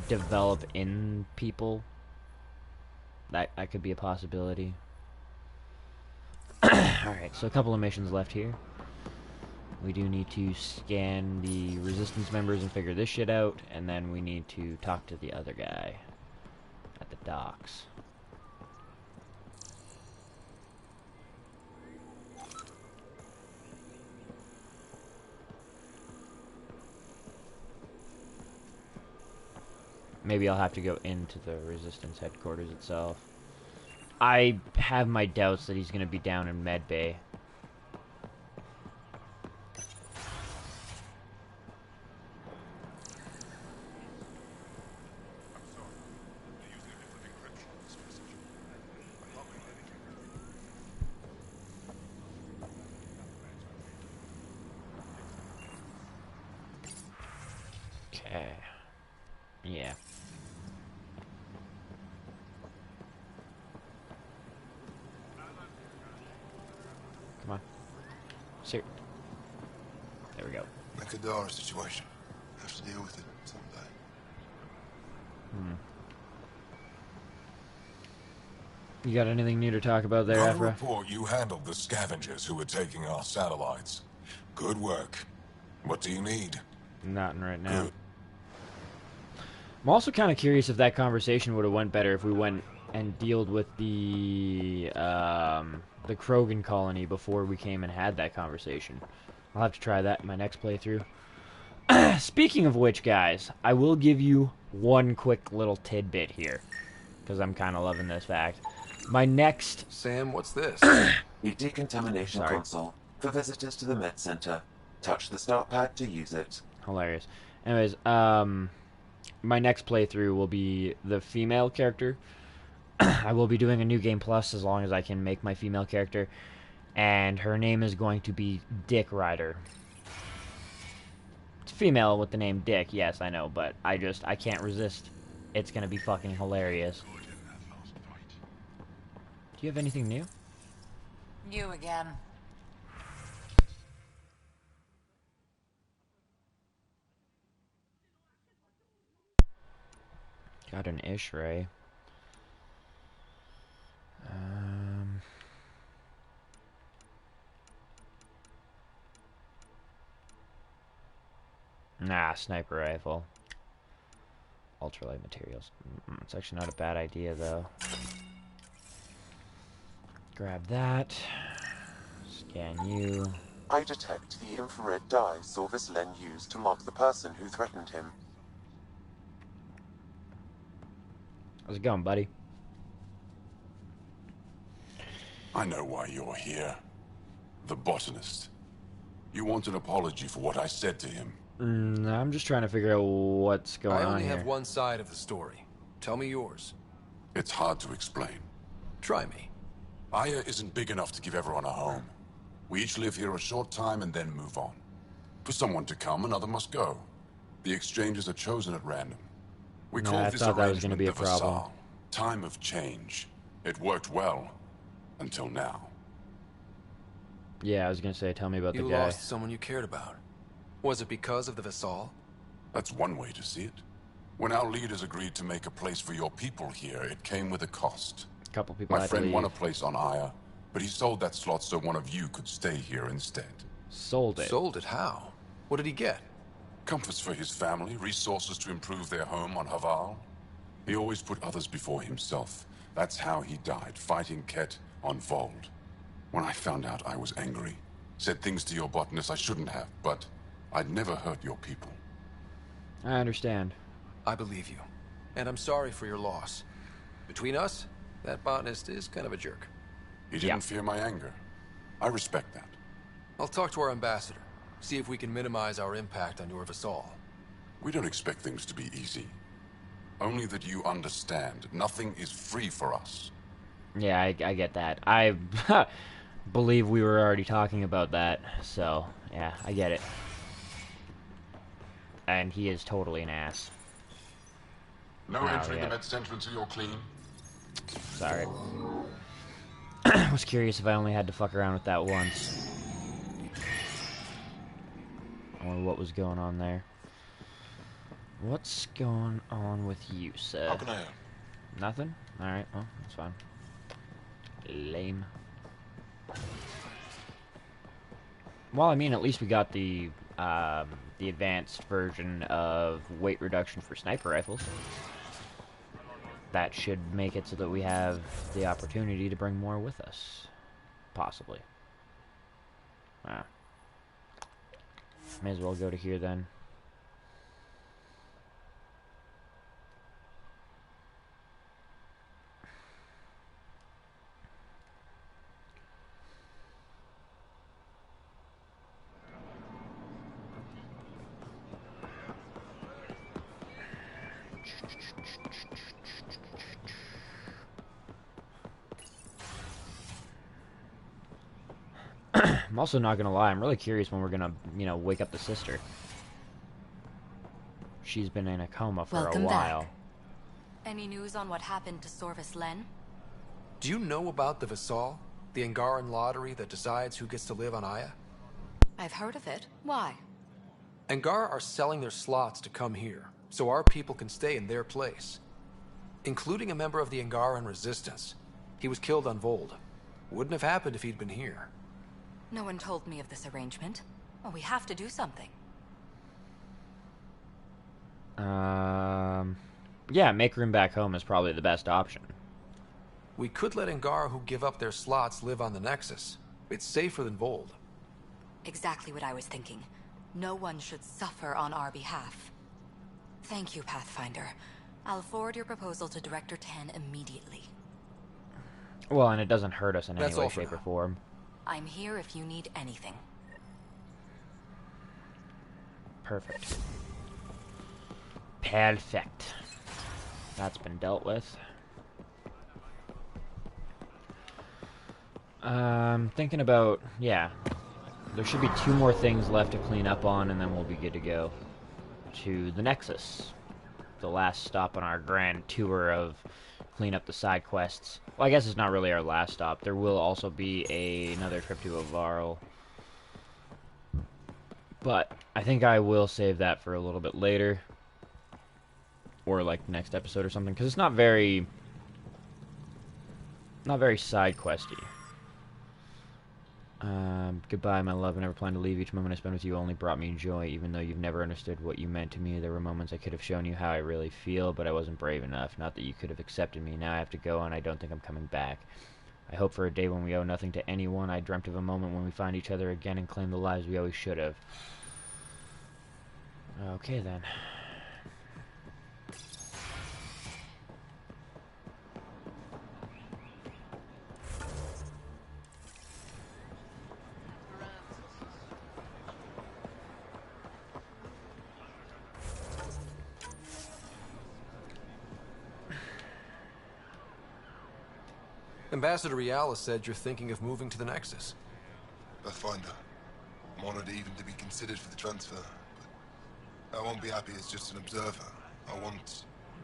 Speaker 1: develop in people, that could be a possibility. Alright, so a couple of missions left here. We do need to scan the Resistance members and figure this shit out, and then we need to talk to the other guy at the docks. Maybe I'll have to go into the Resistance headquarters itself. I have my doubts that he's going to be down in Medbay. Okay. Yeah. Come on. Sir. There we go.
Speaker 10: The Kadara situation. Have to deal with it someday.
Speaker 1: You got anything new to talk about there,
Speaker 3: On
Speaker 1: Afra?
Speaker 3: report, you handled the scavengers who were taking our satellites. Good work. What do you need?
Speaker 1: Nothing right now. I'm also kind of curious if that conversation would have went better if we went and dealt with the Krogan colony before we came and had that conversation. I'll have to try that in my next playthrough. Speaking of which, guys, I will give you one quick little tidbit here, because I'm kind of loving this fact. My next...
Speaker 8: Sam, what's this?
Speaker 6: A decontamination
Speaker 1: Sorry.
Speaker 6: console for visitors to the med center. Touch the start pad to use it.
Speaker 1: Hilarious. Anyways, my next playthrough will be the female character. I will be doing a new game plus as long as I can make my female character, and her name is going to be Dick Rider. It's female with the name Dick, yes, I know, but I can't resist. It's gonna be fucking hilarious. Do you have anything new?
Speaker 2: You again.
Speaker 1: Got an ish ray. Nah, sniper rifle. Ultralight materials. It's actually not a bad idea, though. Grab that. Scan you.
Speaker 6: I detect the infrared dye Sorvis Len used to mark the person who threatened him.
Speaker 1: How's it going, buddy?
Speaker 3: I know why you're here. The botanist. You want an apology for what I said to him.
Speaker 1: I'm just trying to figure out what's going on here.
Speaker 8: I only have one side of the story. Tell me yours.
Speaker 3: It's hard to explain.
Speaker 8: Try me.
Speaker 3: Aya isn't big enough to give everyone a home. We each live here a short time and then move on. For someone to come, another must go. The exchanges are chosen at random. We call this arrangement the Vassal. Time of change. It worked well. Until now.
Speaker 1: Yeah, I was gonna say, tell me about the guy.
Speaker 8: You lost someone you cared about. Was it because of the Vassal?
Speaker 3: That's one way to see it. When our leaders agreed to make a place for your people here, it came with a cost.
Speaker 1: A couple people
Speaker 3: My
Speaker 1: had
Speaker 3: friend
Speaker 1: to leave.
Speaker 3: won a place on Aya, but he sold that slot so one of you could stay here instead.
Speaker 1: Sold it?
Speaker 8: Sold it? How? What did he get?
Speaker 3: Comforts for his family, resources to improve their home on Haval. He always put others before himself. That's how he died, fighting Ket on Vold. When I found out, I was angry. Said things to your botanist I shouldn't have, but I'd never hurt your people.
Speaker 1: I understand.
Speaker 8: I believe you. And I'm sorry for your loss. Between us, that botanist is kind of a jerk.
Speaker 3: He didn't fear my anger. I respect that.
Speaker 8: I'll talk to our ambassador. See if we can minimize our impact on your Vassal.
Speaker 3: We don't expect things to be easy. Only that you understand, nothing is free for us.
Speaker 1: Yeah, I get that. I believe we were already talking about that, so, yeah, I get it. And he is totally an ass.
Speaker 3: No entering the med center until you're clean.
Speaker 1: Sorry. I was curious if I only had to fuck around with that once. I wonder what was going on there. What's going on with you, sir?
Speaker 3: How can I help?
Speaker 1: Nothing? Alright, well, that's fine. Lame. Well, I mean, at least we got the advanced version of weight reduction for sniper rifles. That should make it so that we have the opportunity to bring more with us. Possibly. May as well go to here then. I'm also not gonna lie, I'm really curious when we're gonna, wake up the sister. She's been in a coma for a while.
Speaker 14: Back. Any news on what happened to Sorvis Len?
Speaker 8: Do you know about the Vassal? The Angaran lottery that decides who gets to live on Aya?
Speaker 14: I've heard of it. Why?
Speaker 8: Angar are selling their slots to come here, so our people can stay in their place. Including a member of the Angaran resistance. He was killed on Vold. Wouldn't have happened if he'd been here.
Speaker 14: No one told me of this arrangement. Well, we have to do something.
Speaker 1: Yeah, make room back home is probably the best option.
Speaker 8: We could let Angar who give up their slots live on the Nexus. It's safer than Vold.
Speaker 14: Exactly what I was thinking. No one should suffer on our behalf. Thank you, Pathfinder. I'll forward your proposal to Director 10 immediately.
Speaker 1: Well, and it doesn't hurt us in any
Speaker 8: That's
Speaker 1: way,
Speaker 8: all for
Speaker 1: shape, or
Speaker 8: now.
Speaker 1: form.
Speaker 14: I'm here if you need anything.
Speaker 1: Perfect. Perfect. That's been dealt with. Thinking about, yeah. There should be 2 more things left to clean up on, and then we'll be good to go to the Nexus. The last stop on our grand tour of clean up the side quests. Well, I guess it's not really our last stop. There will also be another trip to Avarl. But I think I will save that for a little bit later. Or like next episode or something. Because it's not very side questy. Goodbye, my love. I never planned to leave. Each moment I spent with you only brought me joy. Even though you've never understood what you meant to me, there were moments I could have shown you how I really feel, but I wasn't brave enough. Not that you could have accepted me. Now I have to go, and I don't think I'm coming back. I hope for a day when we owe nothing to anyone. I dreamt of a moment when we find each other again and claim the lives we always should have. Okay, then.
Speaker 8: Ambassador Riala said you're thinking of moving to the Nexus.
Speaker 10: Pathfinder. I'm honored even to be considered for the transfer, but I won't be happy as just an observer. I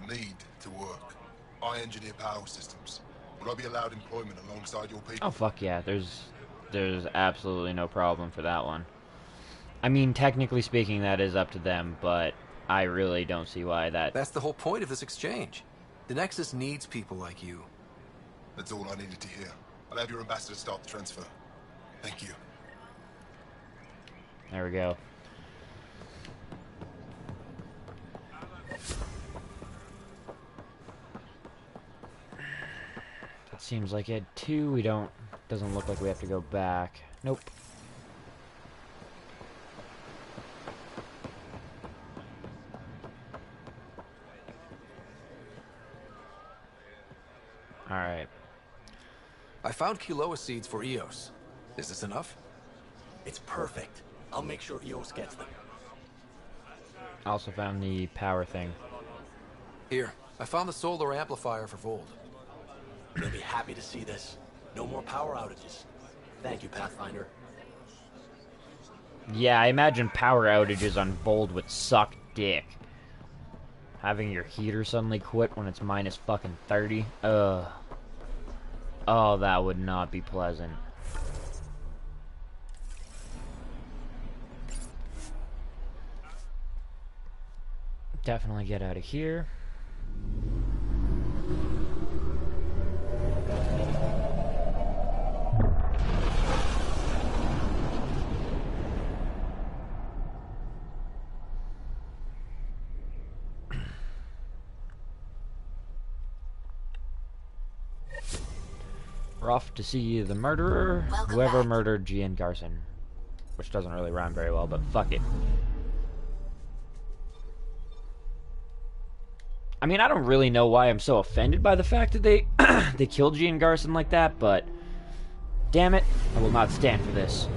Speaker 10: need to work. I engineer power systems. Will I be allowed employment alongside your people?
Speaker 1: Oh, fuck yeah. There's absolutely no problem for that one. I mean, technically speaking, that is up to them, but I really don't see why that...
Speaker 8: That's the whole point of this exchange. The Nexus needs people like you.
Speaker 10: That's all I needed to hear. I'll have your ambassador start the transfer. Thank you.
Speaker 1: There we go. That seems like it too. We don't... Doesn't look like we have to go back. Nope. Alright.
Speaker 8: I found Kiloa seeds for Eos. Is this enough?
Speaker 17: It's perfect. I'll make sure Eos gets them.
Speaker 1: I also found the power thing.
Speaker 8: Here, I found the solar amplifier for Vold.
Speaker 17: They'll be happy to see this. No more power outages. Thank you, Pathfinder.
Speaker 1: Yeah, I imagine power outages on Vold would suck dick. Having your heater suddenly quit when it's minus fucking 30. Ugh. Oh, that would not be pleasant. Definitely get out of here. We're off to see the murderer, whoever murdered Gian Garson. Which doesn't really rhyme very well, but fuck it. I mean, I don't really know why I'm so offended by the fact that they they killed Gian Garson like that, but damn it, I will not stand for this.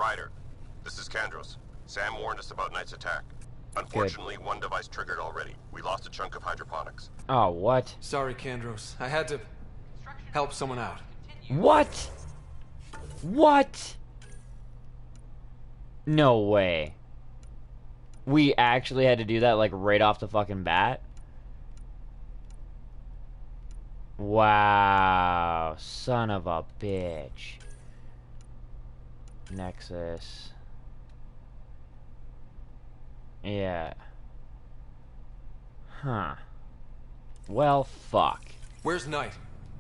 Speaker 5: Ryder, this is Kandros. Sam warned us about Knight's attack. Unfortunately, one device triggered already. We lost a chunk of hydroponics.
Speaker 1: Oh, what?
Speaker 8: Sorry, Kandros. I had to help someone out.
Speaker 1: What? What? No way. We actually had to do that, like, right off the fucking bat? Wow. Son of a bitch. Nexus. Yeah. Huh. Well, fuck.
Speaker 8: Where's Knight?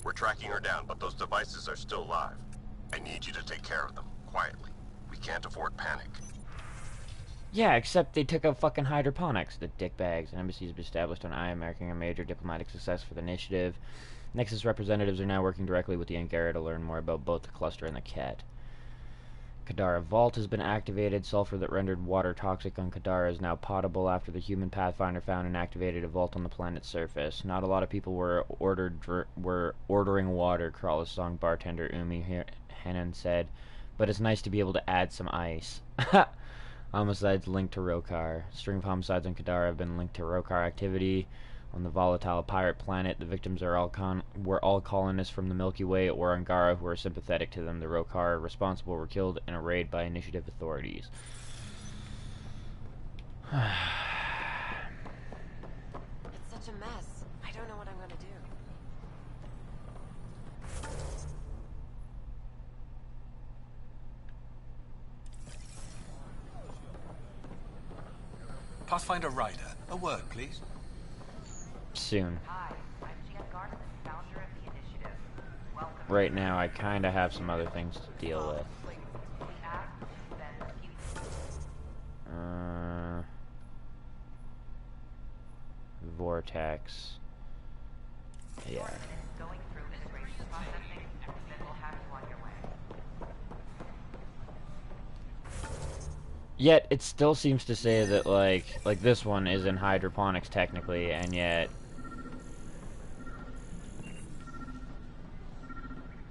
Speaker 5: We're tracking her down, but those devices are still live. I need you to take care of them, quietly. We can't afford panic.
Speaker 1: Yeah, except they took out fucking hydroponics, the dickbags. An embassy has been established on Eye, marking a major diplomatic success for the initiative. Nexus representatives are now working directly with the Angara to learn more about both the cluster and the Ket. Kadara Vault has been activated. Sulfur that rendered water toxic on Kadara is now potable after the human Pathfinder found and activated a vault on the planet's surface. Not a lot of people were ordering water, Crawler's song bartender Umi Henan said, but it's nice to be able to add some ice. Homicides linked to Rokar. String of homicides on Kadara have been linked to Rokar activity. On the volatile pirate planet, the victims are were all colonists from the Milky Way or Angara who were sympathetic to them. The Rokar responsible were killed in a raid by initiative authorities.
Speaker 9: It's such a mess. I don't know what I'm gonna do.
Speaker 22: Pathfinder Ryder, a word, please.
Speaker 1: Soon.
Speaker 21: Hi, I'm Jan Garden, founder of the initiative. Welcome.
Speaker 1: Right now, I kind of have some other things to deal with. Vortex. Yeah.
Speaker 21: Going through integration processing, then we'll have you on your way.
Speaker 1: Yet, it still seems to say that, like this one is in hydroponics technically, and yet...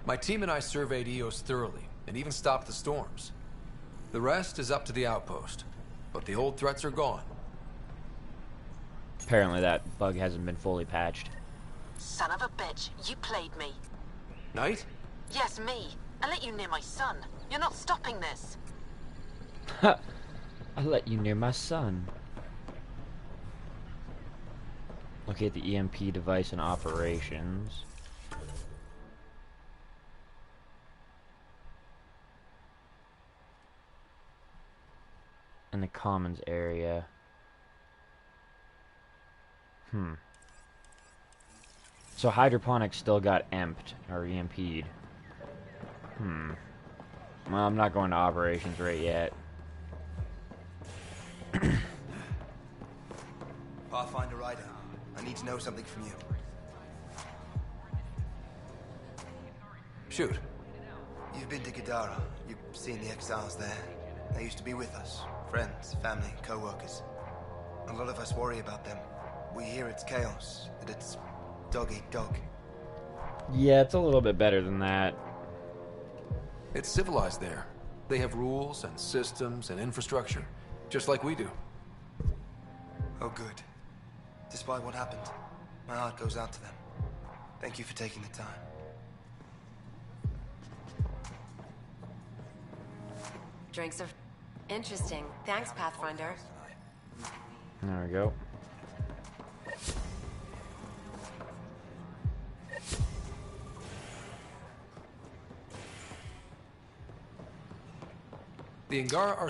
Speaker 8: My team and I surveyed Eos thoroughly, and even stopped the storms. The rest is up to the outpost, but the old threats are gone.
Speaker 1: Apparently that bug hasn't been fully patched.
Speaker 9: Son of a bitch, you played me.
Speaker 8: Knight?
Speaker 9: Yes, me. I let you near my son. You're not stopping this.
Speaker 1: Ha! I let you near my son. Locate the EMP device in operations. In the commons area. So hydroponics still got emped, or EMP'd. Well, I'm not going to operations right yet.
Speaker 23: Pathfinder Ryder, I need to know something from you.
Speaker 8: Shoot.
Speaker 23: You've been to Kadara. You've seen the exiles there. They used to be with us. Friends, family, co-workers. A lot of us worry about them. We hear it's chaos, that it's dog-eat-dog.
Speaker 1: Yeah, it's a little bit better than that.
Speaker 8: It's civilized there. They have rules and systems and infrastructure, just like we do.
Speaker 23: Oh, good. Despite what happened, my heart goes out to them. Thank you for taking the time.
Speaker 9: Drinks are interesting. Thanks, Pathfinder.
Speaker 1: There we go.
Speaker 8: The Angara are...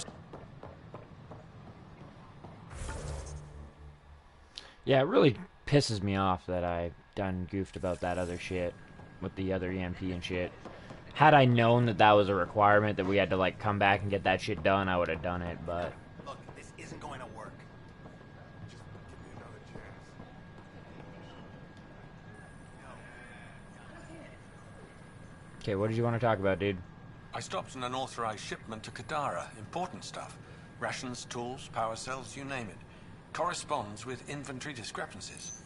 Speaker 1: Yeah, it really pisses me off that I done goofed about that other shit with the other EMP and shit. Had I known that that was a requirement, that we had to, like, come back and get that shit done, I would have done it, but...
Speaker 22: Look, this isn't going to work.
Speaker 1: Okay, what did you want to talk about, dude?
Speaker 22: I stopped an unauthorized shipment to Kadara. Important stuff. Rations, tools, power cells, you name it. Corresponds with inventory discrepancies.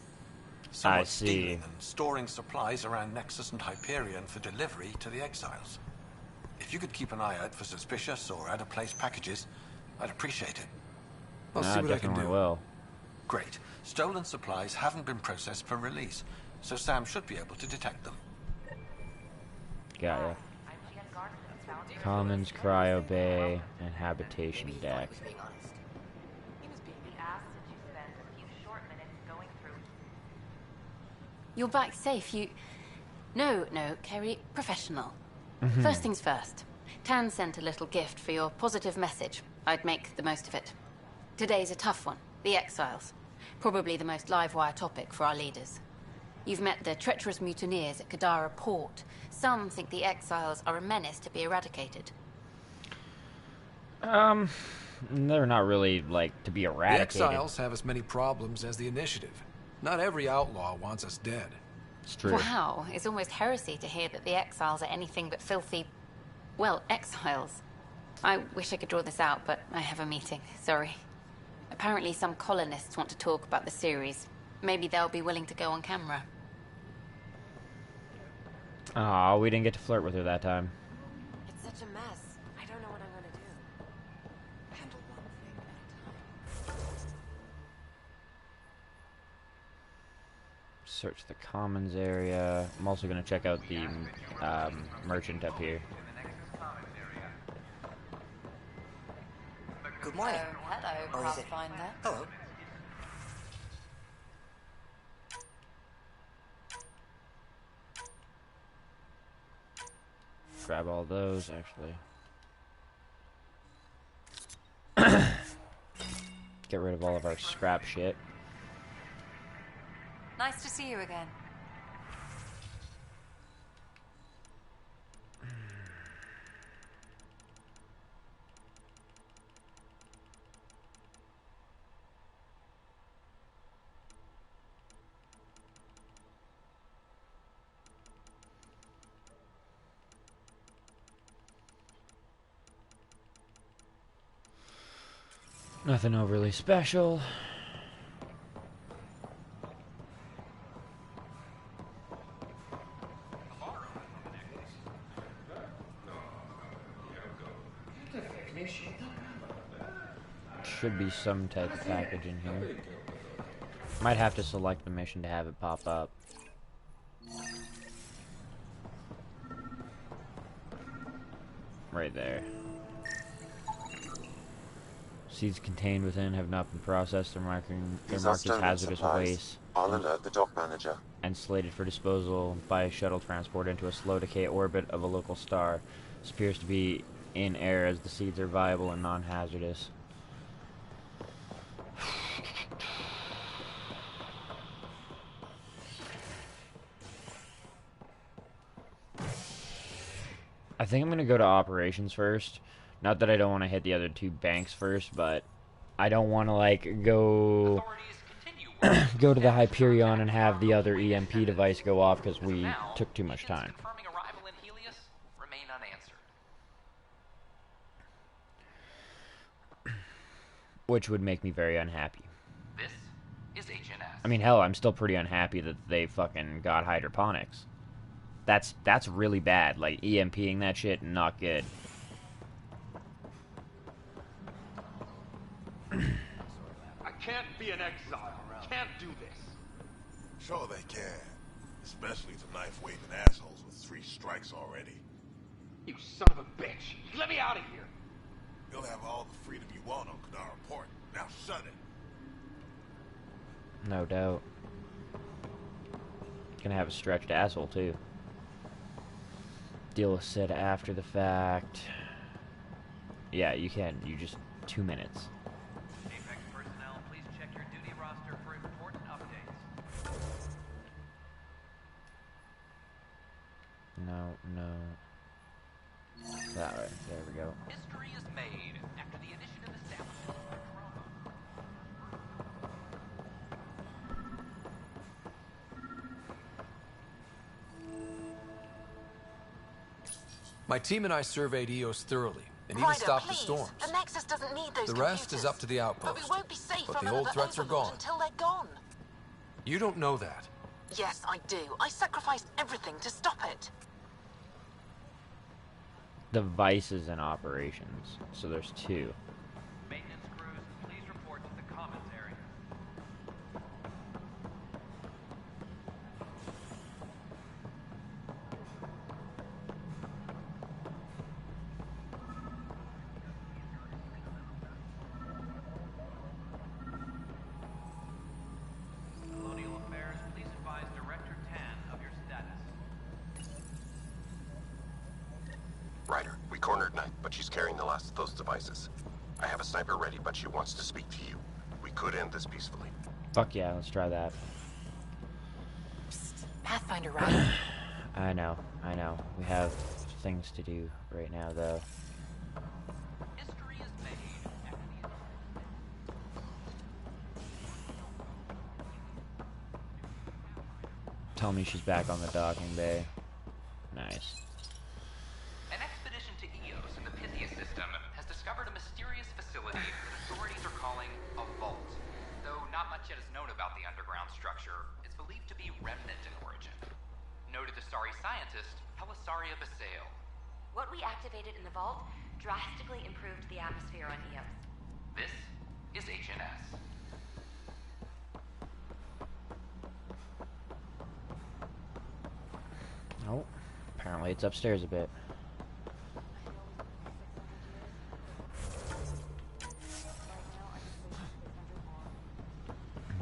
Speaker 1: I see.
Speaker 22: Stealing and storing supplies around Nexus and Hyperion for delivery to the exiles. If If you could keep an eye out for suspicious or out-of-place packages, I'd appreciate it. I'll
Speaker 1: I
Speaker 22: see what I can
Speaker 1: definitely
Speaker 22: do.
Speaker 1: will.
Speaker 22: Great. Stolen supplies haven't been processed for release, so Sam should be able to detect them.
Speaker 1: Got ya. Commons, Cryo Bay, and Habitation Deck.
Speaker 2: You're back safe. No, Kerry, professional. First things first. Tan sent a little gift for your positive message. I'd make the most of it. Today's a tough one. The Exiles. Probably the most live-wire topic for our leaders. You've met the treacherous mutineers at Kadara Port. Some think the Exiles are a menace to be eradicated.
Speaker 1: They're not really, like, to be
Speaker 8: The
Speaker 1: eradicated.
Speaker 8: Exiles have as many problems as the Initiative. Not every outlaw wants us dead.
Speaker 1: It's true.
Speaker 2: Wow, it's almost heresy to hear that the Exiles are anything but filthy... well, exiles. I wish I could draw this out, but I have a meeting. Sorry. Apparently some colonists want to talk about the series. Maybe they'll be willing to go on camera.
Speaker 1: Aw, we didn't get to flirt with her that time.
Speaker 11: It's such a mess. I don't know what I'm gonna do. Handle one thing at a time.
Speaker 1: Search the Commons area. I'm also going to check out the merchant up here.
Speaker 11: Good morning.
Speaker 14: Hello,
Speaker 11: Or is it?
Speaker 14: Pathfinder.
Speaker 11: Hello.
Speaker 1: Grab all those, actually. Get rid of all of our scrap shit.
Speaker 14: Nice to see you again.
Speaker 1: Nothing overly special. Should be some type of package in here. Might have to select the mission to have it pop up. Right there. Seeds contained within have not been processed. They're marked as hazardous waste.
Speaker 6: I'll alert the dock manager.
Speaker 1: And slated for disposal by shuttle transport into a slow decay orbit of a local star. This appears to be in air as the seeds are viable and non-hazardous. I think I'm going to go to operations first. Not that I don't want to hit the other two banks first, but I don't want to, like, go go to the Hyperion and have the other EMP device go off because we took too much time. Which would make me very unhappy.
Speaker 15: This is HNS.
Speaker 1: I mean, hell, I'm still pretty unhappy that they fucking got hydroponics. That's really bad. Like, EMPing that shit, not good.
Speaker 16: I can't be an exile. Can't do this.
Speaker 3: Sure they can. Especially to knife-waving assholes with 3 strikes already.
Speaker 16: You son of a bitch. Let me out of here.
Speaker 3: You'll have all the freedom you want on Kadara Port. Now shut it.
Speaker 1: No doubt. Gonna have a stretched asshole, too. Deal with Sid after the fact. Yeah, you can. You just 2 minutes.
Speaker 15: Apex personnel, please check your duty roster for important updates.
Speaker 1: No. That way. There we go.
Speaker 15: History is made after the initiative established
Speaker 8: My team and I surveyed EOS thoroughly, and even
Speaker 9: Ryder,
Speaker 8: stopped
Speaker 9: please.
Speaker 8: the storms.
Speaker 9: The Nexus doesn't need those
Speaker 8: The rest
Speaker 9: computers.
Speaker 8: is up to the outpost.
Speaker 9: But we won't be safe
Speaker 8: But
Speaker 9: from
Speaker 8: the old
Speaker 9: another
Speaker 8: threats are
Speaker 9: overlord
Speaker 8: gone.
Speaker 9: until they're gone.
Speaker 8: You don't know that.
Speaker 9: Yes, I do. I sacrificed everything to stop it.
Speaker 1: devices in operations. So there's 2.
Speaker 15: Maintenance crews, please report to the commons area. Colonial Affairs, please advise Director Tan of your status.
Speaker 5: Ryder, we cornered Knight, but she's carrying the last of those devices. I have a sniper ready, but she wants to speak to you. We could end this peacefully.
Speaker 1: Fuck yeah, let's try that.
Speaker 2: Pathfinder, right?
Speaker 1: I know. We have things to do right now, though. Tell me she's back on the docking bay. Nice.
Speaker 21: An expedition to Eos in the Pythia system has discovered a mysterious facility that authorities are calling a vault. Though not much yet is known about the underground structure, it's believed to be remnant in origin. Noted Asari scientist Pelisaria Basale.
Speaker 9: What we activated in the vault drastically improved the atmosphere on Eos.
Speaker 21: This is HNS.
Speaker 1: Oh, apparently it's upstairs a bit.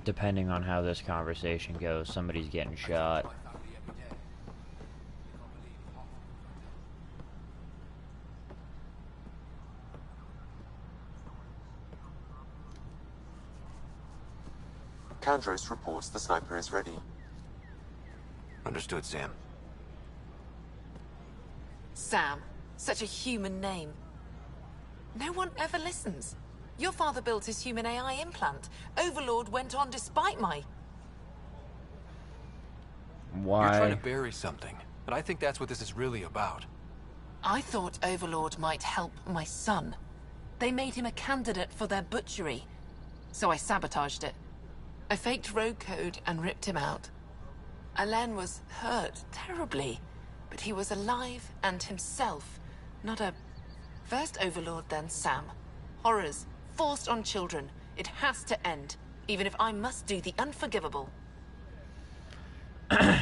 Speaker 1: Depending on how this conversation goes, somebody's getting shot.
Speaker 6: Kandros reports the sniper is ready.
Speaker 8: Understood, Sam.
Speaker 2: Sam. Such a human name. No one ever listens. Your father built his human AI implant. Overlord went on despite my...
Speaker 1: Why?
Speaker 8: You're trying to bury something, but I think that's what this is really about.
Speaker 2: I thought Overlord might help my son. They made him a candidate for their butchery. So I sabotaged it. I faked rogue code and ripped him out. Alain was hurt terribly, but he was alive and himself, not a... First Overlord, then Sam. Horrors, forced on children. It has to end, even if I must do the unforgivable.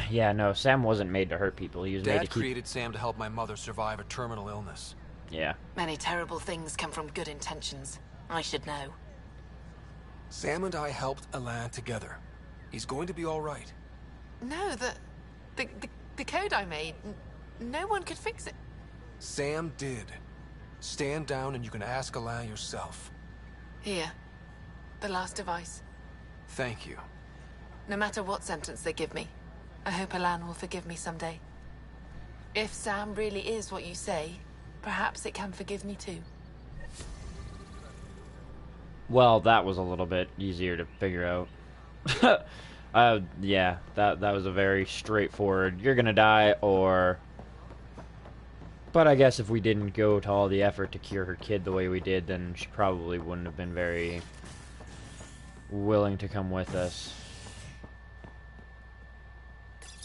Speaker 1: Yeah, no, Sam wasn't made to hurt people. He was made to
Speaker 8: Dad
Speaker 1: keep...
Speaker 8: created Sam to help my mother survive a terminal illness.
Speaker 1: Yeah.
Speaker 2: Many terrible things come from good intentions. I should know.
Speaker 8: Sam and I helped Alain together. He's going to be all right.
Speaker 2: No, the code I made, no one could fix it.
Speaker 8: Sam did. Stand down and you can ask Alain yourself.
Speaker 2: Here. The last device.
Speaker 8: Thank you.
Speaker 2: No matter what sentence they give me, I hope Alain will forgive me someday. If Sam really is what you say, perhaps it can forgive me too.
Speaker 1: Well, that was a little bit easier to figure out. Yeah, that was a very straightforward, you're gonna die, or... But I guess if we didn't go to all the effort to cure her kid the way we did, then she probably wouldn't have been very willing to come with us.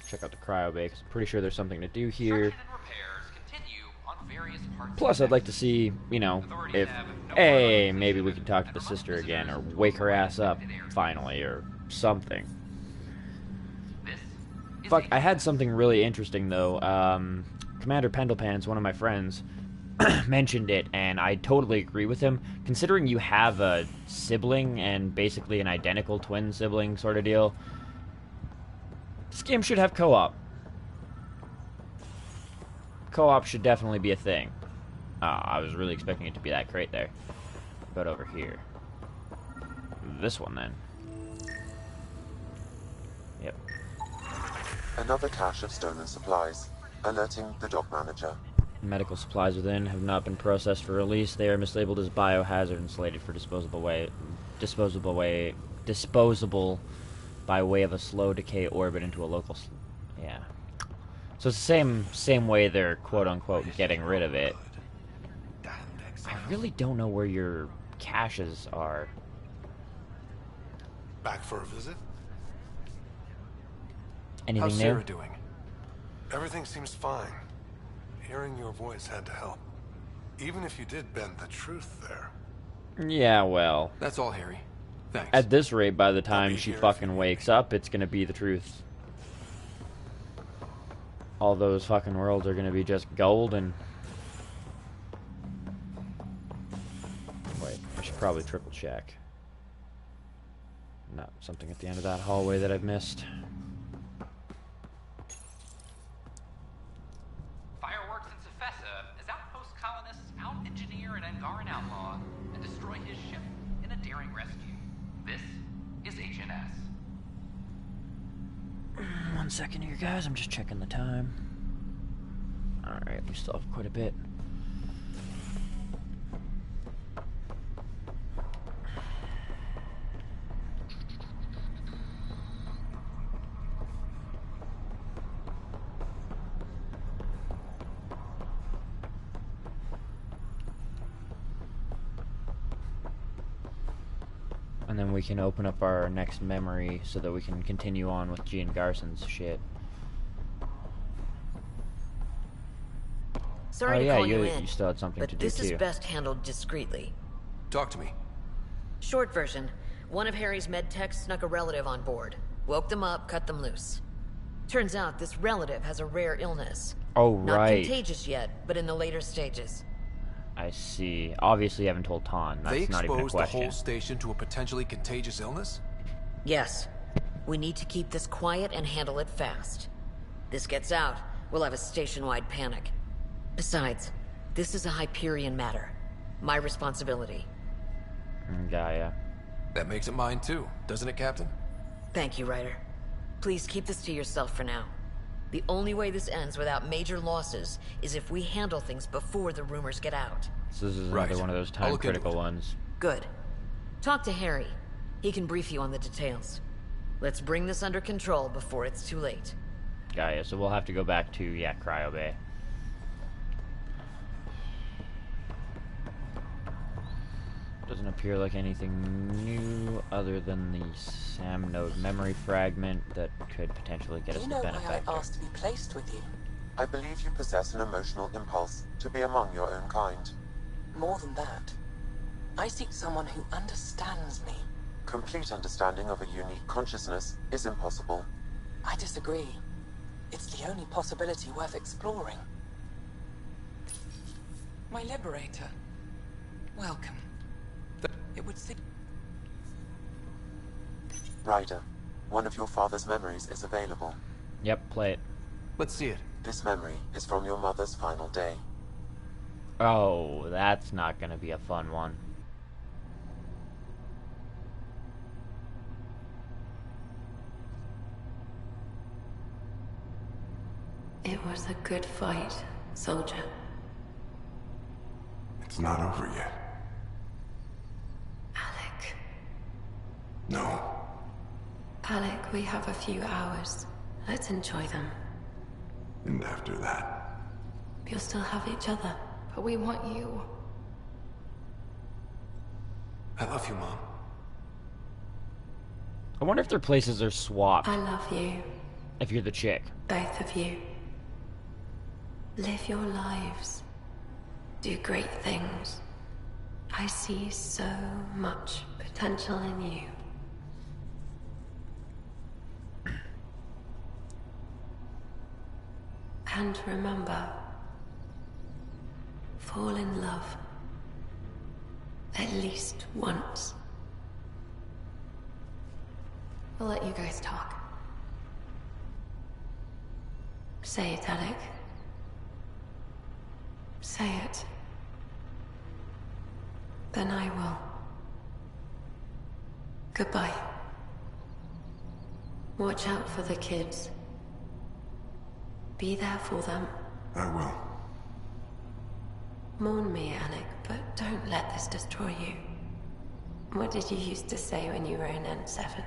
Speaker 1: Check out the cryo bay, 'cause I'm pretty sure there's something to do here. Plus, I'd like to see, you know, if, hey, maybe we can talk to the sister again, or wake her ass up, finally, or something. Fuck, I had something really interesting, though. Commander Pendlepants, one of my friends, mentioned it, and I totally agree with him. Considering you have a sibling, and basically an identical twin sibling sort of deal, this game should have co-op. Co-op should definitely be a thing. I was really expecting it to be that great there. But over here. This one, then. Yep.
Speaker 6: Another cache of stolen supplies, alerting the dock manager.
Speaker 1: Medical supplies within have not been processed for release. They are mislabeled as biohazard and slated for disposable by way of a slow decay orbit into a local... Yeah. So it's the same way they're quote-unquote getting rid of it. I really don't know where your caches are.
Speaker 10: Back for a visit?
Speaker 1: Anything
Speaker 8: How's
Speaker 1: new?
Speaker 8: Sarah doing?
Speaker 10: Everything seems fine. Hearing your voice had to help. Even if you did bend the truth there.
Speaker 1: Yeah, well.
Speaker 8: That's all, Harry. Thanks.
Speaker 1: At this rate, by the time she fucking wakes up, it's gonna be the truth. All those fucking worlds are gonna be just gold and... Wait, I should probably triple check. Not something at the end of that hallway that I've missed.
Speaker 15: Fireworks in Cephessa as outpost colonists out-engineer an Angaran outlaw and destroy his ship in a daring rescue. This is HNS.
Speaker 1: 1 second here, guys. I'm just checking the time. Alright, we still have quite a bit. And then we can open up our next memory so that we can continue on with Gian Garson's shit.
Speaker 13: Sorry
Speaker 1: to
Speaker 13: call you in,
Speaker 1: you still had something to do
Speaker 13: but this is
Speaker 1: too.
Speaker 13: best handled discreetly.
Speaker 8: Talk to me.
Speaker 13: Short version, one of Harry's med techs snuck a relative on board. Woke them up, cut them loose. Turns out this relative has a rare illness.
Speaker 1: Oh,
Speaker 13: Not
Speaker 1: right.
Speaker 13: contagious yet, but in the later stages.
Speaker 1: I see. Obviously, you haven't told Ton. That's
Speaker 8: They
Speaker 1: not even a
Speaker 8: exposed the
Speaker 1: question.
Speaker 8: whole station to a potentially contagious illness?
Speaker 13: Yes. We need to keep this quiet and handle it fast. This gets out, we'll have a station-wide panic. Besides, this is a Hyperion matter. My responsibility.
Speaker 1: Gaia.
Speaker 8: That makes it mine too, doesn't it, Captain?
Speaker 13: Thank you, Ryder. Please keep this to yourself for now. The only way this ends without major losses is if we handle things before the rumors get out.
Speaker 1: So this is another one of those time-critical ones.
Speaker 13: Good. Talk to Harry. He can brief you on the details. Let's bring this under control before it's too late.
Speaker 1: Gaia, so we'll have to go back to, yeah, Cryo Bay. Doesn't appear like anything new other than the SAM node memory fragment that could potentially get us the
Speaker 4: Do you know why
Speaker 1: benefactor.
Speaker 4: I asked to be placed with you?
Speaker 6: I believe you possess an emotional impulse to be among your own kind.
Speaker 4: More than that. I seek someone who understands me.
Speaker 6: Complete understanding of a unique consciousness is impossible.
Speaker 4: I disagree. It's the only possibility worth exploring. My liberator. Welcome. It would seem...
Speaker 6: Ryder, one of your father's memories is available.
Speaker 1: Yep, play it.
Speaker 8: Let's see it.
Speaker 6: This memory is from your mother's final day.
Speaker 1: Oh, that's not gonna be a fun one.
Speaker 18: It was a good fight, soldier.
Speaker 10: It's not over yet.
Speaker 18: Alec.
Speaker 10: No.
Speaker 18: Alec, we have a few hours. Let's enjoy them.
Speaker 10: And after that?
Speaker 18: We'll still have each other, but we want you.
Speaker 8: I love you, Mom.
Speaker 1: I wonder if their places are swapped.
Speaker 18: I love you.
Speaker 1: If you're the chick.
Speaker 18: Both of you. Live your lives. Do great things. I see so much potential in you. And remember, fall in love. At least once. We'll let you guys talk. Say it, Alec. Say it. Then I will. Goodbye. Watch out for the kids. Be there for them.
Speaker 10: I will.
Speaker 18: Mourn me, Alec, but don't let this destroy you. What did you used to say when you were in N7?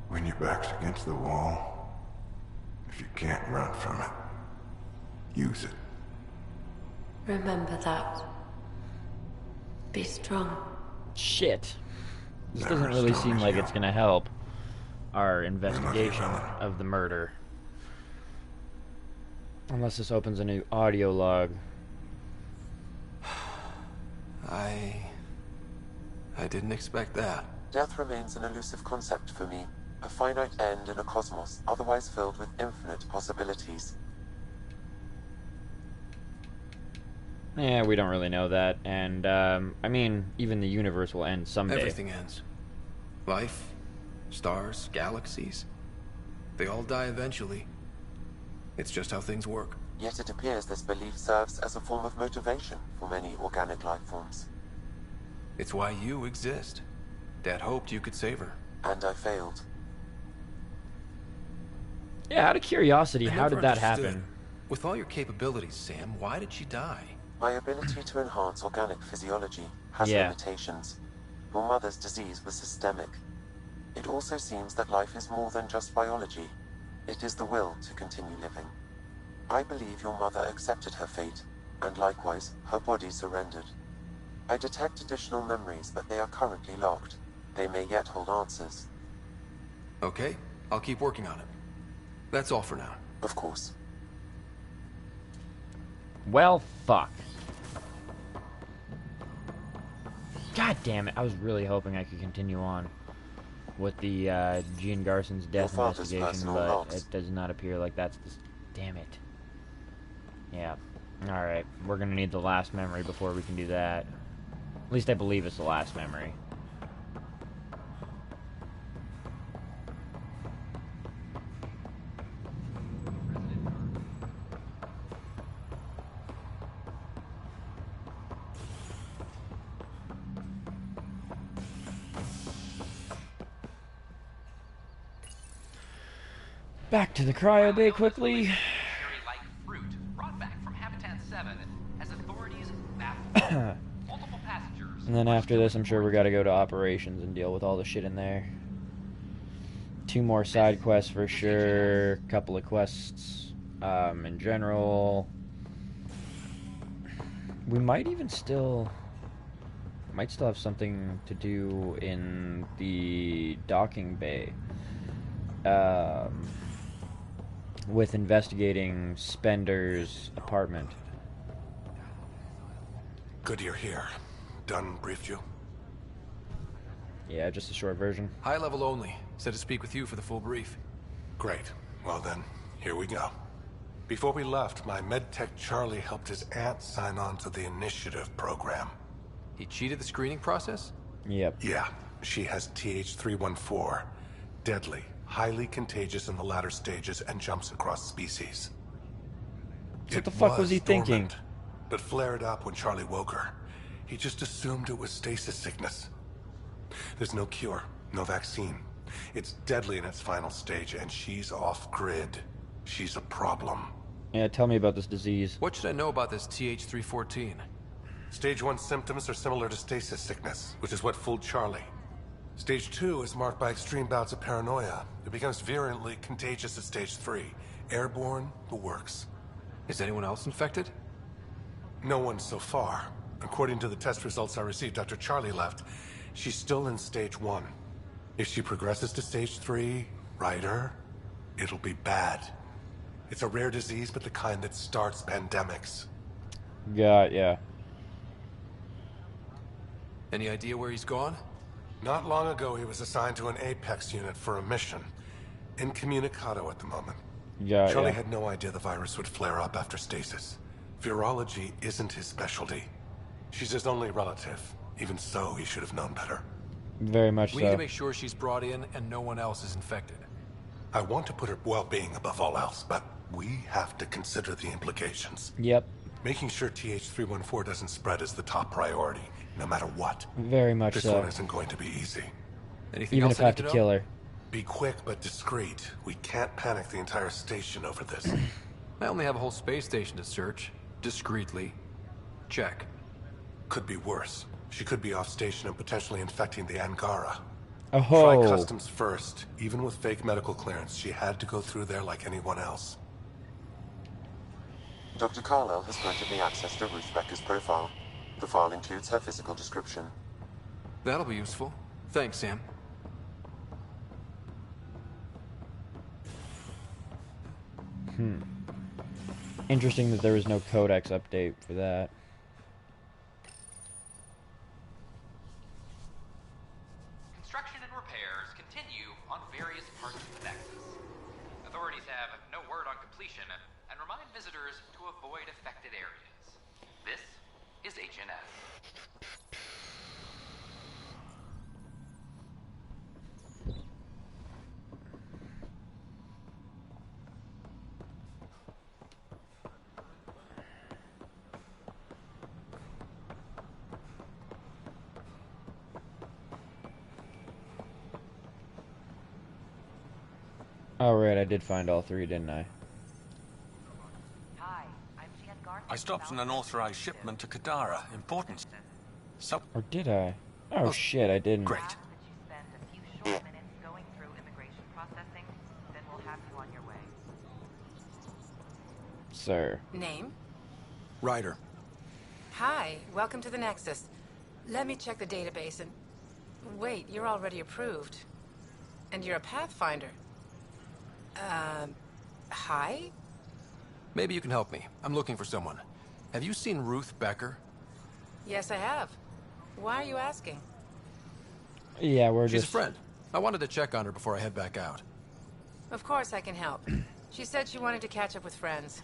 Speaker 10: When your back's against the wall, if you can't run from it, use it.
Speaker 18: Remember that. Be strong.
Speaker 1: Shit. This
Speaker 10: Never
Speaker 1: doesn't really
Speaker 10: stop
Speaker 1: seem
Speaker 10: us,
Speaker 1: like
Speaker 10: yo.
Speaker 1: it's gonna help our investigation of the murder. Unless this opens a new audio log.
Speaker 8: I didn't expect that.
Speaker 6: Death remains an elusive concept for me, a finite end in a cosmos otherwise filled with infinite possibilities.
Speaker 1: Yeah, we don't really know that, and, I mean, even the universe will end someday.
Speaker 8: Everything ends. Life, stars, galaxies. They all die eventually. It's just how things work.
Speaker 6: Yet it appears this belief serves as a form of motivation for many organic life forms.
Speaker 8: It's why you exist. Dad hoped you could save her.
Speaker 6: And I failed.
Speaker 1: Yeah, out of curiosity,
Speaker 8: I
Speaker 1: how
Speaker 8: never
Speaker 1: did that
Speaker 8: understood.
Speaker 1: happen?
Speaker 8: With all your capabilities, Sam, why did she die?
Speaker 6: My ability to enhance organic physiology has limitations. Your mother's disease was systemic. It also seems that life is more than just biology. It is the will to continue living. I believe your mother accepted her fate, and likewise, her body surrendered. I detect additional memories, but they are currently locked. They may yet hold answers.
Speaker 8: Okay, I'll keep working on it. That's all for now.
Speaker 6: Of course.
Speaker 1: Well, fuck. God damn it, I was really hoping I could continue on with the, Jean Garson's death investigation, but it does not appear like that's the... Damn it. Yeah. Alright, we're gonna need the last memory before we can do that. At least I believe it's the last memory. Back to the cryo bay quickly.
Speaker 15: Like fruit brought back from Habitat 7 as authorities baffled. Multiple passengers.
Speaker 1: And then after this, I'm sure we gotta go to operations and deal with all the shit in there. 2 more side quests for sure. Couple of quests in general. We might even still... might still have something to do in the docking bay. With investigating Spender's apartment.
Speaker 10: Good you're here. Dunn briefed you?
Speaker 1: Yeah, just a short version.
Speaker 8: High level only. Said to speak with you for the full brief.
Speaker 10: Great. Well then, here we go. Before we left, my medtech Charlie helped his aunt sign on to the initiative program.
Speaker 8: He cheated the screening process?
Speaker 1: Yep.
Speaker 10: Yeah. She has TH314. Deadly. Highly contagious in the latter stages and jumps across species.
Speaker 1: What the fuck was he thinking?
Speaker 10: Dormant, but flared up when Charlie woke her. He just assumed it was stasis sickness. There's no cure, no vaccine. It's deadly in its final stage, and she's off-grid. She's a problem.
Speaker 1: Yeah, tell me about this disease.
Speaker 8: What should I know about this TH314?
Speaker 10: Stage 1 symptoms are similar to stasis sickness, which is what fooled Charlie. Stage 2 is marked by extreme bouts of paranoia. It becomes virulently contagious at Stage 3. Airborne, the works.
Speaker 8: Is anyone else infected?
Speaker 10: No one so far. According to the test results I received after Charlie left, she's still in Stage 1. If she progresses to Stage 3, Ryder, it'll be bad. It's a rare disease, but the kind that starts pandemics.
Speaker 1: Yeah.
Speaker 8: Any idea where he's gone?
Speaker 10: Not long ago, he was assigned to an Apex unit for a mission. Incommunicado at the moment. Charlie had no idea the virus would flare up after stasis. Virology isn't his specialty. She's his only relative. Even so, he should have known better.
Speaker 1: Very much so.
Speaker 8: We need to make sure she's brought in and no one else is infected.
Speaker 10: I want to put her well-being above all else, but we have to consider the implications.
Speaker 1: Yep.
Speaker 10: Making sure TH314 doesn't spread is the top priority, no matter what.
Speaker 1: Very much so.
Speaker 10: This one isn't going to be easy.
Speaker 8: Anything
Speaker 1: Even
Speaker 8: else
Speaker 1: if I have to kill her.
Speaker 10: Be quick but discreet. We can't panic the entire station over this.
Speaker 8: I only have a whole space station to search. Discreetly. Check.
Speaker 10: Could be worse. She could be off station and potentially infecting the Angara.
Speaker 1: Oh.
Speaker 10: Try customs first. Even with fake medical clearance, she had to go through there like anyone else.
Speaker 6: Dr. Carlyle has granted me access to Ruth Becker's profile. The file includes her physical description.
Speaker 8: That'll be useful. Thanks, Sam.
Speaker 1: Interesting that there was no codex update for that. Oh, right, I did find all three, didn't I?
Speaker 22: I stopped an unauthorized shipment to Kadara. Important. So.
Speaker 1: Or did I? Oh, shit, I didn't.
Speaker 22: Great.
Speaker 1: Sir.
Speaker 12: Name?
Speaker 8: Ryder.
Speaker 12: Hi, welcome to the Nexus. Let me check the database and... Wait, you're already approved. And you're a Pathfinder. Hi?
Speaker 8: Maybe you can help me. I'm looking for someone. Have you seen Ruth Becker?
Speaker 12: Yes, I have. Why are you asking?
Speaker 1: Yeah,
Speaker 8: She's a friend. I wanted to check on her before I head back out.
Speaker 12: Of course I can help. She said she wanted to catch up with friends.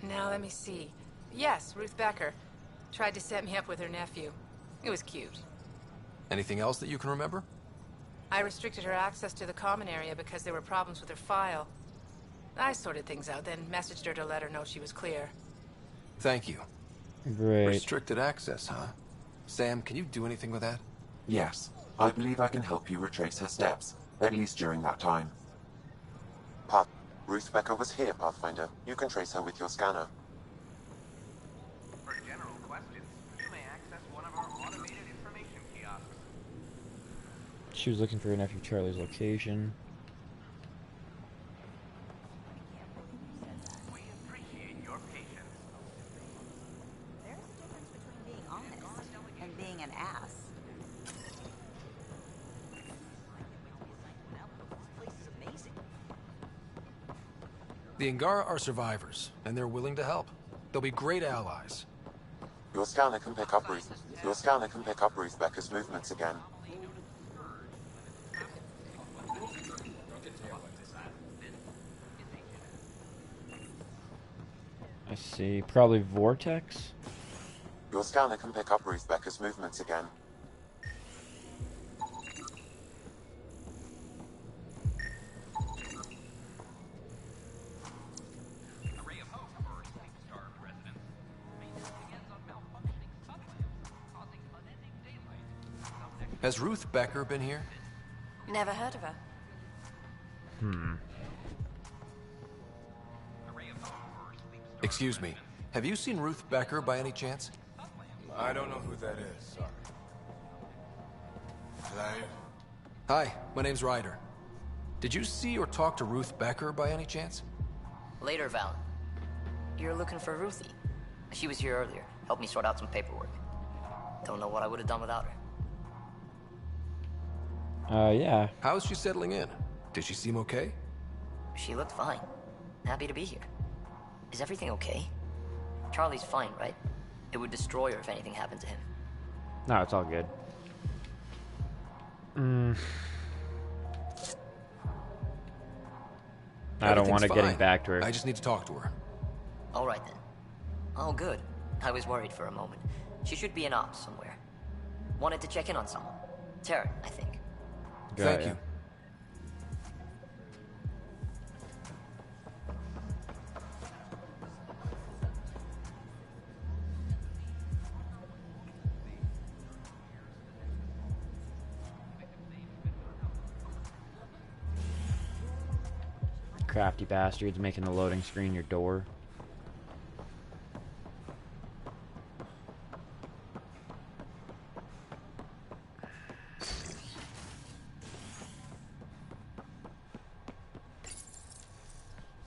Speaker 12: Now, let me see. Yes, Ruth Becker. Tried to set me up with her nephew. It was cute.
Speaker 8: Anything else that you can remember?
Speaker 12: I restricted her access to the common area because there were problems with her file. I sorted things out, then messaged her to let her know she was clear.
Speaker 8: Thank you.
Speaker 1: Great.
Speaker 8: Restricted access, huh? Sam, can you do anything with that?
Speaker 6: Yes. I believe I can help you retrace her steps, at least during that time. Ruth Becker was here, Pathfinder. You can trace her with your scanner.
Speaker 15: For general questions, you may access one of our automated information kiosks.
Speaker 1: She was looking for her nephew Charlie's location.
Speaker 15: We appreciate your patience.
Speaker 19: There's a difference between being honest and being an ass.
Speaker 8: The Angara are survivors, and they're willing to help. They'll be great allies.
Speaker 6: Your scanner can pick up Ruth Becker's movements again.
Speaker 1: I see. Probably Vortex?
Speaker 6: Your scanner can pick up Ruth Becker's movements again.
Speaker 8: Has Ruth Becker been here?
Speaker 12: Never heard of her.
Speaker 8: Excuse me. Have you seen Ruth Becker by any chance?
Speaker 10: I don't know who that is, sorry. Hello?
Speaker 8: Hi, my name's Ryder. Did you see or talk to Ruth Becker by any chance?
Speaker 11: Later, Valen. You're looking for Ruthie. She was here earlier. Helped me sort out some paperwork. Don't know what I would have done without her.
Speaker 1: Yeah.
Speaker 8: How's she settling in? Did she seem okay?
Speaker 11: She looked fine. Happy to be here. Is everything okay? Charlie's fine, right? It would destroy her if anything happened to him.
Speaker 1: No, it's all good. I don't want to get back to her.
Speaker 8: I just need to talk to her.
Speaker 11: All right, then. Oh, good. I was worried for a moment. She should be in ops somewhere. Wanted to check in on someone. Taryn, I think.
Speaker 8: Thank you.
Speaker 1: Crafty bastards making the loading screen your door.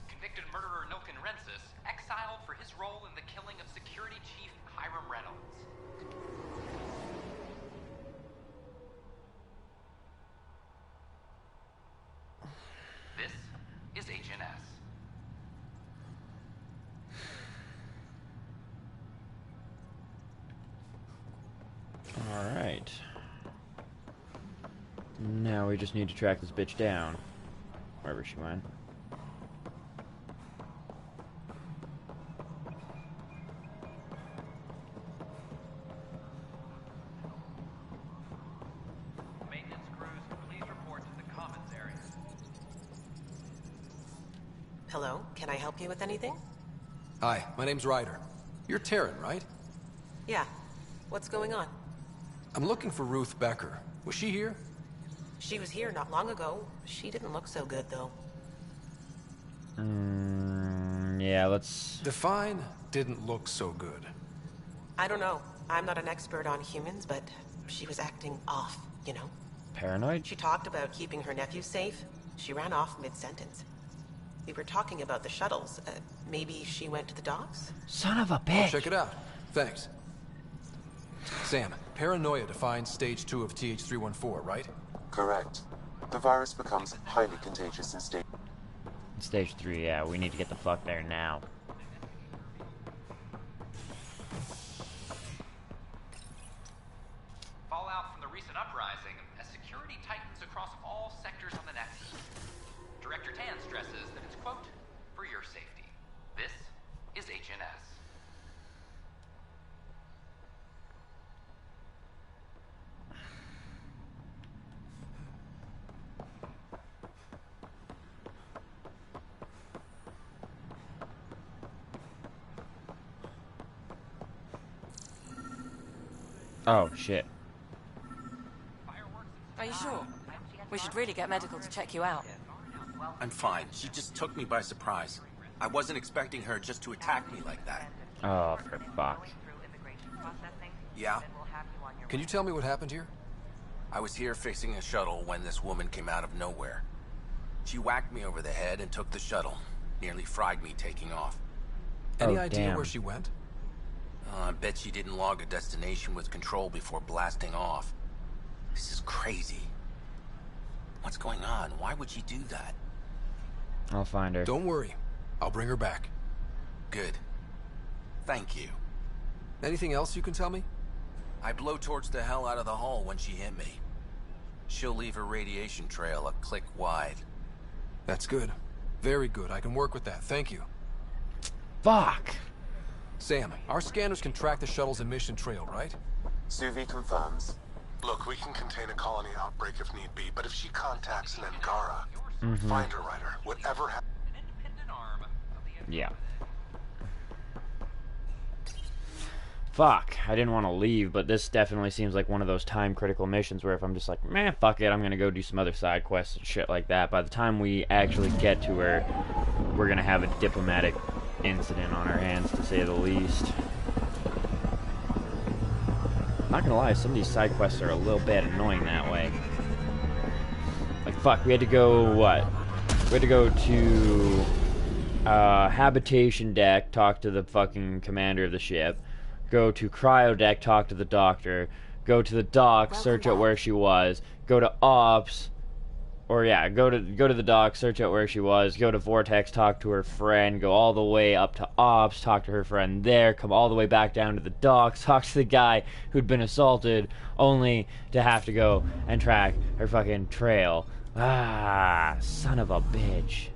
Speaker 15: Convicted murderer Nilken Rensis exiled for his role in the killing of Security Chief Hiram Reynolds. This is Agent S.
Speaker 1: Alright. Now we just need to track this bitch down. Wherever she went.
Speaker 15: Maintenance crews, please report to the commons area.
Speaker 7: Hello, can I help you with anything?
Speaker 8: Hi, my name's Ryder. You're Taryn, right?
Speaker 7: Yeah. What's going on?
Speaker 8: I'm looking for Ruth Becker. Was she here?
Speaker 7: She was here not long ago. She didn't look so good, though.
Speaker 1: Yeah, let's...
Speaker 8: Define didn't look so good.
Speaker 4: I don't know. I'm not an expert on humans, but she was acting off, you know?
Speaker 1: Paranoid?
Speaker 4: She talked about keeping her nephew safe. She ran off mid-sentence. We were talking about the shuttles. Maybe she went to the docks?
Speaker 1: Son of a bitch!
Speaker 8: I'll check it out. Thanks. Sam, paranoia defines stage 2 of TH314, right?
Speaker 6: Correct. The virus becomes highly contagious in stage...
Speaker 1: Stage 3, yeah. We need to get the fuck there now.
Speaker 15: Fallout from the recent uprising as security tightens across all sectors on the Nexus. Director Tan stresses that it's, quote, for your safety. This is HNS.
Speaker 1: Oh, shit.
Speaker 17: Are you sure? We should really get medical to check you out.
Speaker 20: I'm fine. She just took me by surprise. I wasn't expecting her just to attack me like that.
Speaker 1: Oh, for fuck.
Speaker 20: Yeah?
Speaker 8: Can you tell me what happened here?
Speaker 20: I was here fixing a shuttle when this woman came out of nowhere. She whacked me over the head and took the shuttle. Nearly fried me taking off.
Speaker 8: Any idea where she went?
Speaker 20: I bet she didn't log a destination with control before blasting off. This is crazy. What's going on? Why would she do that?
Speaker 1: I'll find her.
Speaker 8: Don't worry. I'll bring her back.
Speaker 20: Good. Thank you.
Speaker 8: Anything else you can tell me?
Speaker 20: I blowtorched the hell out of the hull when she hit me. She'll leave her radiation trail a click wide.
Speaker 8: That's good. Very good. I can work with that. Thank you.
Speaker 1: Fuck!
Speaker 8: Sam, our scanners can track the shuttle's emission trail, right?
Speaker 6: Suvi confirms.
Speaker 10: Look, we can contain a colony outbreak if need be, but if she contacts an Angara, find her, Ryder. Whatever happens...
Speaker 1: Yeah. Fuck, I didn't want to leave, but this definitely seems like one of those time-critical missions where if I'm just like, man, fuck it, I'm gonna go do some other side quests and shit like that. By the time we actually get to her, we're gonna have a diplomatic incident on our hands, to say the least. Not gonna lie, some of these side quests are a little bit annoying that way. Like, fuck, we had to go, what? We had to go to habitation deck, talk to the fucking commander of the ship, go to cryo deck, talk to the doctor, go to the dock, search out where she was, go to ops, or yeah, go to the dock, search out where she was, go to Vortex, talk to her friend, go all the way up to ops, talk to her friend there, come all the way back down to the docks, talk to the guy who'd been assaulted, only to have to go and track her fucking trail. Ah, son of a bitch.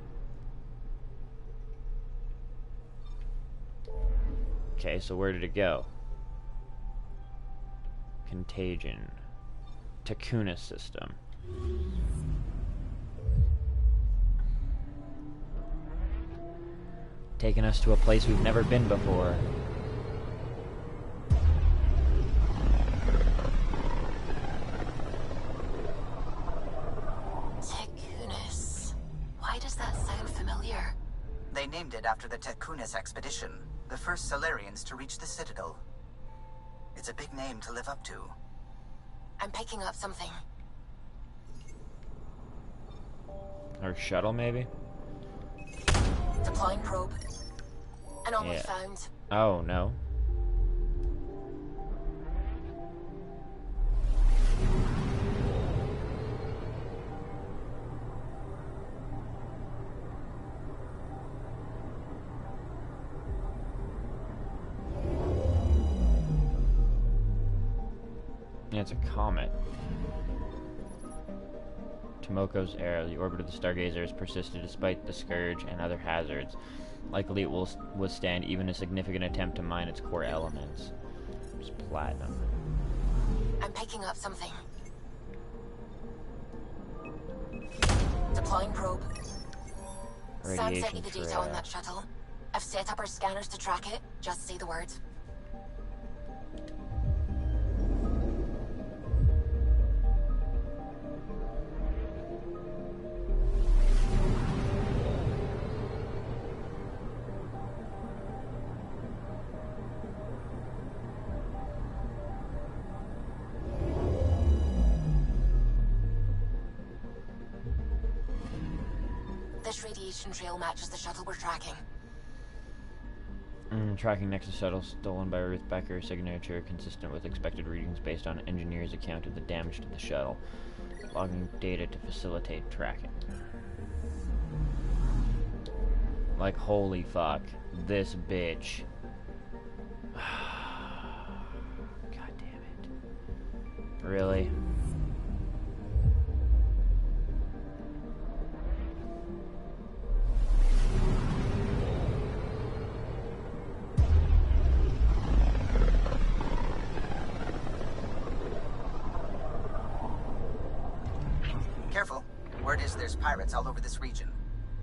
Speaker 1: Okay, so where did it go? Contagion. Takuna system. Taking us to a place we've never been before.
Speaker 9: Tekunis. Why does that sound familiar?
Speaker 23: They named it after the Tekunis expedition, the first Solarians to reach the Citadel. It's a big name to live up to.
Speaker 9: I'm picking up something.
Speaker 1: Or shuttle, maybe?
Speaker 9: Deploying probe. Anomaly found.
Speaker 1: Oh, no. Yeah, it's a comet. Tomoko's error. The orbit of the Stargazer has persisted despite the Scourge and other hazards. Likely it will withstand even a significant attempt to mine its core elements. It's platinum.
Speaker 9: I'm picking up something. Deploying probe. Sam sent me the data on that shuttle. I've set up our scanners to track it. Just say the word. radiation trail matches the shuttle we're tracking.
Speaker 1: Tracking Nexus shuttle stolen by Ruth Becker. Signature consistent with expected readings based on engineer's account of the damage to the shuttle. Logging data to facilitate tracking. Like, holy fuck. This bitch. God damn it. Really?
Speaker 23: Careful. Word is there's pirates all over this region.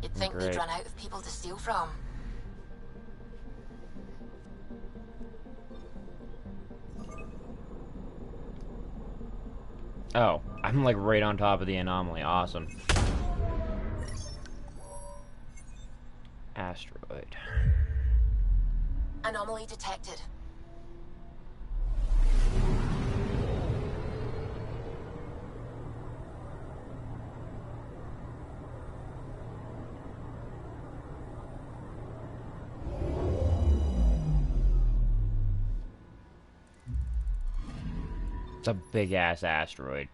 Speaker 9: You'd think they'd run out of people to steal from.
Speaker 1: Oh, I'm like right on top of the anomaly. Awesome. Asteroid.
Speaker 9: Anomaly detected.
Speaker 1: It's a big-ass asteroid.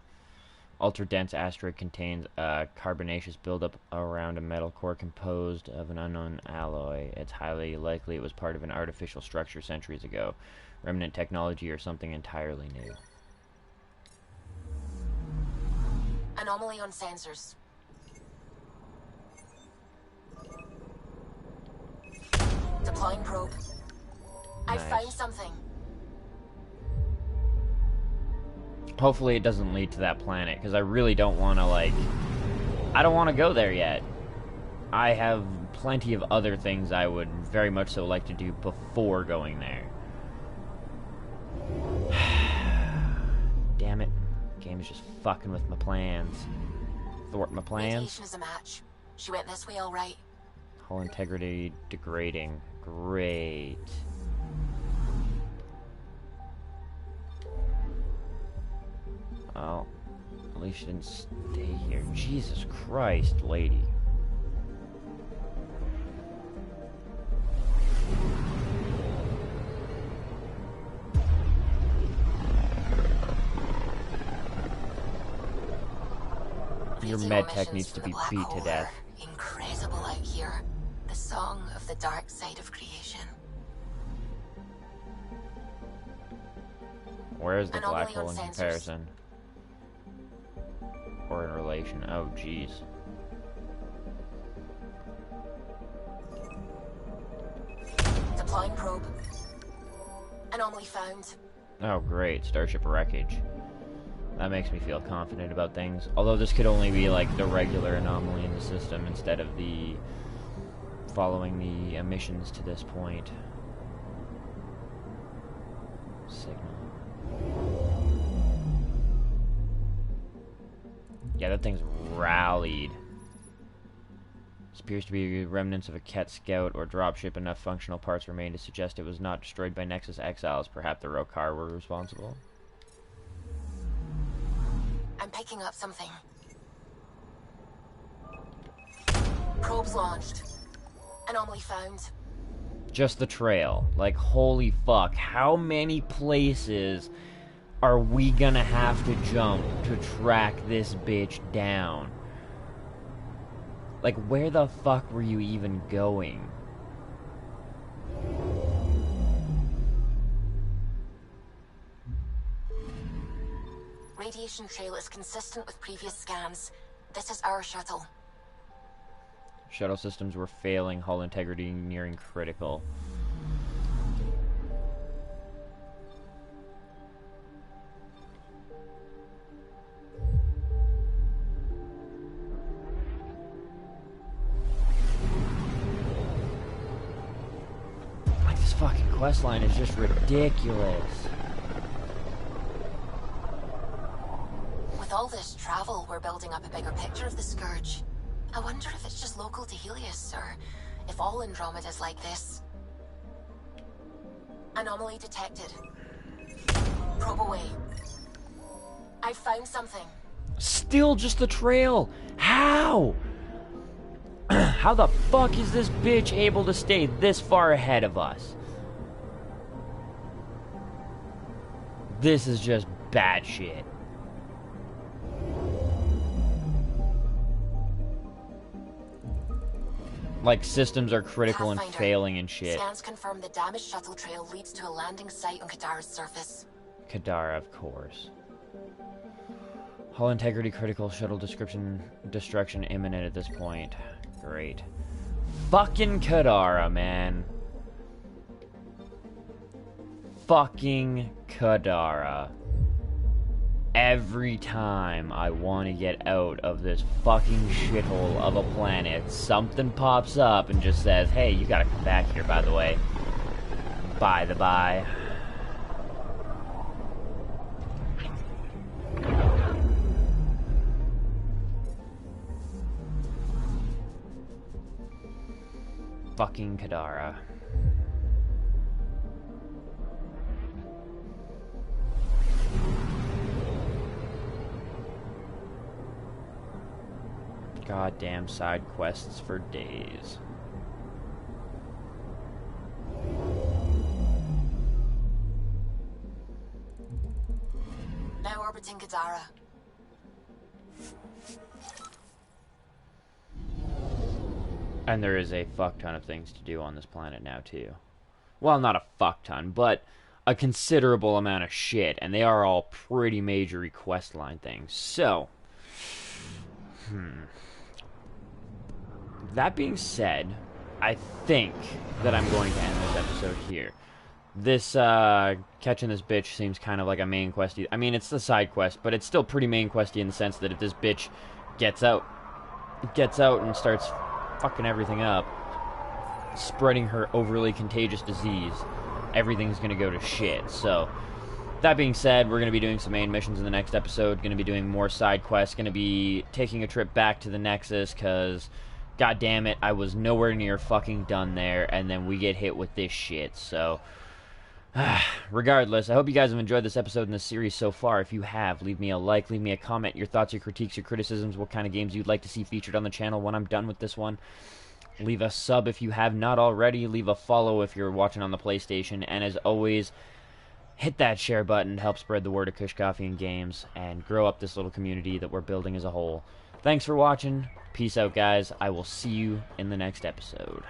Speaker 1: Ultra-dense asteroid contains a carbonaceous buildup around a metal core composed of an unknown alloy. It's highly likely it was part of an artificial structure centuries ago. Remnant technology or something entirely new.
Speaker 9: Anomaly on sensors. Deploying probe. I found something.
Speaker 1: Hopefully it doesn't lead to that planet, because I really don't want to, like... I don't want to go there yet. I have plenty of other things I would very much so like to do before going there. Damn it. Game's just fucking with my plans. Thwart my plans.
Speaker 9: Radiation is a match. She went this way all right.
Speaker 1: Hull integrity degrading. Great. Well, at least she didn't stay here. Jesus Christ, lady. Your med tech needs to be beat to death.
Speaker 9: Incredible out here. The song of the dark side of creation.
Speaker 1: Where is the black hole in comparison? Or in relation? Oh, jeez.
Speaker 9: Deploying probe. Anomaly found.
Speaker 1: Oh, great. Starship wreckage. That makes me feel confident about things. Although this could only be like the regular anomaly in the system instead of the following the emissions to this point. Signal. Yeah, that thing's rallied. This appears to be remnants of a Ket scout or dropship. Enough functional parts remain to suggest it was not destroyed by Nexus exiles. Perhaps the Rokar were responsible.
Speaker 9: I'm picking up something. Probes launched. Anomaly found.
Speaker 1: Just the trail. Like, holy fuck. How many places are we gonna have to jump to track this bitch down? Like, where the fuck were you even going?
Speaker 9: Radiation trail is consistent with previous scans. This is our shuttle.
Speaker 1: Shuttle systems were failing, hull integrity nearing critical. Like, this fucking questline is just ridiculous.
Speaker 9: With all this travel, we're building up a bigger picture of the Scourge. I wonder if it's just local to Helios, or if all Andromeda's like this. Anomaly detected. Probe away. I found something.
Speaker 1: Still just the trail. How? How the fuck is this bitch able to stay this far ahead of us? This is just bad shit. Like, systems are critical and failing and shit.
Speaker 9: Scans confirm the damaged shuttle trail leads to a landing site on Kadara's surface.
Speaker 1: Kadara, of course. Hull integrity critical, shuttle destruction imminent at this point. Great. Fucking Kadara, man. Fucking Kadara. Every time I want to get out of this fucking shithole of a planet, something pops up and just says, hey, you gotta come back here, by the way. By the by. Fucking Kadara. Goddamn side quests for days.
Speaker 9: Now orbiting Kadara.
Speaker 1: And there is a fuck ton of things to do on this planet now, too. Well, not a fuck ton, but a considerable amount of shit, and they are all pretty major request line things. So, that being said, I think that I'm going to end this episode here. This, catching this bitch seems kind of like a main questy. I mean, it's the side quest, but it's still pretty main questy in the sense that if this bitch gets out and starts fucking everything up, spreading her overly contagious disease, everything's gonna go to shit. So, that being said, we're gonna be doing some main missions in the next episode, gonna be doing more side quests, gonna be taking a trip back to the Nexus, because, god damn it, I was nowhere near fucking done there, and then we get hit with this shit, so... regardless, I hope you guys have enjoyed this episode in this series so far. If you have, leave me a like, leave me a comment, your thoughts, your critiques, your criticisms, what kind of games you'd like to see featured on the channel when I'm done with this one. Leave a sub if you have not already, leave a follow if you're watching on the PlayStation, and as always, hit that share button to help spread the word of Kush Coffee and Games, and grow up this little community that we're building as a whole. Thanks for watching, peace out guys, I will see you in the next episode.